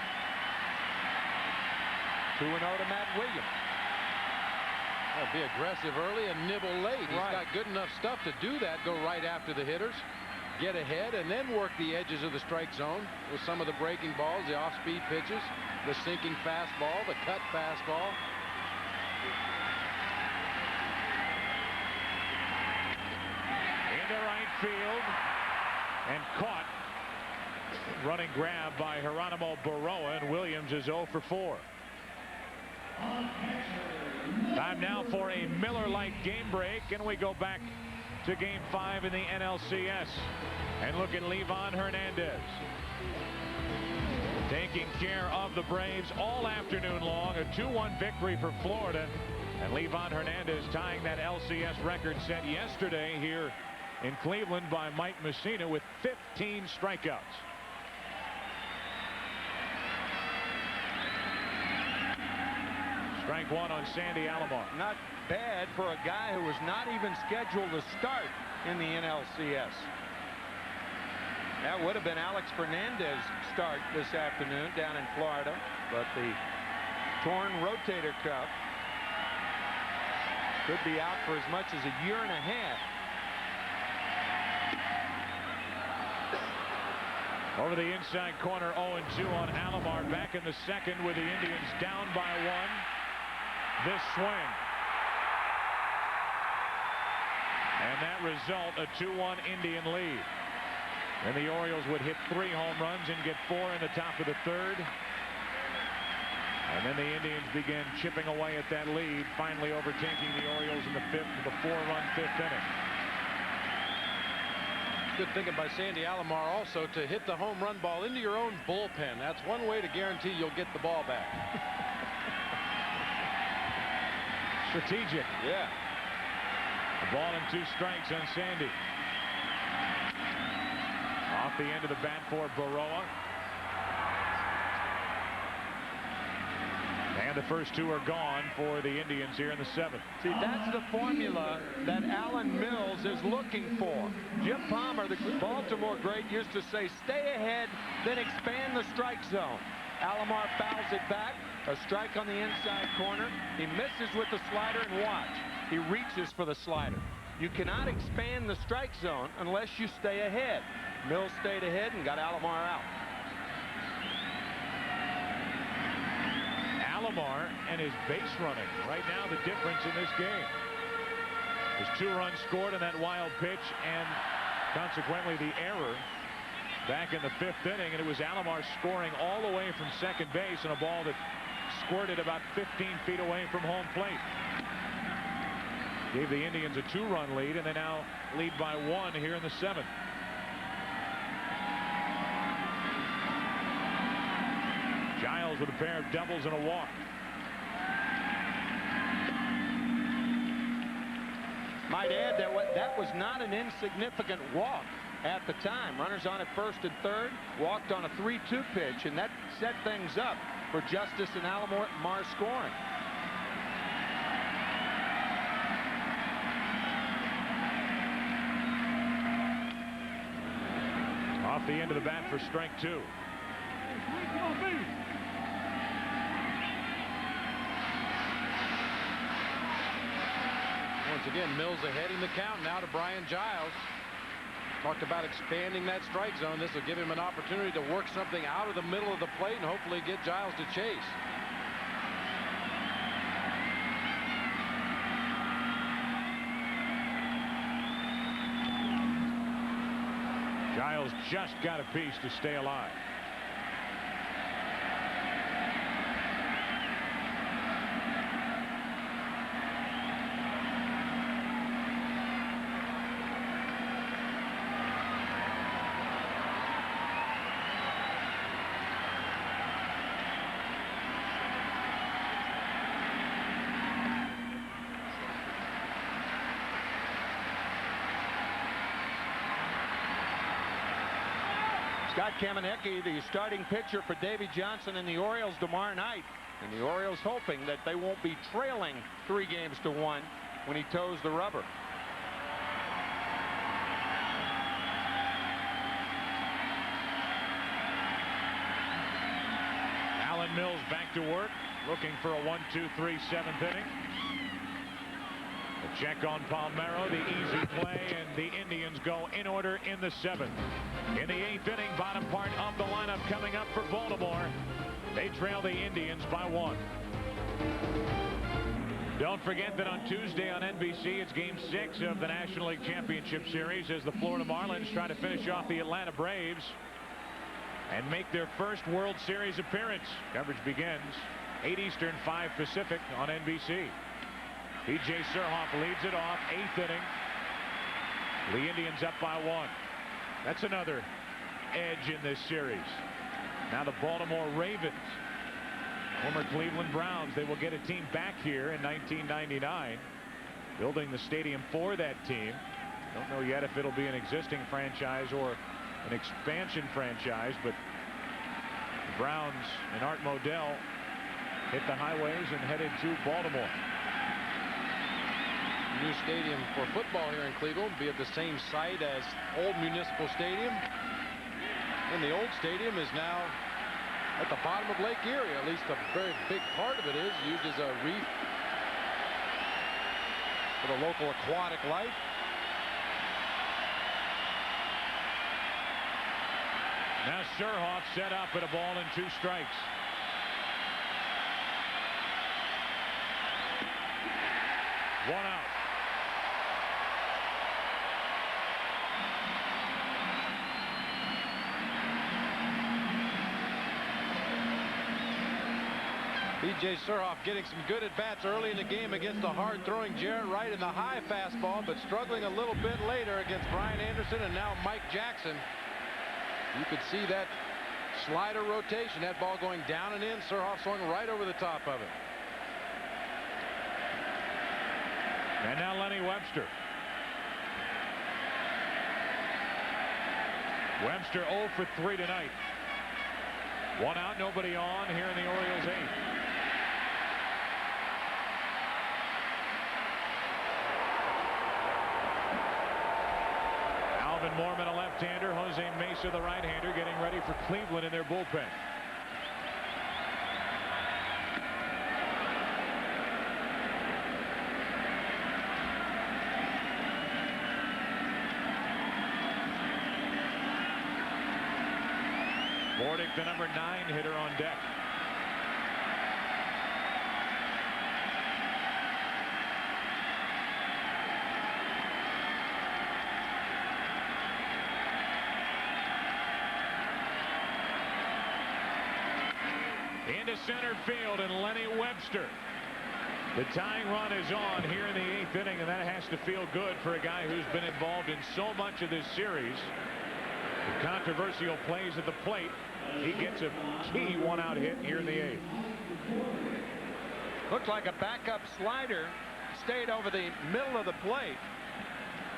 2-0 to Matt Williams. Be aggressive early and nibble late. He's got good enough stuff to do that. Go right after the hitters. Get ahead and then work the edges of the strike zone with some of the breaking balls, the off-speed pitches, the sinking fastball, the cut fastball. Into right field and caught. Running grab by Geronimo Baroa, and Williams is 0 for 4. Time now for a Miller Lite game break, and we go back to Game 5 in the NLCS and look at Livan Hernandez taking care of the Braves all afternoon long. A 2-1 victory for Florida, and Livan Hernandez tying that LCS record set yesterday here in Cleveland by Mike Mussina with 15 strikeouts. Strike 1 on Sandy Alomar. Not bad for a guy who was not even scheduled to start in the NLCS. That would have been Alex Fernandez's start this afternoon down in Florida, but the torn rotator cuff could be out for as much as a year and a half. Over the inside corner, 0-2 on Alomar. Back in the second with the Indians down by 1. This swing. And that result, a 2-1 Indian lead. And the Orioles would hit 3 home runs and get 4 in the top of the third. And then the Indians began chipping away at that lead, finally overtaking the Orioles in the 5th with a 4-run 5th inning. Good thinking by Sandy Alomar also to hit the home run ball into your own bullpen. That's one way to guarantee you'll get the ball back. Strategic. Yeah. A ball and 2 strikes on Sandy. Off the end of the bat for Baroa. And the first 2 are gone for the Indians here in the 7th. See, that's the formula that Alan Mills is looking for. Jim Palmer, the Baltimore great, used to say, stay ahead, then expand the strike zone. Alomar fouls it back. A strike on the inside corner. He misses with the slider, and watch. He reaches for the slider. You cannot expand the strike zone unless you stay ahead. Mills stayed ahead and got Alomar out. Alomar and his base running right now the difference in this game. There's 2 runs scored on that wild pitch and consequently the error back in the 5th inning, and it was Alomar scoring all the way from second base on a ball that squirted about 15 feet away from home plate. Gave the Indians a 2-run lead, and they now lead by 1 here in the 7th. Giles with a pair of doubles and a walk. Might add that was not an insignificant walk at the time. Runners on at first and third, walked on a 3-2 pitch, and that set things up for Justice and Alomar scoring. Off the end of the bat for strike 2. Once again, Mills ahead in the count now to Brian Giles. Talked about expanding that strike zone. This will give him an opportunity to work something out of the middle of the plate and hopefully get Giles to chase. Giles just got a piece to stay alive. Scott Kamenecki, the starting pitcher for Davy Johnson and the Orioles tomorrow night. And the Orioles hoping that they won't be trailing 3-1 when he toes the rubber. Alan Mills back to work, looking for a 1-2-3 7th inning. A check on Palmeiro, the easy play, and the Indians go in order in the 7th. In the 8th inning, bottom part of the lineup coming up for Baltimore. They trail the Indians by 1. Don't forget that on Tuesday on NBC, it's Game 6 of the National League Championship Series as the Florida Marlins try to finish off the Atlanta Braves and make their first World Series appearance. Coverage begins 8 Eastern, 5 Pacific on NBC. P.J. Surhoff leads it off, 8th inning. The Indians up by 1. That's another edge in this series. Now the Baltimore Ravens, former Cleveland Browns, they will get a team back here in 1999, building the stadium for that team. Don't know yet if it'll be an existing franchise or an expansion franchise, but the Browns and Art Modell hit the highways and headed to Baltimore. New stadium for football here in Cleveland will be at the same site as old Municipal Stadium. And the old stadium is now at the bottom of Lake Erie. At least a very big part of it is used as a reef for the local aquatic life. Now Surhoff set up at a ball and 2 strikes. One out. B.J. Surhoff getting some good at-bats early in the game against the hard-throwing Jarrett Wright in the high fastball, but struggling a little bit later against Brian Anderson and now Mike Jackson. You could see that slider rotation, that ball going down and in. Surhoff swung right over the top of it. And now Lenny Webster. Webster 0 for 3 tonight. 1 out, nobody on here in the Orioles 8th. Alvin Mormon, a left-hander. Jose Mesa, the right-hander, getting ready for Cleveland in their bullpen. Bordick, the number 9 hitter, on deck. Into center field, and Lenny Webster. The tying run is on here in the 8th inning, and that has to feel good for a guy who's been involved in so much of this series. The controversial plays at the plate. He gets a key 1-out hit here in the 8th. Looked like a backup slider. Stayed over the middle of the plate.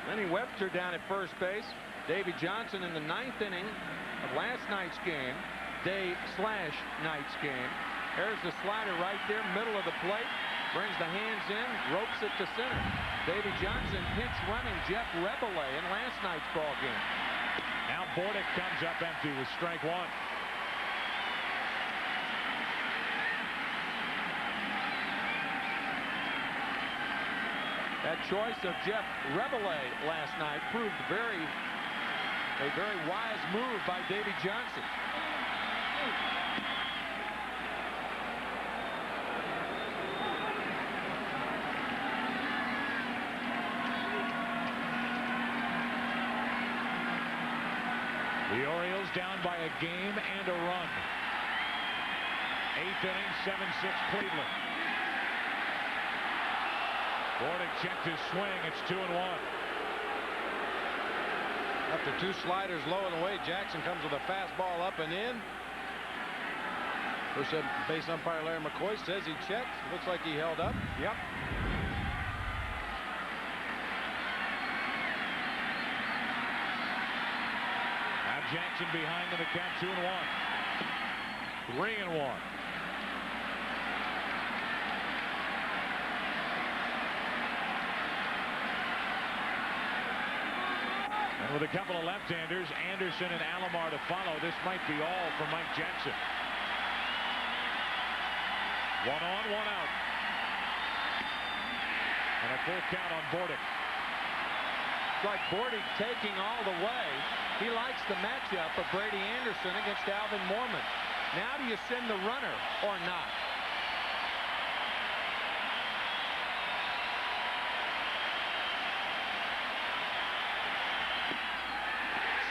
Lenny Webster down at first base. Davy Johnson in the 9th inning of last night's game. Day/night's game. There's the slider right there, middle of the plate. Brings the hands in, ropes it to center. Davy Johnson pinch running Jeff Rebele in last night's ball game. Now Bordick comes up empty with strike 1. That choice of Jeff Rebele last night proved a very wise move by Davy Johnson. The Orioles down by a game and a run. 8th inning, 7-6 Cleveland. Bordick checked his swing. It's 2-1. After 2 sliders low and away, Jackson comes with a fastball up and in. First base umpire Larry McCoy says he checked. Looks like he held up. Yep. Now Jackson behind in the count, 2-1. 3-1. And with a couple of left-handers, Anderson and Alomar to follow, this might be all for Mike Jackson. 1 on, 1 out. And a full count on Bordick. It's like Bordick taking all the way. He likes the matchup of Brady Anderson against Alvin Mormon. Now do you send the runner or not?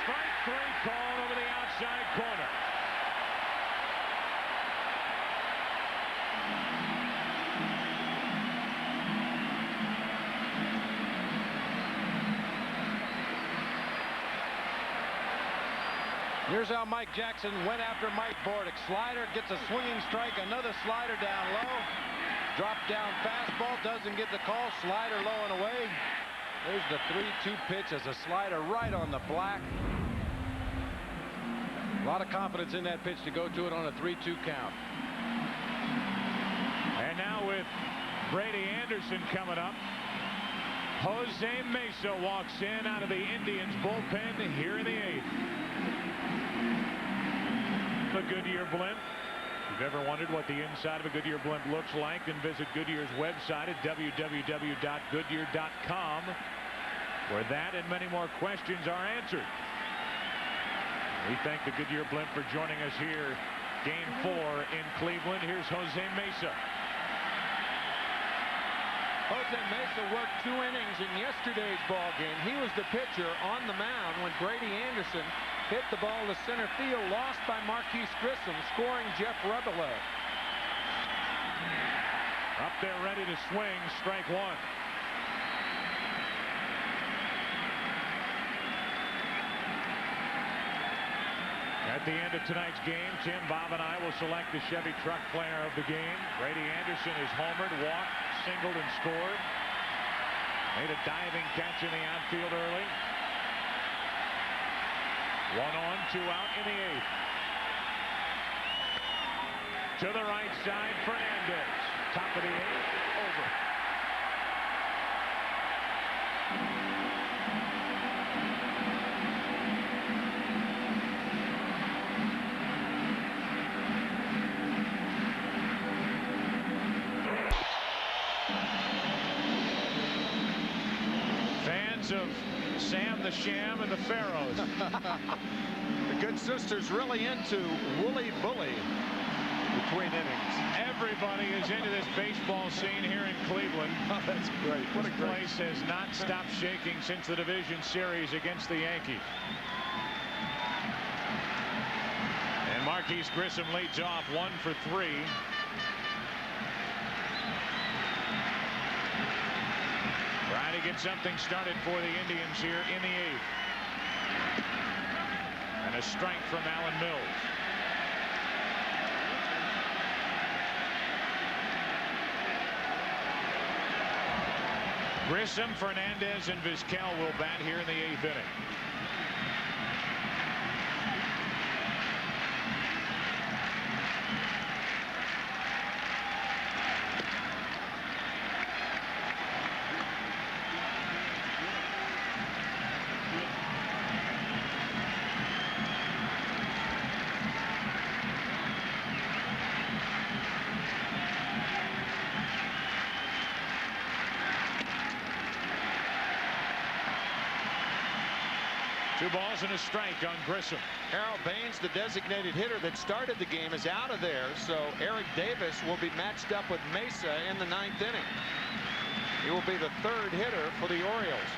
Strike 3 called over the outside corner. Here's how Mike Jackson went after Mike Bordick. Slider gets a swinging strike, another slider down low. Drop down fastball, doesn't get the call. Slider low and away. There's the 3-2 pitch as a slider right on the black. A lot of confidence in that pitch to go to it on a 3-2 count. And now with Brady Anderson coming up, Jose Mesa walks in out of the Indians bullpen here in the 8th. The Goodyear blimp. If you've ever wondered what the inside of a Goodyear blimp looks like, then visit Goodyear's website at www.goodyear.com, where that and many more questions are answered. We thank the Goodyear Blimp for joining us here. Game 4 in Cleveland. Here's Jose Mesa. Jose Mesa worked 2 innings in yesterday's ball game. He was the pitcher on the mound when Brady Anderson hit the ball to center field, lost by Marquise Grissom, scoring Jeff Rebelow. Up there ready to swing, strike 1. At the end of tonight's game, Tim, Bob, and I will select the Chevy Truck player of the game. Brady Anderson is homered, walked, singled, and scored. Made a diving catch in the outfield early. 1 on, 2 out in the 8th. To the right side, Fernandez. Top of the 8th, over. Fans of Sam the Sham and the Pharaohs. The good sister's really into Wooly Bully between innings. Everybody is into this baseball scene here in Cleveland. Oh, that's great. What This place has not stopped shaking since the division series against the Yankees. And Marquise Grissom leads off 1 for 3. Trying to get something started for the Indians here in the 8th. And a strike from Alan Mills. Grissom, Fernandez, and Vizquel will bat here in the 8th inning. Two balls and a strike on Grissom. Harold Baines, the designated hitter that started the game, is out of there, so Eric Davis will be matched up with Mesa in the 9th inning. He will be the 3rd hitter for the Orioles.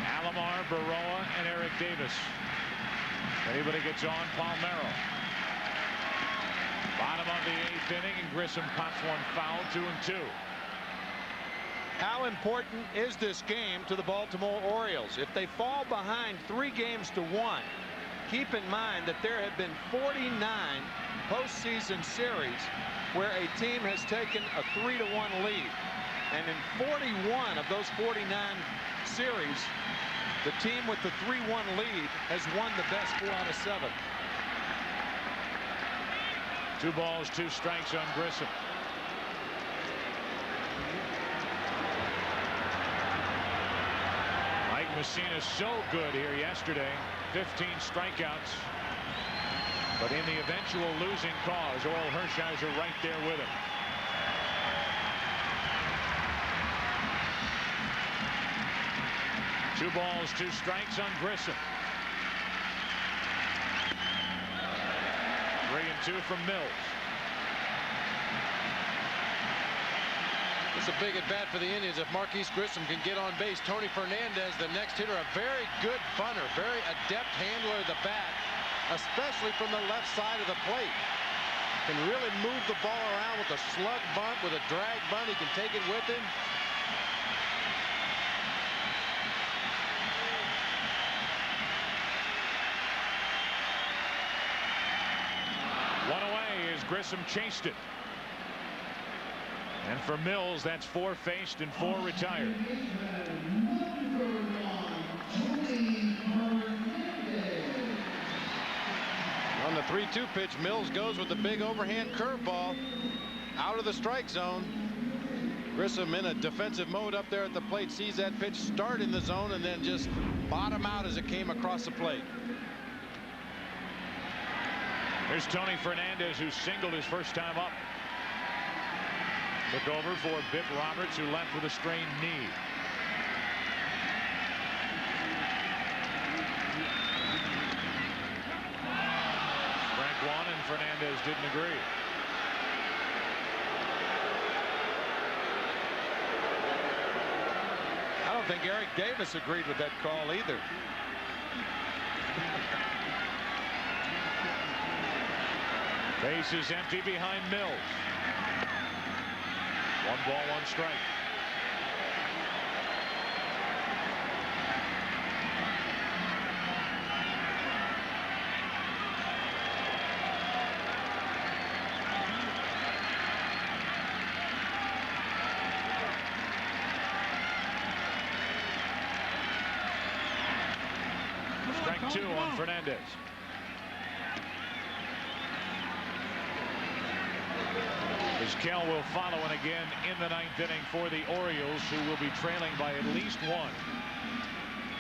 Alomar, Baroa, and Eric Davis. If anybody gets on, Palmeiro. Bottom of the 8th inning, and Grissom pops one foul, 2-2. How important is this game to the Baltimore Orioles? If they fall behind 3 games to 1, keep in mind that there have been 49 postseason series where a team has taken a 3-1 lead. And in 41 of those 49 series, the team with the 3-1 lead has won the best 4 out of 7. 2 balls, 2 strikes on Grissom. Messina so good here yesterday, 15 strikeouts, but in the eventual losing cause, Orel Hershiser right there with him. Two balls, 2 strikes on Grissom. 3-2 from Mills. It's a big at bat for the Indians if Marquise Grissom can get on base. Tony Fernandez, the next hitter, a very good bunter, very adept handler of the bat, especially from the left side of the plate. Can really move the ball around with a slug bunt, with a drag bunt. He can take it with him. One away as Grissom chased it. And for Mills, that's 4 faced and 4 retired. On the 3-2 pitch, Mills goes with the big overhand curveball out of the strike zone. Grissom in a defensive mode up there at the plate, sees that pitch start in the zone and then just bottom out as it came across the plate. There's Tony Fernandez, who singled his first time up. Took over for Biff Roberts, who left with a strained knee. Fernandez didn't agree. I don't think Eric Davis agreed with that call either. Base is empty behind Mills. 1 ball, 1 strike. Strike 2 on Fernandez. Vizquel will follow, and again in the 9th inning for the Orioles, who will be trailing by at least 1.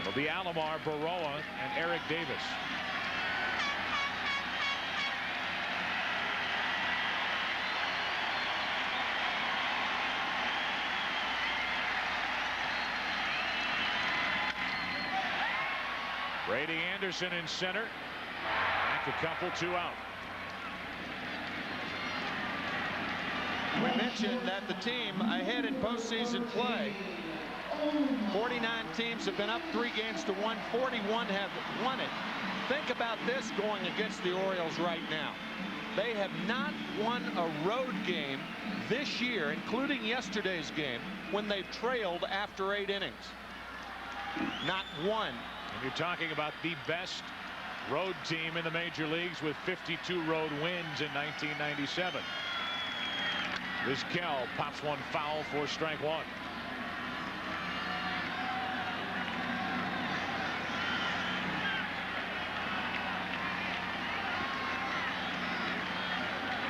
It'll be Alomar, Baroa, and Eric Davis. Brady Anderson in center. Back a couple, 2 out. We mentioned that the team ahead in postseason play. 49 teams have been up 3 games to 1. 41 have won it. Think about this going against the Orioles right now. They have not won a road game this year, including yesterday's game, when they've trailed after 8 innings. Not one. And you're talking about the best road team in the major leagues with 52 road wins in 1997. Vizquel pops one foul for strike 1.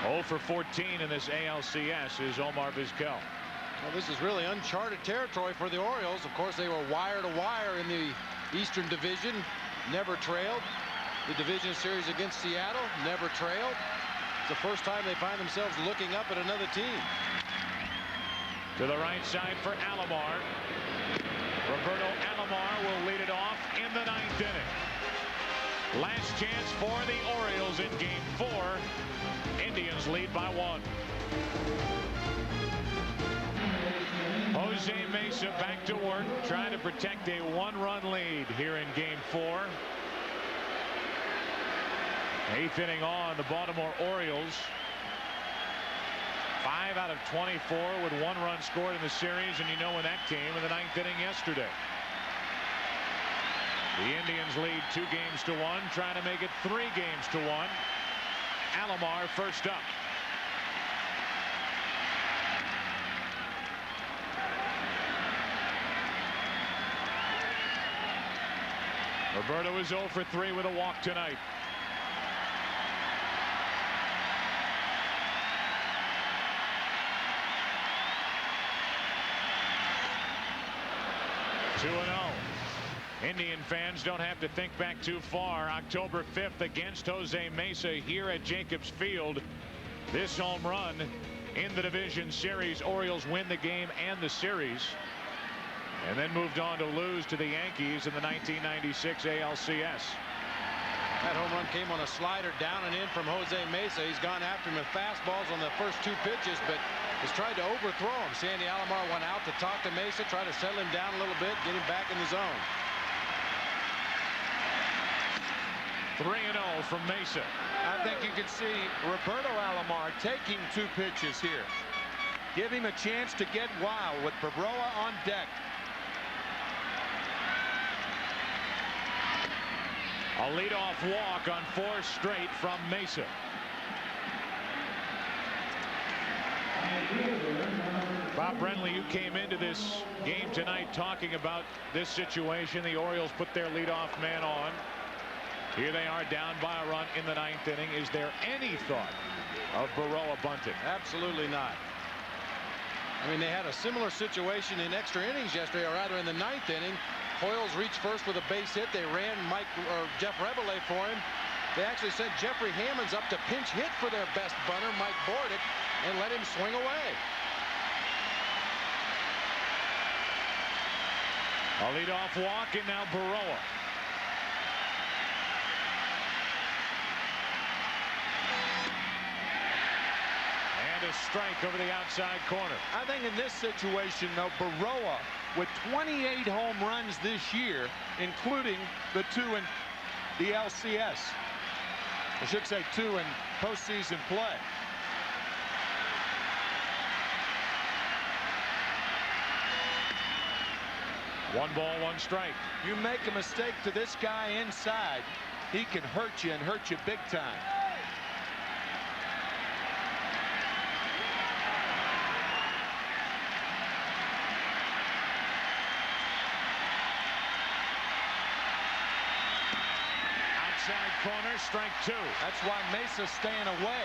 Oh for 14 in this ALCS is Omar Vizquel. Well, this is really uncharted territory for the Orioles. Of course, they were wire to wire in the Eastern Division, never trailed. The division series against Seattle, never trailed. It's the first time they find themselves looking up at another team. To the right side for Alomar. Roberto Alomar will lead it off in the 9th inning. Last chance for the Orioles in game 4. Indians lead by 1. Jose Mesa back to work, trying to protect a 1-run lead here in game 4. 8th inning on, the Baltimore Orioles 5 out of 24 with 1 run scored in the series, and you know when that came in the 9th inning yesterday. The Indians lead 2 games to 1, trying to make it 3 games to 1. Alomar first up. Roberto is 0 for 3 with a walk tonight. Two 2-0. Indian fans don't have to think back too far. October 5th against Jose Mesa here at Jacobs Field. This home run in the division series. Orioles win the game and the series, and then moved on to lose to the Yankees in the 1996 ALCS. That home run came on a slider down and in from Jose Mesa. He's gone after him with fastballs on the first 2 pitches, but has tried to overthrow him. Sandy Alomar went out to talk to Mesa, try to settle him down a little bit, get him back in the zone. 3-0 from Mesa. I think you can see Roberto Alomar taking 2 pitches here. Give him a chance to get wild with Baroa on deck. A leadoff walk on 4 straight from Mesa. Bob Brenly, you came into this game tonight talking about this situation. The Orioles put their leadoff man on. Here they are down by a run in the 9th inning. Is there any thought of Baroa bunting? Absolutely not. I mean, they had a similar situation in extra innings yesterday, or rather in the 9th inning. Hoyles reached first with a base hit. They ran Jeff Rebele for him. They actually sent Jeffrey Hammonds up to pinch hit for their best bunter, Mike Bordick, and let him swing away. A leadoff walk, and now Baroa. a strike over the outside corner. I think in this situation, though, Baroa, with 28 home runs this year, including the 2 in the LCS. I should say 2 in postseason play. One ball, one strike. You make a mistake to this guy inside, he can hurt you and hurt you big time. Outside corner, strike 2. That's why Mesa's staying away.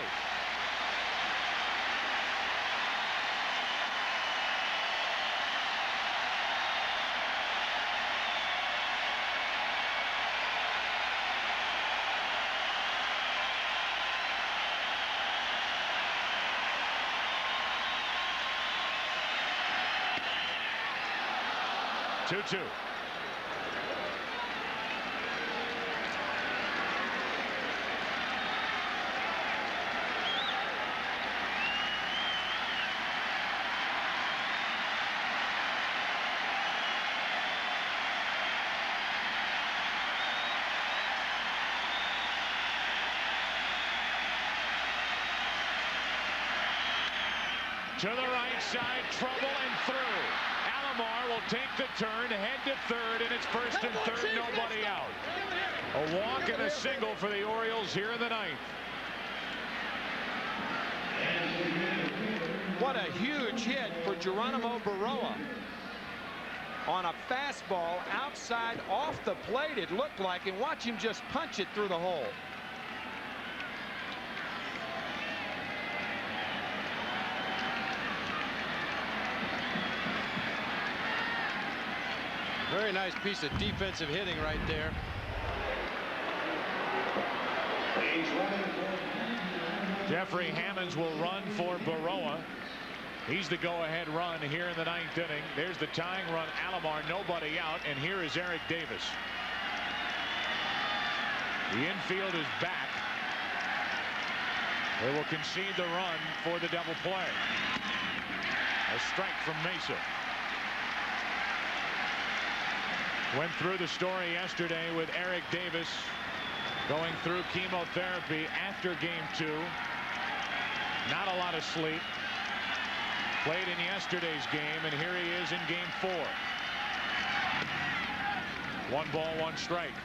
Two. To the right side, trouble and through. Alomar will take the turn, head to third, and it's first and third, nobody out. A walk and a single for the Orioles here in the ninth. What a huge hit for Geronimo Baroa. On a fastball outside off the plate, it looked like, and watch him just punch it through the hole. Very nice piece of defensive hitting right there. Jeffrey Hammonds will run for Baroa. He's the go-ahead run here in the ninth inning. There's the tying run, Alomar, nobody out, and here is Eric Davis. The infield is back. They will concede the run for the double play. A strike from Mesa. Went through the story yesterday with Eric Davis going through chemotherapy after game 2. Not a lot of sleep. Played in yesterday's game, and here he is in game 4. 1 ball, 1 strike.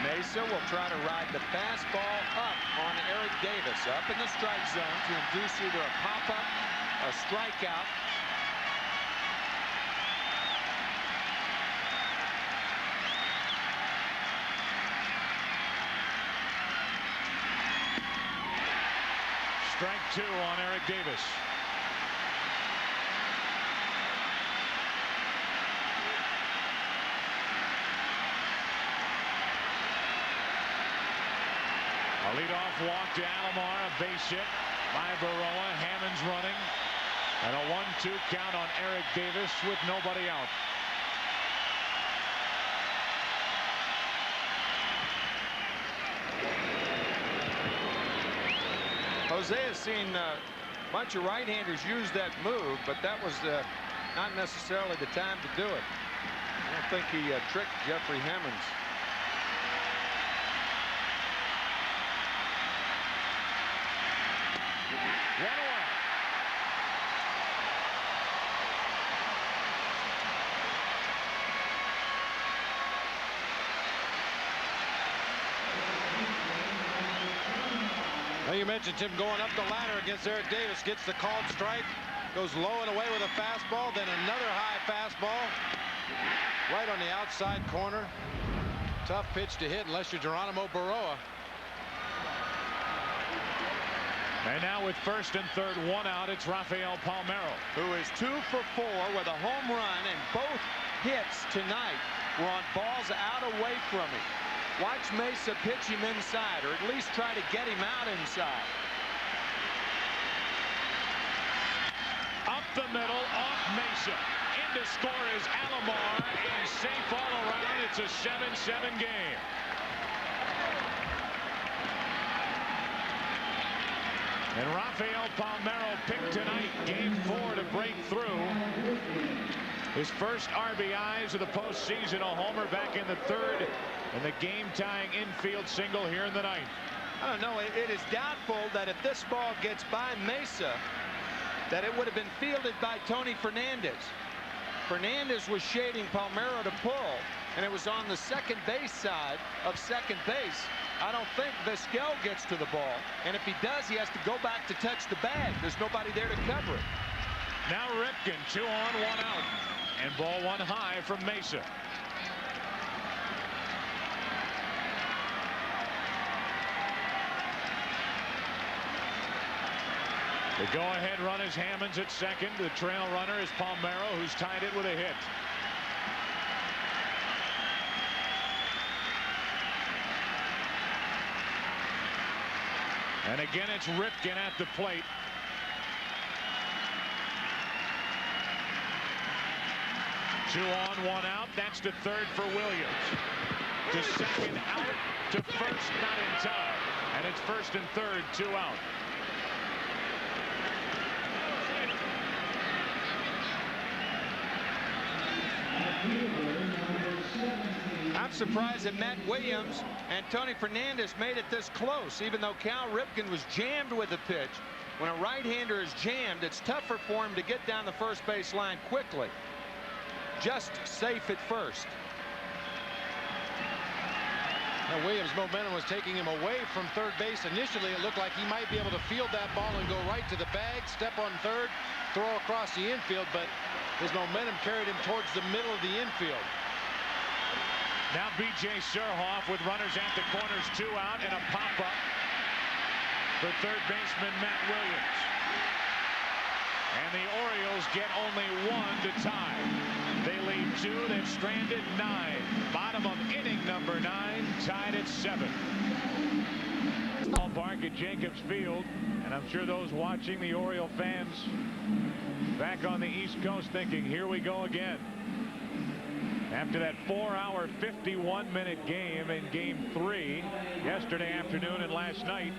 Mesa will try to ride the fastball up on Eric Davis, up in the strike zone to induce either a pop-up, a strikeout. Strike 2 on Eric Davis. A leadoff walk to Alomar, a base hit by Baroa. Hammonds running, and a 1-2 count on Eric Davis with nobody out. Jose has seen a bunch of right-handers use that move, but that was not necessarily the time to do it. I don't think he tricked Jeffrey Hammonds. One away. Well, you mentioned Tim going up the ladder against Eric Davis, gets the called strike, goes low and away with a fastball, then another high fastball right on the outside corner. Tough pitch to hit unless you're Geronimo Baroa. And now with first and third, 1 out, it's Rafael Palmeiro, who is 2 for 4 with a home run, and both hits tonight were on balls out away from him. Watch Mesa pitch him inside, or at least try to get him out inside. Up the middle, off Mesa. In to score is Alomar, and safe all around. It's a 7-7 game. And Rafael Palmeiro picked tonight, game 4, to break through. His first RBIs of the postseason, a homer back in the 3rd, and the game-tying infield single here in the 9th. I don't know. It is doubtful that if this ball gets by Mesa, that it would have been fielded by Tony Fernandez. Fernandez was shading Palmeiro to pull, and it was on the second base side of second base. I don't think Vizquel gets to the ball, and if he does, he has to go back to touch the bag. There's nobody there to cover it. Now Ripken, 2 on, 1 out, and ball 1 high from Mesa. The go-ahead run is Hammonds at second. The trail runner is Palmeiro, who's tied it with a hit. And again, it's Ripken at the plate. Two on, 1 out. That's to third for Williams. To second, out. To first, not in time. And it's first and third, 2 out. I'm surprised that Matt Williams and Tony Fernandez made it this close, even though Cal Ripken was jammed with a pitch. When a right-hander is jammed, it's tougher for him to get down the first base line quickly. Just safe at first. Now Williams' momentum was taking him away from third base. Initially, it looked like he might be able to field that ball and go right to the bag, step on third, throw across the infield, but his momentum carried him towards the middle of the infield. Now B.J. Surhoff with runners at the corners, 2 out, and a pop-up for third baseman Matt Williams. And the Orioles get only 1 to tie. They lead 2. They've stranded 9. Bottom of inning number 9, tied at 7. Ballpark at Jacobs Field, and I'm sure those watching, the Oriole fans back on the East Coast, thinking, here we go again. After that 4-hour, 51-minute game in Game 3 yesterday afternoon and last night,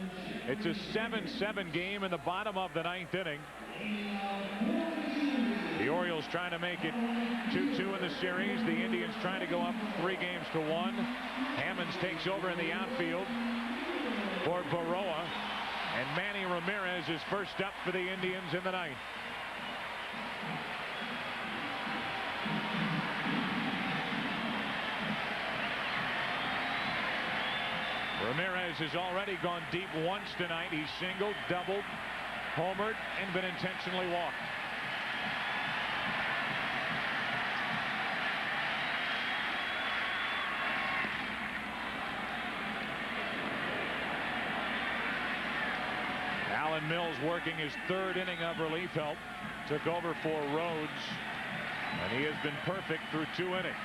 it's a 7-7 game in the bottom of the 9th inning. The Orioles trying to make it 2-2 in the series. The Indians trying to go up 3-1. Hammonds takes over in the outfield for Baroa, and Manny Ramirez is first up for the Indians in the 9th. Ramirez has already gone deep once tonight. He's singled, doubled, homered, and been intentionally walked. Alan Mills working his 3rd inning of relief help. Took over for Rhodes, and he has been perfect through 2 innings.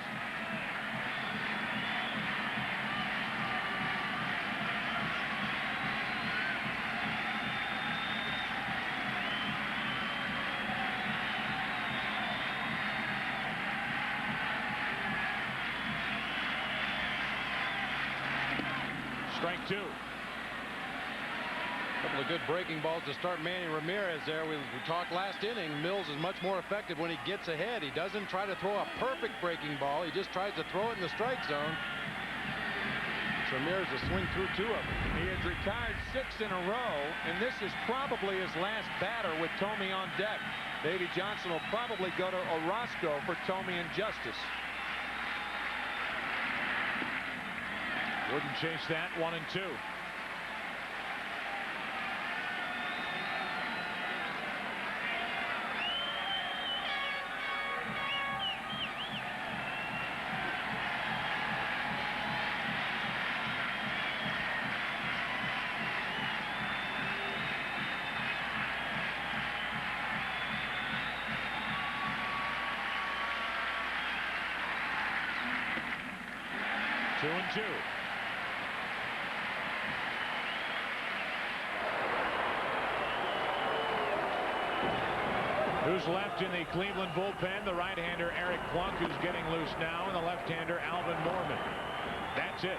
Strike 2. Couple of good breaking balls to start Manny Ramirez there. We talked last inning. Mills is much more effective when he gets ahead. He doesn't try to throw a perfect breaking ball. He just tries to throw it in the strike zone. Ramirez will swing through 2 of them. He has retired 6 in a row, and this is probably his last batter with Tomey on deck. Davey Johnson will probably go to Orozco for Tomey and Justice. Wouldn't chase that. 1-2. Two and two. Who's left in the Cleveland bullpen? The right-hander Eric Plunk, who's getting loose now, and the left-hander Alvin Mormon. That's it.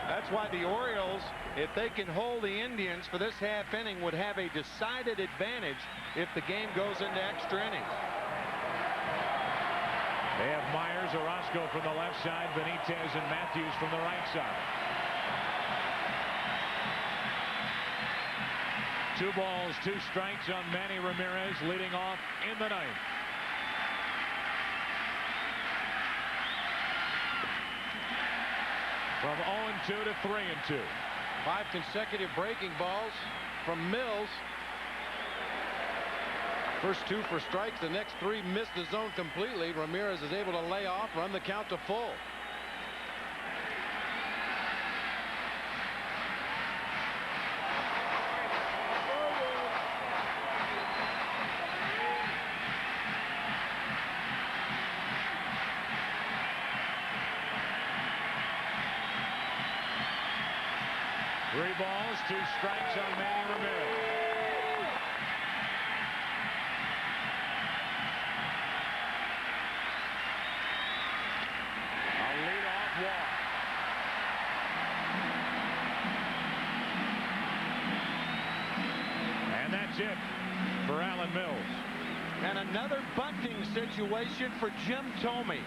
That's why the Orioles, if they can hold the Indians for this half inning, would have a decided advantage if the game goes into extra innings. They have Myers, Orozco from the left side, Benitez and Matthews from the right side. 2 balls, 2 strikes on Manny Ramirez, leading off in the ninth. From 0-2 to 3-2. 5 consecutive breaking balls from Mills. First 2 for strikes, the next 3 missed the zone completely. Ramirez is able to lay off, run the count to full. Three balls, 2 strikes on Manny Ramirez. A leadoff walk. And that's it for Alan Mills. And another bunting situation for Jim Thome.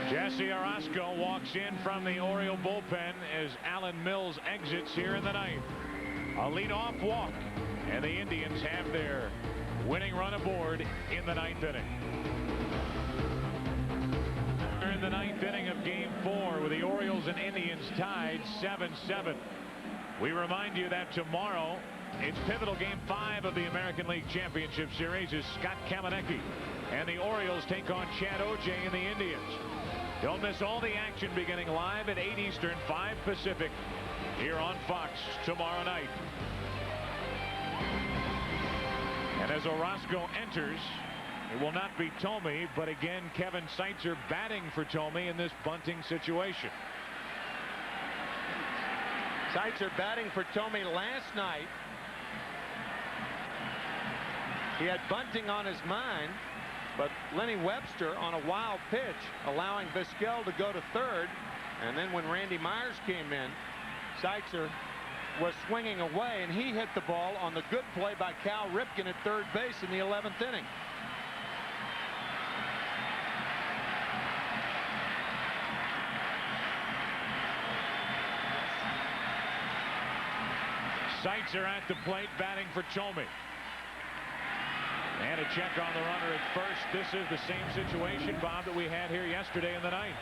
Jesse Orozco walks in from the Oriole bullpen as Alan Mills exits here in the ninth. A leadoff walk, and the Indians have their winning run aboard in the ninth inning. We're in the ninth inning of Game 4 with the Orioles and Indians tied 7-7. We remind you that tomorrow it's pivotal Game 5 of the American League Championship Series as Scott Kamenecki and the Orioles take on Chad Ojai and the Indians. Don't miss all the action beginning live at 8 Eastern, 5 Pacific, here on Fox tomorrow night. And as Orozco enters, it will not be Thome, but again Kevin Seitzer batting for Thome in this bunting situation. Seitzer batting for Thome last night. He had bunting on his mind, but Lenny Webster on a wild pitch allowing Vizquel to go to third, and then when Randy Myers came in, Seitzer was swinging away, and he hit the ball on the good play by Cal Ripken at third base in the 11th inning. Seitzer at the plate batting for Thome. And a check on the runner at first. This is the same situation, Bob, that we had here yesterday in the ninth.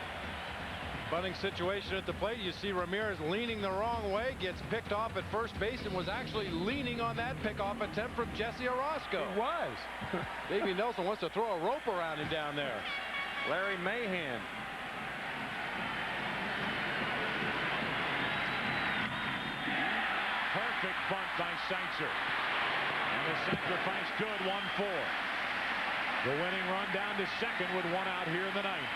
Bunting situation at the plate. You see Ramirez leaning the wrong way, gets picked off at first base, and was actually leaning on that pickoff attempt from Jesse Orozco. He was. Davey Nelson wants to throw a rope around him down there. Larry Mahan. Perfect bunt by Seitzer. And the sacrifice good, 1-4. The winning run down to second with 1 out here in the ninth.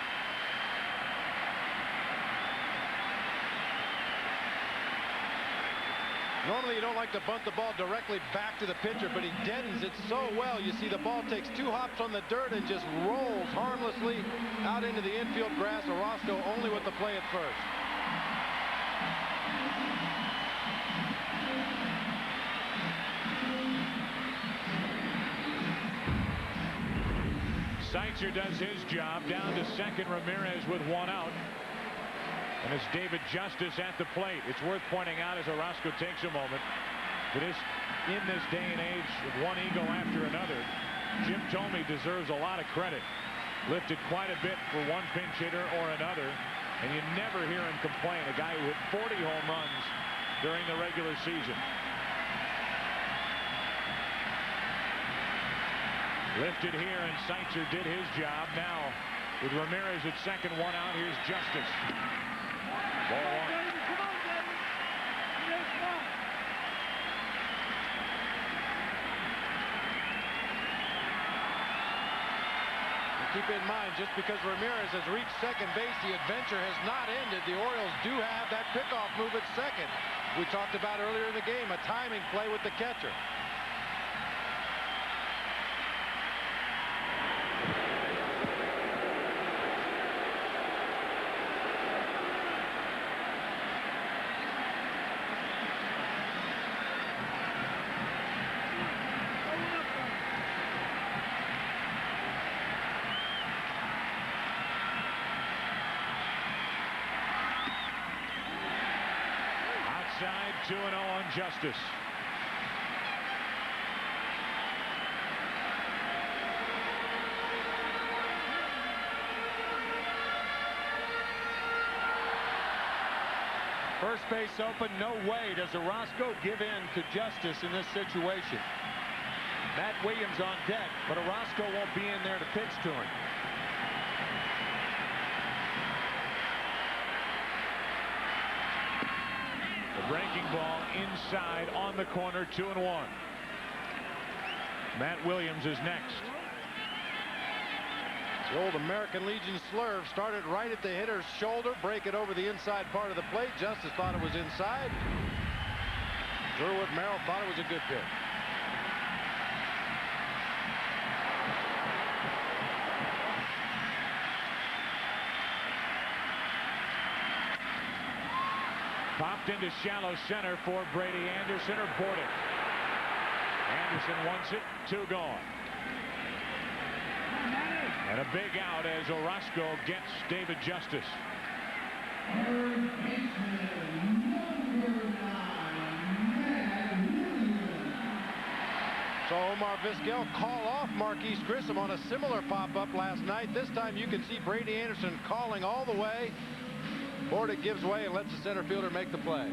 Normally you don't like to bunt the ball directly back to the pitcher, but he deadens it so well. You see the ball takes 2 hops on the dirt and just rolls harmlessly out into the infield grass. Orozco only with the play at first. Seitzer does his job. Down to second, Ramirez with 1 out. And it's David Justice at the plate. It's worth pointing out as Orozco takes a moment that in this day and age of one ego after another, Jim Thome deserves a lot of credit. Lifted quite a bit for one pinch hitter or another, and you never hear him complain. A guy who hit 40 home runs during the regular season. Lifted here, and Seitzer did his job. Now with Ramirez at second, 1 out, here's Justice. Ball 1. Keep in mind, just because Ramirez has reached second base, the adventure has not ended. The Orioles do have that pickoff move at second. We talked about earlier in the game, a timing play with the catcher. side, 2-0 on Justice. First base open, no way does Orozco give in to Justice in this situation. Matt Williams on deck, but Orozco won't be in there to pitch to him. The breaking ball inside on the corner, 2-1. Matt Williams is next. The old American Legion slurve started right at the hitter's shoulder, break it over the inside part of the plate. Justice thought it was inside. Durwood Merrill thought it was a good pitch. Popped into shallow center for Brady Anderson, or boarded. Anderson wants it, 2 gone. And a big out as Orozco gets David Justice. So Omar Vizquel call off Marquise Grissom on a similar pop-up last night. This time you can see Brady Anderson calling all the way. Bordick gives way and lets the center fielder make the play.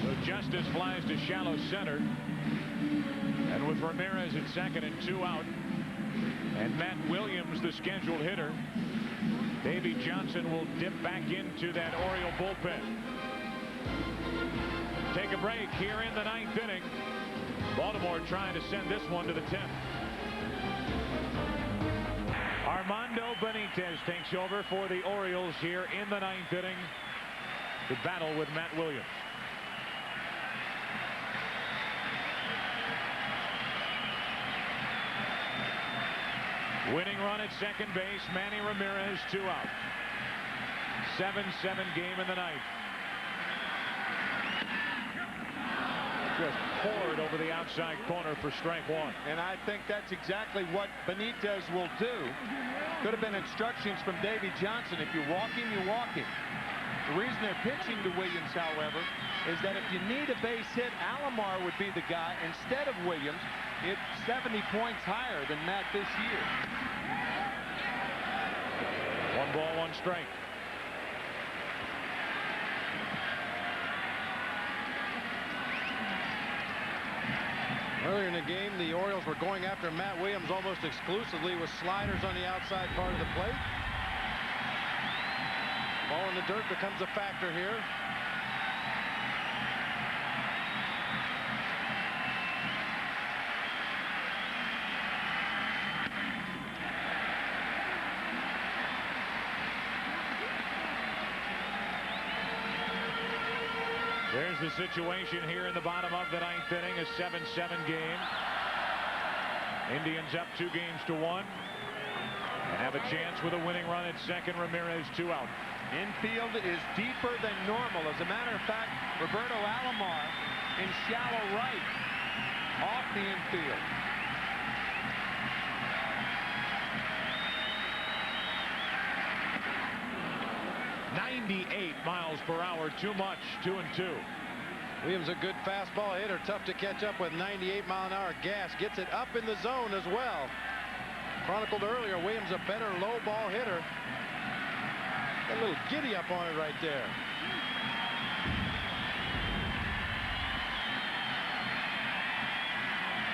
So Justice flies to shallow center. And with Ramirez at second and 2 out, and Matt Williams, the scheduled hitter, Davey Johnson will dip back into that Oriole bullpen. Take a break here in the 9th inning. Baltimore trying to send this one to the 10th. Armando Benitez takes over for the Orioles here in the 9th inning to battle with Matt Williams. Winning run at second base, Manny Ramirez, 2 out. 7-7 game in the 9th. Just poured over the outside corner for strike 1. And I think that's exactly what Benitez will do. Could have been instructions from Davey Johnson. If you walk him, you walk him. The reason they're pitching to Williams, however, is that if you need a base hit, Alomar would be the guy instead of Williams. It's 70 points higher than Matt this year. 1 ball, 1 strike. Earlier in the game, the Orioles were going after Matt Williams almost exclusively with sliders on the outside part of the plate. Ball in the dirt becomes a factor here. There's the situation here in the bottom of the 9th inning, a 7-7 game. Indians up 2 games to 1 and have a chance with a winning run at second. Ramirez, 2 out. Infield is deeper than normal. As a matter of fact, Roberto Alomar in shallow right off the infield. .98 miles per hour, too much, 2-2. Williams a good fastball hitter, tough to catch up with. 98-mile-an-hour gas, gets it up in the zone as well. Chronicled earlier, Williams a better low ball hitter. Got a little giddy up on it right there.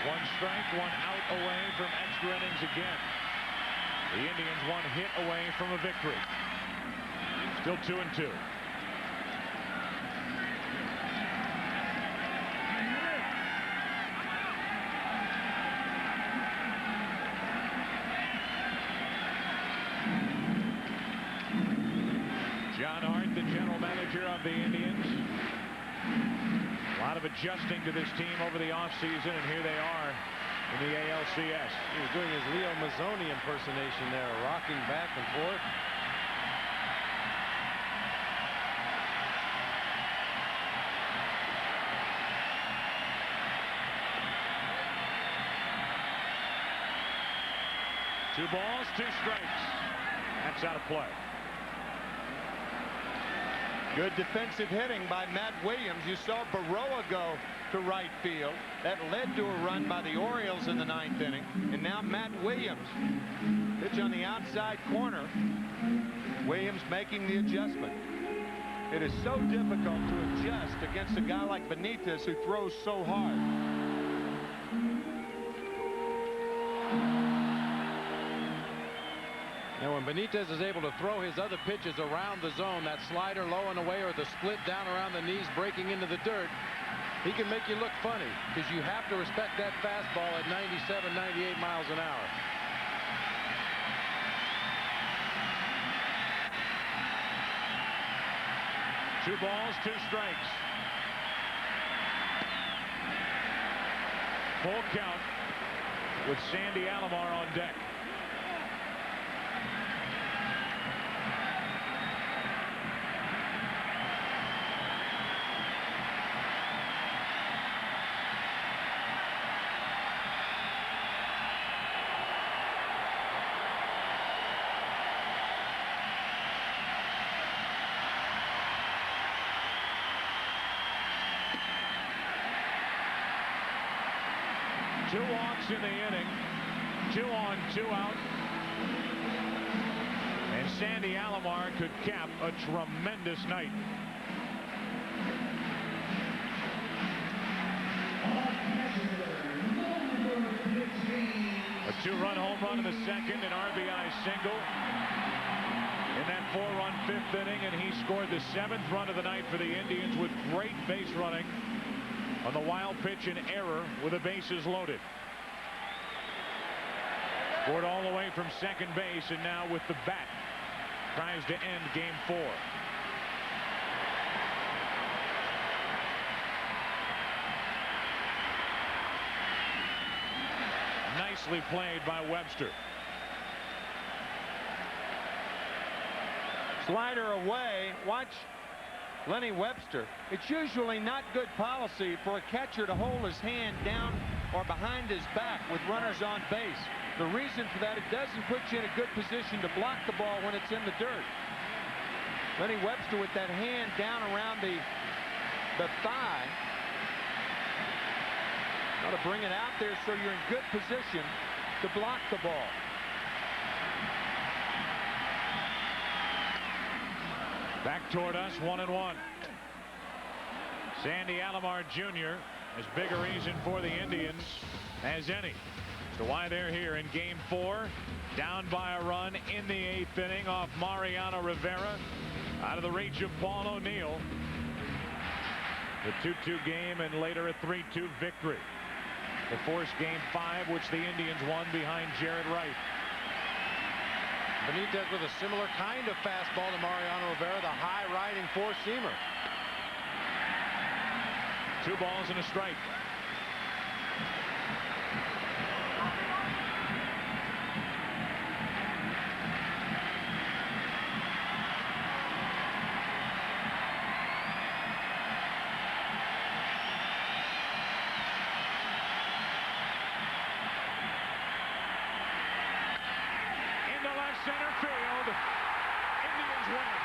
One strike, 1 out away from extra innings again. The Indians 1 hit away from a victory. Still 2-2. John Hart, the general manager of the Indians. A lot of adjusting to this team over the offseason, and here they are in the ALCS. He was doing his Leo Mazzoni impersonation there, rocking back and forth. Two balls, 2 strikes. That's out of play. Good defensive hitting by Matt Williams. You saw Baroa go to right field. That led to a run by the Orioles in the 9th inning. And now Matt Williams. Pitch on the outside corner. Williams making the adjustment. It is so difficult to adjust against a guy like Benitez who throws so hard. Now, when Benitez is able to throw his other pitches around the zone, that slider low and away or the split down around the knees breaking into the dirt, he can make you look funny because you have to respect that fastball at 97, 98 miles an hour. Two balls, two strikes. Full count with Sandy Alomar on deck. Two walks in the inning. 2 on, 2 out. And Sandy Alomar could cap a tremendous night. A 2-run home run in the second, an RBI single in that 4-run 5th inning, and he scored the 7th run of the night for the Indians with great base running on the wild pitch and error with the bases loaded. Scored all the way from second base, and now with the bat tries to end game 4. Nicely played by Webster. Slider away. Watch Lenny Webster. It's usually not good policy for a catcher to hold his hand down or behind his back with runners on base. The reason for that, it doesn't put you in a good position to block the ball when it's in the dirt. Lenny Webster with that hand down around the thigh. Got to bring it out there so you're in good position to block the ball. Back toward us, 1-1. Sandy Alomar Jr. as big a reason for the Indians as any as to why they're here in game 4. Down by a run in the 8th inning off Mariano Rivera. Out of the reach of Paul O'Neill. The 2-2 game and later a 3-2 victory. To force game 5, which the Indians won behind Jared Wright. Benitez with a similar kind of fastball to Mariano Rivera, the high riding four-seamer. 2 balls and a strike. Center field. Indians win it.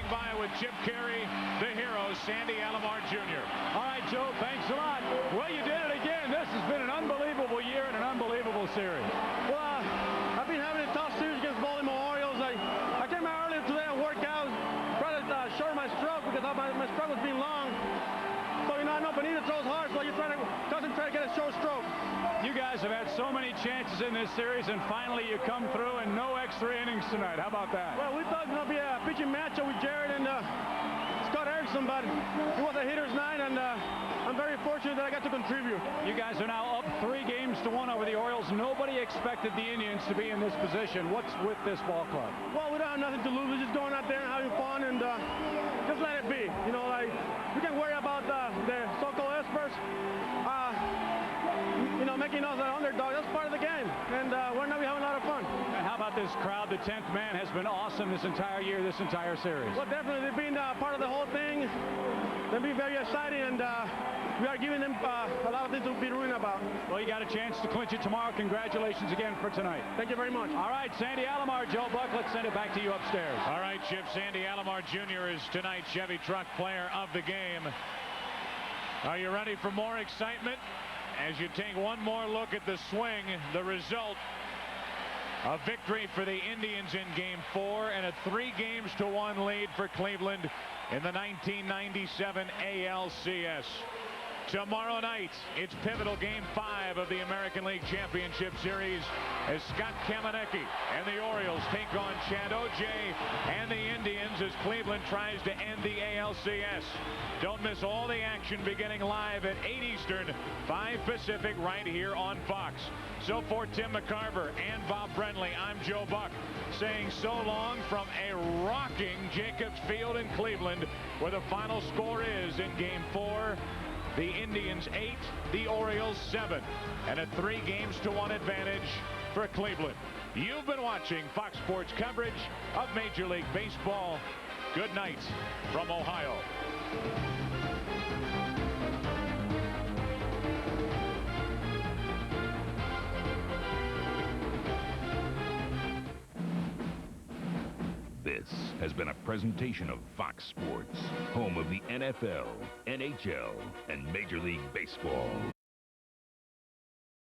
by with Chip Carey, the hero, Sandy Alomar Jr. All right, Joe, thanks a lot. Well, you did it again. This has been an unbelievable year and an unbelievable series. Well, I've been having a tough series against Baltimore Orioles. I came out earlier today and worked out, tried to shorten my stroke because my stroke was being long. So, you know, I know Benita throws hard, so you're trying to concentrate to get a short stroke. You guys have had so many chances in this series, and finally you come through, and no extra innings tonight. How about that? Well, we thought it was going to be a pitching matchup with Jared and Scott Erickson, but it was a hitter's night, and I'm very fortunate that I got to contribute. You guys are now up 3 games to 1 over the Orioles. Nobody expected the Indians to be in this position. What's with this ball club? Well, we don't have nothing to lose. We're just going out there and having fun, and just let it be. You know, like, we can worry about the so-called experts, you know, making us an underdog. That's part of the game, and we're now having a lot of fun. And how about this crowd? The 10th man has been awesome this entire year, this entire series. Well, definitely, they've been part of the whole thing. They've been very exciting, and we are giving them a lot of things to be rooting about. Well, you got a chance to clinch it tomorrow. Congratulations again for tonight. Thank you very much. All right, Sandy Alomar, Joe Buck, let's send it back to you upstairs. All right, Chip, Sandy Alomar Jr. is tonight's Chevy Truck Player of the Game. Are you ready for more excitement? As you take one more look at the swing, the result, a victory for the Indians in Game 4 and a 3-1 lead for Cleveland in the 1997 ALCS. Tomorrow night, it's pivotal Game 5 of the American League Championship Series as Scott Kamenecki and the Orioles take on Chad O'Jay and the Indians as Cleveland tries to end the ALCS. Don't miss all the action beginning live at 8 Eastern, 5 Pacific, right here on Fox. So for Tim McCarver and Bob Brenly, I'm Joe Buck saying so long from a rocking Jacobs Field in Cleveland, where the final score is in Game 4. The Indians 8, the Orioles 7, and a 3-1 advantage for Cleveland. You've been watching Fox Sports coverage of Major League Baseball. Good night from Ohio. This has been a presentation of Fox Sports, home of the NFL, NHL, and Major League Baseball.